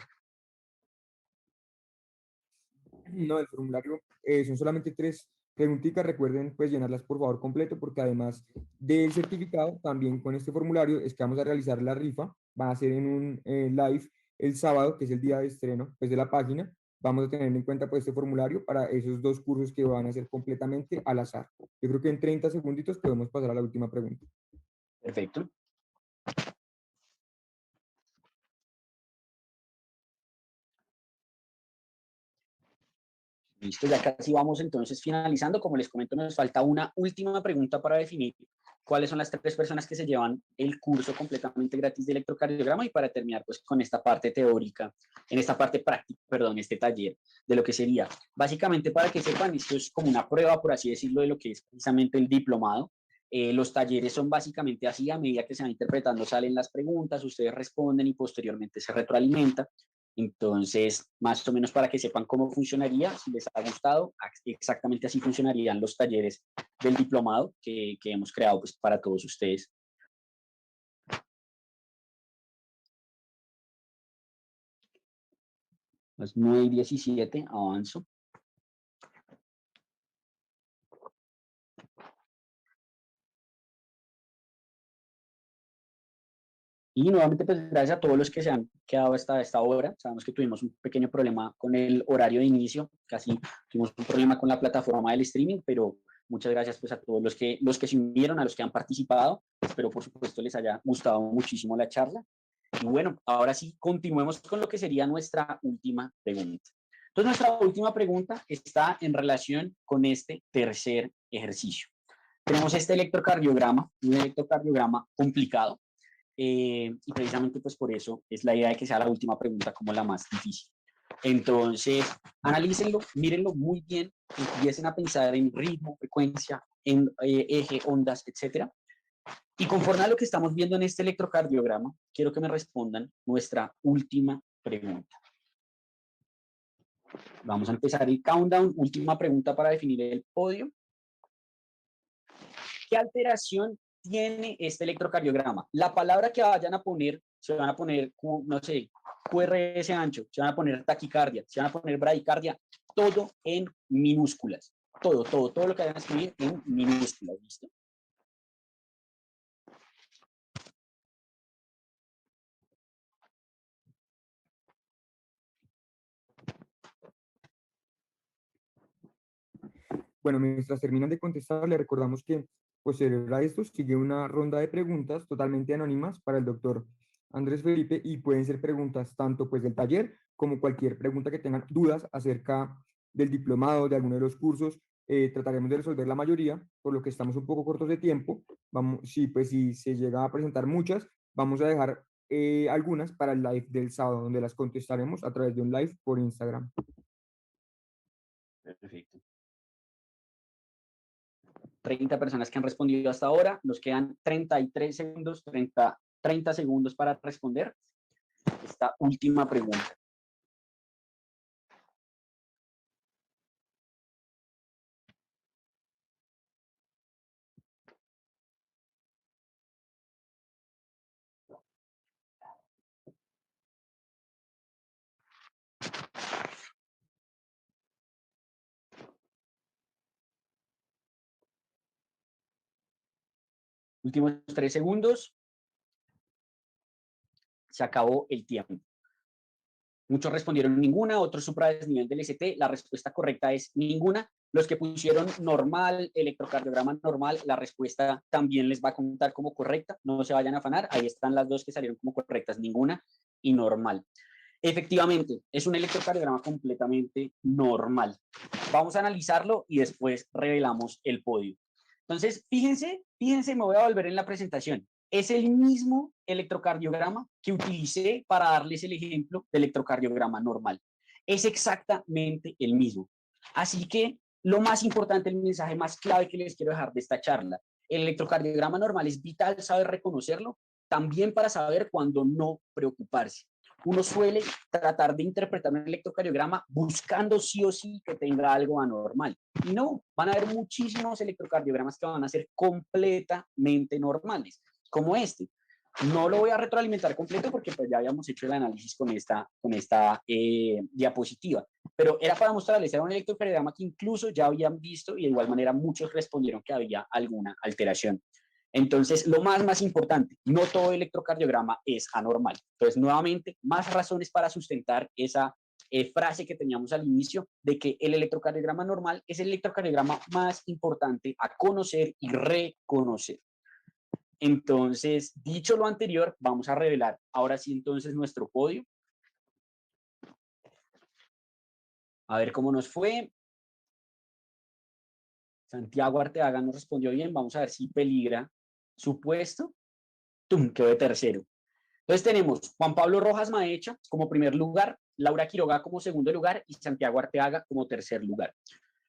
Speaker 2: No, el formulario son solamente 3 preguntitas, recuerden pues llenarlas por favor completo, porque además del certificado, también con este formulario es que vamos a realizar la rifa. Va a ser en un live el sábado, que es el día de estreno pues de la página. Vamos a tener en cuenta pues este formulario para esos dos cursos que van a ser completamente al azar. Yo creo que en 30 segunditos podemos pasar a la última pregunta.
Speaker 1: Perfecto. Listo, ya casi vamos entonces finalizando. Como les comento, nos falta una última pregunta para definir cuáles son las 3 personas que se llevan el curso completamente gratis de electrocardiograma, y para terminar pues con esta parte teórica, en esta parte práctica, perdón, este taller de lo que sería. Básicamente, para que sepan, esto es como una prueba, por así decirlo, de lo que es precisamente el diplomado. Los talleres son básicamente así: a medida que se van interpretando salen las preguntas, ustedes responden y posteriormente se retroalimenta. Entonces, más o menos para que sepan cómo funcionaría, si les ha gustado, exactamente así funcionarían los talleres del diplomado que hemos creado pues, para todos ustedes. Las 9:17, avanzo. Y nuevamente, pues gracias a todos los que se han quedado hasta esta hora. Sabemos que tuvimos un pequeño problema con el horario de inicio, casi tuvimos un problema con la plataforma del streaming, pero muchas gracias pues a todos los que se unieron, a los que han participado. Espero por supuesto les haya gustado muchísimo la charla. Y bueno, ahora sí, continuemos con lo que sería nuestra última pregunta. Entonces, nuestra última pregunta está en relación con este tercer ejercicio. Tenemos este electrocardiograma, un electrocardiograma complicado, y precisamente pues por eso es la idea de que sea la última pregunta como la más difícil. Entonces, analícenlo, mírenlo muy bien, empiecen a pensar en ritmo, frecuencia, en eje, ondas, etcétera. Y conforme a lo que estamos viendo en este electrocardiograma, quiero que me respondan nuestra última pregunta. Vamos a empezar el countdown. Última pregunta para definir el podio. ¿Qué alteración tiene este electrocardiograma? La palabra que vayan a poner, se van a poner, no sé, QRS ancho, se van a poner taquicardia, se van a poner bradicardia, todo en minúsculas. Todo lo que vayan a escribir en minúsculas, ¿listo?
Speaker 2: Bueno, mientras terminan de contestar, le recordamos que posterior a esto sigue una ronda de preguntas totalmente anónimas para el doctor Andrés Felipe, y pueden ser preguntas tanto pues del taller como cualquier pregunta que tengan dudas acerca del diplomado, de alguno de los cursos. Trataremos de resolver la mayoría, por lo que estamos un poco cortos de tiempo. Vamos, sí, pues si se llega a presentar muchas, vamos a dejar algunas para el live del sábado, donde las contestaremos a través de un live por Instagram.
Speaker 1: Perfecto. 30 personas que han respondido hasta ahora. Nos quedan 33 segundos, 30 segundos para responder esta última pregunta. Últimos 3 segundos. Se acabó el tiempo. Muchos respondieron ninguna, otros supradesnivel del ST. La respuesta correcta es ninguna. Los que pusieron normal, electrocardiograma normal, la respuesta también les va a contar como correcta. No se vayan a afanar. Ahí están las dos que salieron como correctas, ninguna y normal. Efectivamente, es un electrocardiograma completamente normal. Vamos a analizarlo y después revelamos el podio. Entonces, fíjense, me voy a volver en la presentación. Es el mismo electrocardiograma que utilicé para darles el ejemplo de electrocardiograma normal. Es exactamente el mismo. Así que lo más importante, el mensaje más clave que les quiero dejar de esta charla: el electrocardiograma normal es vital saber reconocerlo, también para saber cuándo no preocuparse. Uno suele tratar de interpretar un electrocardiograma buscando sí o sí que tenga algo anormal. Y no, van a haber muchísimos electrocardiogramas que van a ser completamente normales, como este. No lo voy a retroalimentar completo porque pues ya habíamos hecho el análisis con esta diapositiva, pero era para mostrarles, era un electrocardiograma que incluso ya habían visto y de igual manera muchos respondieron que había alguna alteración. Entonces, lo más importante, no todo electrocardiograma es anormal. Entonces, nuevamente, más razones para sustentar esa frase que teníamos al inicio de que el electrocardiograma normal es el electrocardiograma más importante a conocer y reconocer. Entonces, dicho lo anterior, vamos a revelar ahora sí entonces nuestro podio. A ver cómo nos fue. Santiago Arteaga nos respondió bien. Vamos a ver si peligra su puesto. ¡Tum! Quedó de tercero. Entonces tenemos Juan Pablo Rojas Maecha como primer lugar, Laura Quiroga como segundo lugar y Santiago Arteaga como tercer lugar.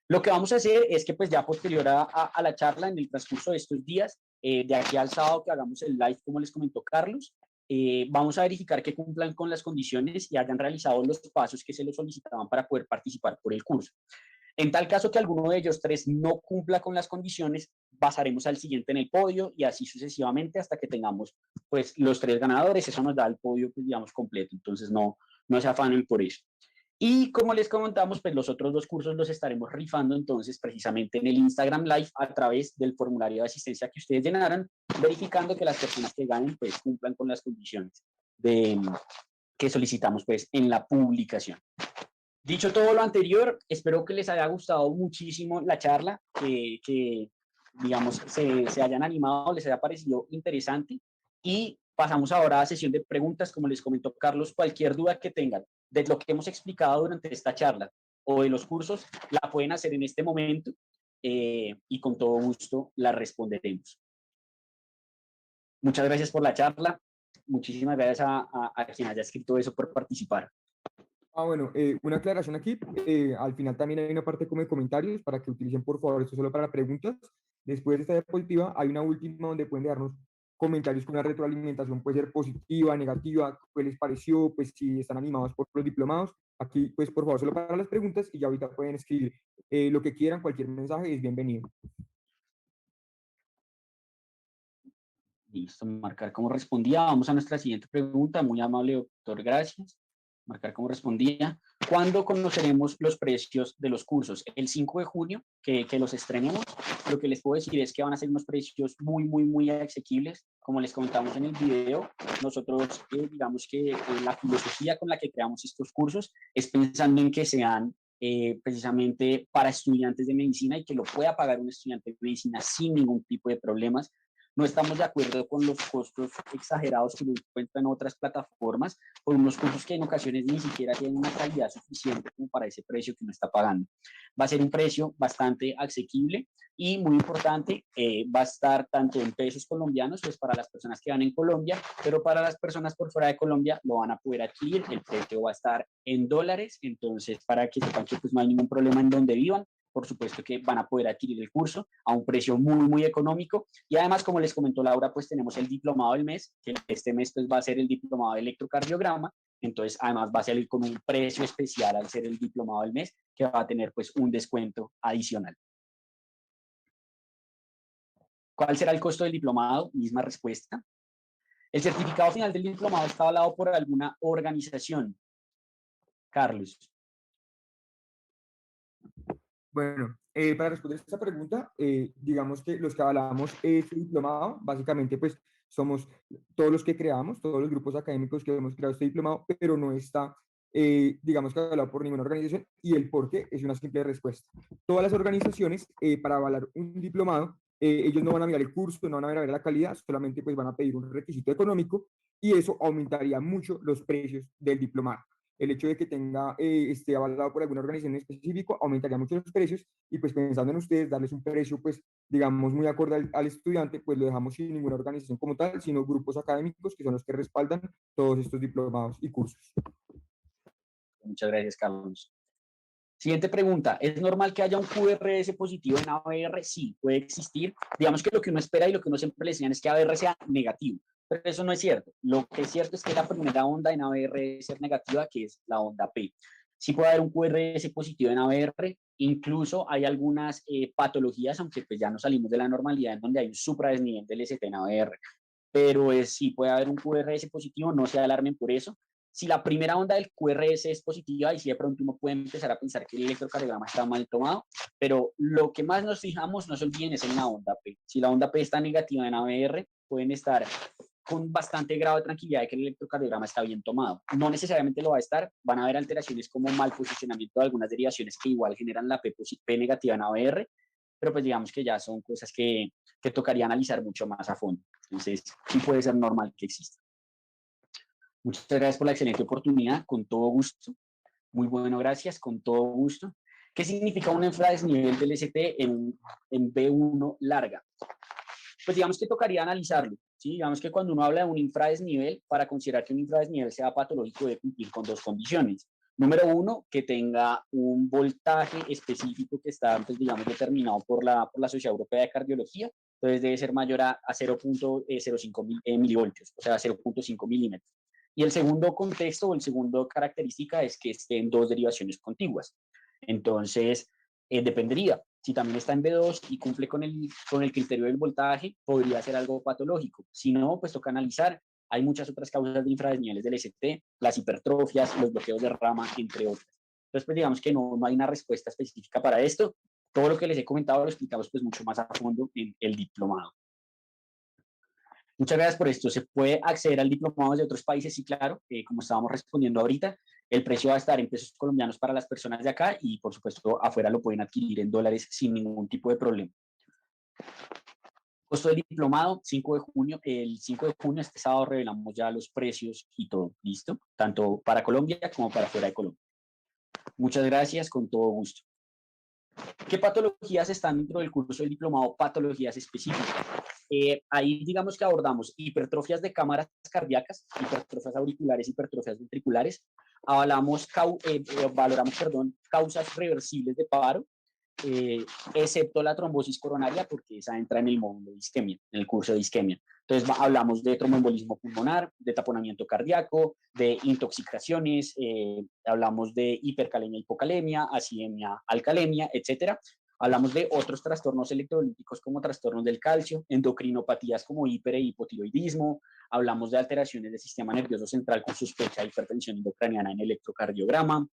Speaker 1: Lo que vamos a hacer es que pues ya posterior a la charla, en el transcurso de estos días, de aquí al sábado que hagamos el live, como les comentó Carlos, vamos a verificar que cumplan con las condiciones y hayan realizado los pasos que se les solicitaban para poder participar por el curso. En tal caso que alguno de ellos tres no cumpla con las condiciones, pasaremos al siguiente en el podio y así sucesivamente hasta que tengamos pues los tres ganadores. Eso nos da el podio pues, digamos completo, entonces no se afanen por eso. Y como les comentamos, pues los otros dos cursos los estaremos rifando entonces precisamente en el Instagram Live a través del formulario de asistencia que ustedes llenaran, verificando que las personas que ganen pues cumplan con las condiciones que solicitamos pues en la publicación. Dicho todo lo anterior, espero que les haya gustado muchísimo la charla, que digamos, se hayan animado, les haya parecido interesante. Y pasamos ahora a sesión de preguntas. Como les comentó Carlos, cualquier duda que tengan de lo que hemos explicado durante esta charla o de los cursos, la pueden hacer en este momento y con todo gusto la responderemos. Muchas gracias por la charla. Muchísimas gracias a quien haya escrito eso por participar.
Speaker 2: Bueno, una aclaración aquí. Al final también hay una parte como de comentarios para que utilicen, por favor, esto solo para preguntas. Después de esta diapositiva hay una última donde pueden dejarnos comentarios con una retroalimentación, puede ser positiva, negativa, qué les pareció, pues si están animados por los diplomados. Aquí, pues por favor, solo para las preguntas y ya ahorita pueden escribir lo que quieran, cualquier mensaje es bienvenido.
Speaker 1: Listo, marcar cómo respondía. Vamos a nuestra siguiente pregunta. Muy amable, doctor, gracias. Marcar cómo respondía. ¿Cuándo conoceremos los precios de los cursos? El 5 de junio, que los estrenemos. Lo que les puedo decir es que van a ser unos precios muy asequibles. Como les comentamos en el video, nosotros digamos que la filosofía con la que creamos estos cursos es pensando en que sean precisamente para estudiantes de medicina y que lo pueda pagar un estudiante de medicina sin ningún tipo de problemas. No estamos de acuerdo con los costos exagerados que nos encuentran en otras plataformas, por unos cursos que en ocasiones ni siquiera tienen una calidad suficiente como para ese precio que uno está pagando. Va a ser un precio bastante asequible y muy importante, va a estar tanto en pesos colombianos, pues para las personas que van en Colombia, pero para las personas por fuera de Colombia lo van a poder adquirir, el precio va a estar en dólares, entonces para que sepan que pues no hay ningún problema en donde vivan. Por supuesto que van a poder adquirir el curso a un precio muy económico y además, como les comentó Laura, pues tenemos el diplomado del mes, que este mes pues va a ser el diplomado de electrocardiograma, entonces además va a salir con un precio especial al ser el diplomado del mes, que va a tener pues un descuento adicional. ¿Cuál será el costo del diplomado? Misma respuesta. El certificado final del diplomado está avalado por alguna organización. Carlos.
Speaker 2: Bueno, para responder esta pregunta, digamos que los que avalamos este diplomado, básicamente pues somos todos los que creamos, todos los grupos académicos que hemos creado este diplomado, pero no está, digamos que avalado por ninguna organización y el por qué es una simple respuesta. Todas las organizaciones para avalar un diplomado, ellos no van a mirar el curso, no van a ver la calidad, solamente pues van a pedir un requisito económico y eso aumentaría mucho los precios del diplomado. El hecho de que esté avalado por alguna organización en específico aumentaría mucho los precios y pues pensando en ustedes, darles un precio pues digamos muy acorde al estudiante, pues lo dejamos sin ninguna organización como tal, sino grupos académicos que son los que respaldan todos estos diplomados y cursos.
Speaker 1: Muchas gracias, Carlos. Siguiente pregunta, ¿es normal que haya un QRS positivo en ABR? Sí, puede existir. Digamos que lo que uno espera y lo que uno siempre le enseñan es que ABR sea negativo, pero eso no es cierto. Lo que es cierto es que la primera onda en ABR debe ser negativa, que es la onda P. Sí puede haber un QRS positivo en ABR, incluso hay algunas patologías, aunque pues ya no salimos de la normalidad, en donde hay un supradesnivel del ST en ABR. pero sí puede haber un QRS positivo, no se alarmen por eso. Si la primera onda del QRS es positiva, y si de pronto uno puede empezar a pensar que el electrocardiograma está mal tomado, pero lo que más nos fijamos, no se olviden, es en la onda P. Si la onda P está negativa en ABR, pueden estar con bastante grado de tranquilidad de que el electrocardiograma está bien tomado. No necesariamente lo va a estar, van a haber alteraciones como mal posicionamiento de algunas derivaciones que igual generan la P negativa en ABR, pero pues digamos que ya son cosas que tocaría analizar mucho más a fondo. Entonces, sí puede ser normal que exista. Muchas gracias por la excelente oportunidad, con todo gusto. Muy bueno, gracias, con todo gusto. ¿Qué significa un infradesnivel del ST en B1 larga? Pues digamos que tocaría analizarlo. ¿Sí? Digamos que cuando uno habla de un infradesnivel, para considerar que un infradesnivel sea patológico debe cumplir con dos condiciones. Número uno, que tenga un voltaje específico que está, pues, digamos, determinado por la Sociedad Europea de Cardiología. Entonces debe ser mayor a 0.05 milivoltios, o sea, 0.5 milímetros. Y el segundo contexto o el segundo característica es que esté en dos derivaciones contiguas. Entonces, dependería. Si también está en B2 y cumple con el criterio del voltaje, podría ser algo patológico. Si no, pues toca analizar. Hay muchas otras causas de infradesniveles del ST, las hipertrofias, los bloqueos de rama, entre otras. Entonces, pues digamos que no hay una respuesta específica para esto. Todo lo que les he comentado lo explicamos pues mucho más a fondo en el diplomado. Muchas gracias por esto. ¿Se puede acceder al diplomado de otros países? Sí, claro. Como estábamos respondiendo ahorita, el precio va a estar en pesos colombianos para las personas de acá y, por supuesto, afuera lo pueden adquirir en dólares sin ningún tipo de problema. Costo del diplomado, 5 de junio. El 5 de junio, este sábado, revelamos ya los precios y todo. ¿Listo? Tanto para Colombia como para fuera de Colombia. Muchas gracias, con todo gusto. ¿Qué patologías están dentro del curso del diplomado? Patologías específicas. Ahí digamos que abordamos hipertrofias de cámaras cardíacas, hipertrofias auriculares, hipertrofias ventriculares. Valoramos causas reversibles de paro, excepto la trombosis coronaria, porque esa entra en el módulo de isquemia, en el curso de isquemia. Entonces hablamos de tromboembolismo pulmonar, de taponamiento cardíaco, de intoxicaciones, hablamos de hipercalemia, hipocalemia, acidemia, alcalemia, etcétera. Hablamos de otros trastornos electrolíticos como trastornos del calcio, endocrinopatías como hiper e hipotiroidismo, hablamos de alteraciones del sistema nervioso central con sospecha de hipertensión intracraniana en electrocardiograma,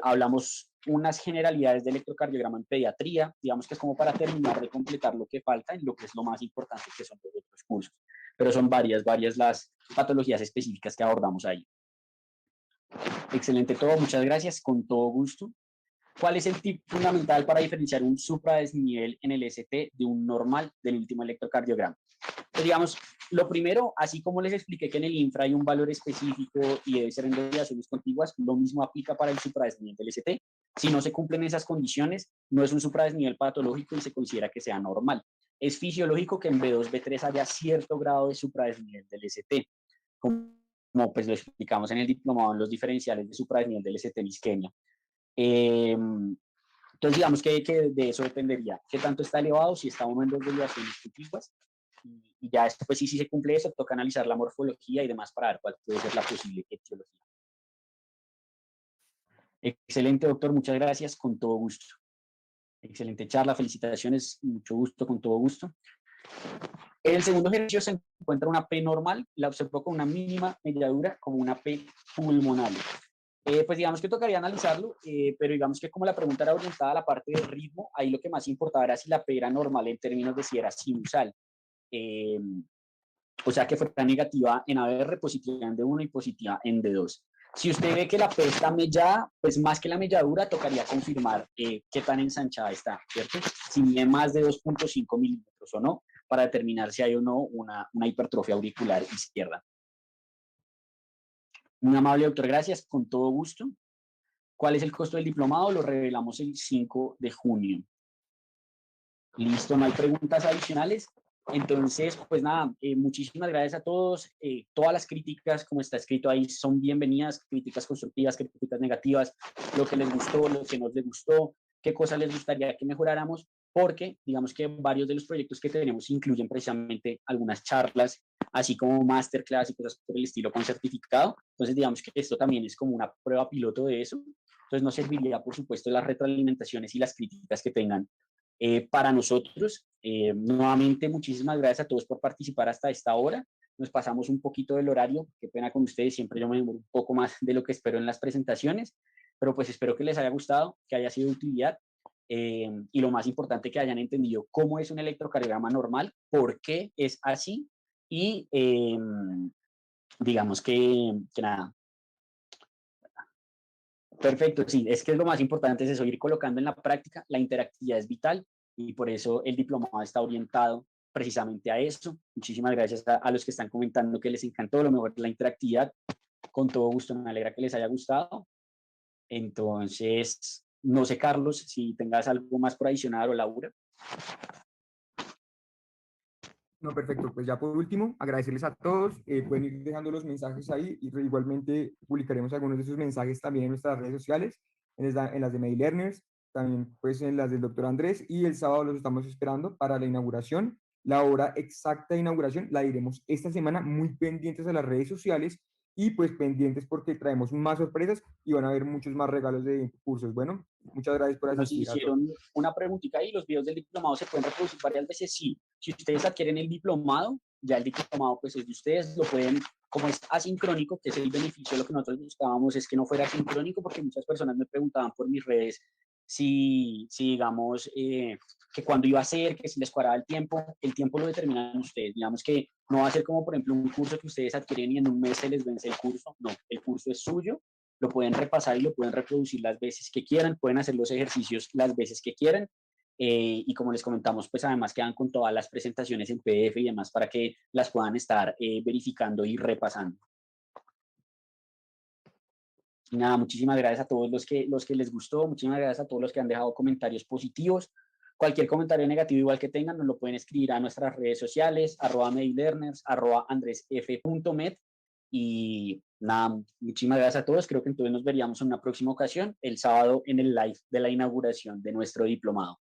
Speaker 1: hablamos unas generalidades de electrocardiograma en pediatría, digamos que es como para terminar de completar lo que falta en lo que es lo más importante que son los otros cursos, pero son varias las patologías específicas que abordamos ahí. Excelente todo, muchas gracias, con todo gusto. ¿Cuál es el tip fundamental para diferenciar un supradesnivel en el ST de un normal del último electrocardiograma? Pues digamos, lo primero, así como les expliqué que en el infra hay un valor específico y debe ser en derivaciones contiguas, lo mismo aplica para el supradesnivel del ST. Si no se cumplen esas condiciones, no es un supradesnivel patológico y se considera que sea normal. Es fisiológico que en B2, B3 haya cierto grado de supradesnivel del ST, como pues lo explicamos en el diplomado en los diferenciales de supradesnivel del ST en isquemia. Entonces, digamos que de eso dependería. ¿Qué tanto está elevado? Si está uno en dos derivaciones contiguas. Y ya después, si se cumple eso, toca analizar la morfología y demás para ver cuál puede ser la posible etiología. Excelente, doctor. Muchas gracias. Con todo gusto. Excelente charla. Felicitaciones. Mucho gusto, con todo gusto. En el segundo ejercicio se encuentra una P normal. La observo con una mínima mediadura como una P pulmonar. Pues digamos que tocaría analizarlo, pero digamos que como la pregunta era orientada a la parte del ritmo, ahí lo que más importaba era si la P era normal en términos de si era sinusal. O sea que fuera negativa en ABR, positiva en D1 y positiva en D2. Si usted ve que la P está mellada, pues más que la melladura tocaría confirmar qué tan ensanchada está, ¿cierto? Si mide más de 2.5 milímetros o no, para determinar si hay o no una hipertrofia auricular izquierda. Muy amable, doctor, gracias, con todo gusto. ¿Cuál es el costo del diplomado? Lo revelamos el 5 de junio. Listo, no hay preguntas adicionales. Entonces, pues nada, muchísimas gracias a todos. Todas las críticas, como está escrito ahí, son bienvenidas. Críticas constructivas, críticas negativas, lo que les gustó, lo que no les gustó, qué cosas les gustaría que mejoráramos, porque digamos que varios de los proyectos que tenemos incluyen precisamente algunas charlas, así como masterclass y cosas por el estilo con certificado. Entonces, digamos que esto también es como una prueba piloto de eso. Entonces, nos serviría, por supuesto, las retroalimentaciones y las críticas que tengan para nosotros. Nuevamente, muchísimas gracias a todos por participar hasta esta hora. Nos pasamos un poquito del horario, qué pena con ustedes, siempre yo me demoro un poco más de lo que espero en las presentaciones, pero pues espero que les haya gustado, que haya sido de utilidad, y lo más importante, que hayan entendido cómo es un electrocardiograma normal, por qué es así, y digamos que nada. Perfecto, sí, es que es lo más importante, es eso, ir colocando en la práctica. La interactividad es vital y por eso el diplomado está orientado precisamente a eso. Muchísimas gracias a los que están comentando que les encantó, lo mejor la interactividad. Con todo gusto, me alegra que les haya gustado. Entonces, no sé, Carlos, si tengas algo más por adicionar, o Laura.
Speaker 2: No, perfecto. Pues ya por último, agradecerles a todos. Pueden ir dejando los mensajes ahí y igualmente publicaremos algunos de esos mensajes también en nuestras redes sociales, en las de MediLearners, también pues en las del doctor Andrés, y el sábado los estamos esperando para la inauguración. La hora exacta de inauguración la diremos esta semana, muy pendientes a las redes sociales y pues pendientes porque traemos más sorpresas y van a haber muchos más regalos de cursos. Bueno, muchas gracias por
Speaker 1: Nos
Speaker 2: asistir a todos.
Speaker 1: hicieron una preguntita ahí, los videos del diplomado se pueden reproducir varias veces. Sí, si ustedes adquieren el diplomado, ya el diplomado pues es de ustedes, lo pueden, como es asincrónico, que es el beneficio de lo que nosotros buscábamos, es que no fuera asincrónico, porque muchas personas me preguntaban por mis redes si digamos, que cuándo iba a ser, que si les cuadraba el tiempo lo determinan ustedes. Digamos que no va a ser como, por ejemplo, un curso que ustedes adquieren y en un mes se les vence el curso. No, el curso es suyo, lo pueden repasar y lo pueden reproducir las veces que quieran, pueden hacer los ejercicios las veces que quieran, y como les comentamos, pues además quedan con todas las presentaciones en PDF y demás para que las puedan estar verificando y repasando. Y nada, muchísimas gracias a todos los que les gustó, muchísimas gracias a todos los que han dejado comentarios positivos. Cualquier comentario negativo igual que tengan, nos lo pueden escribir a nuestras redes sociales, @medilearners, @andresf.med. Y nada, muchísimas gracias a todos. Creo que entonces nos veríamos en una próxima ocasión, el sábado, en el live de la inauguración de nuestro diplomado.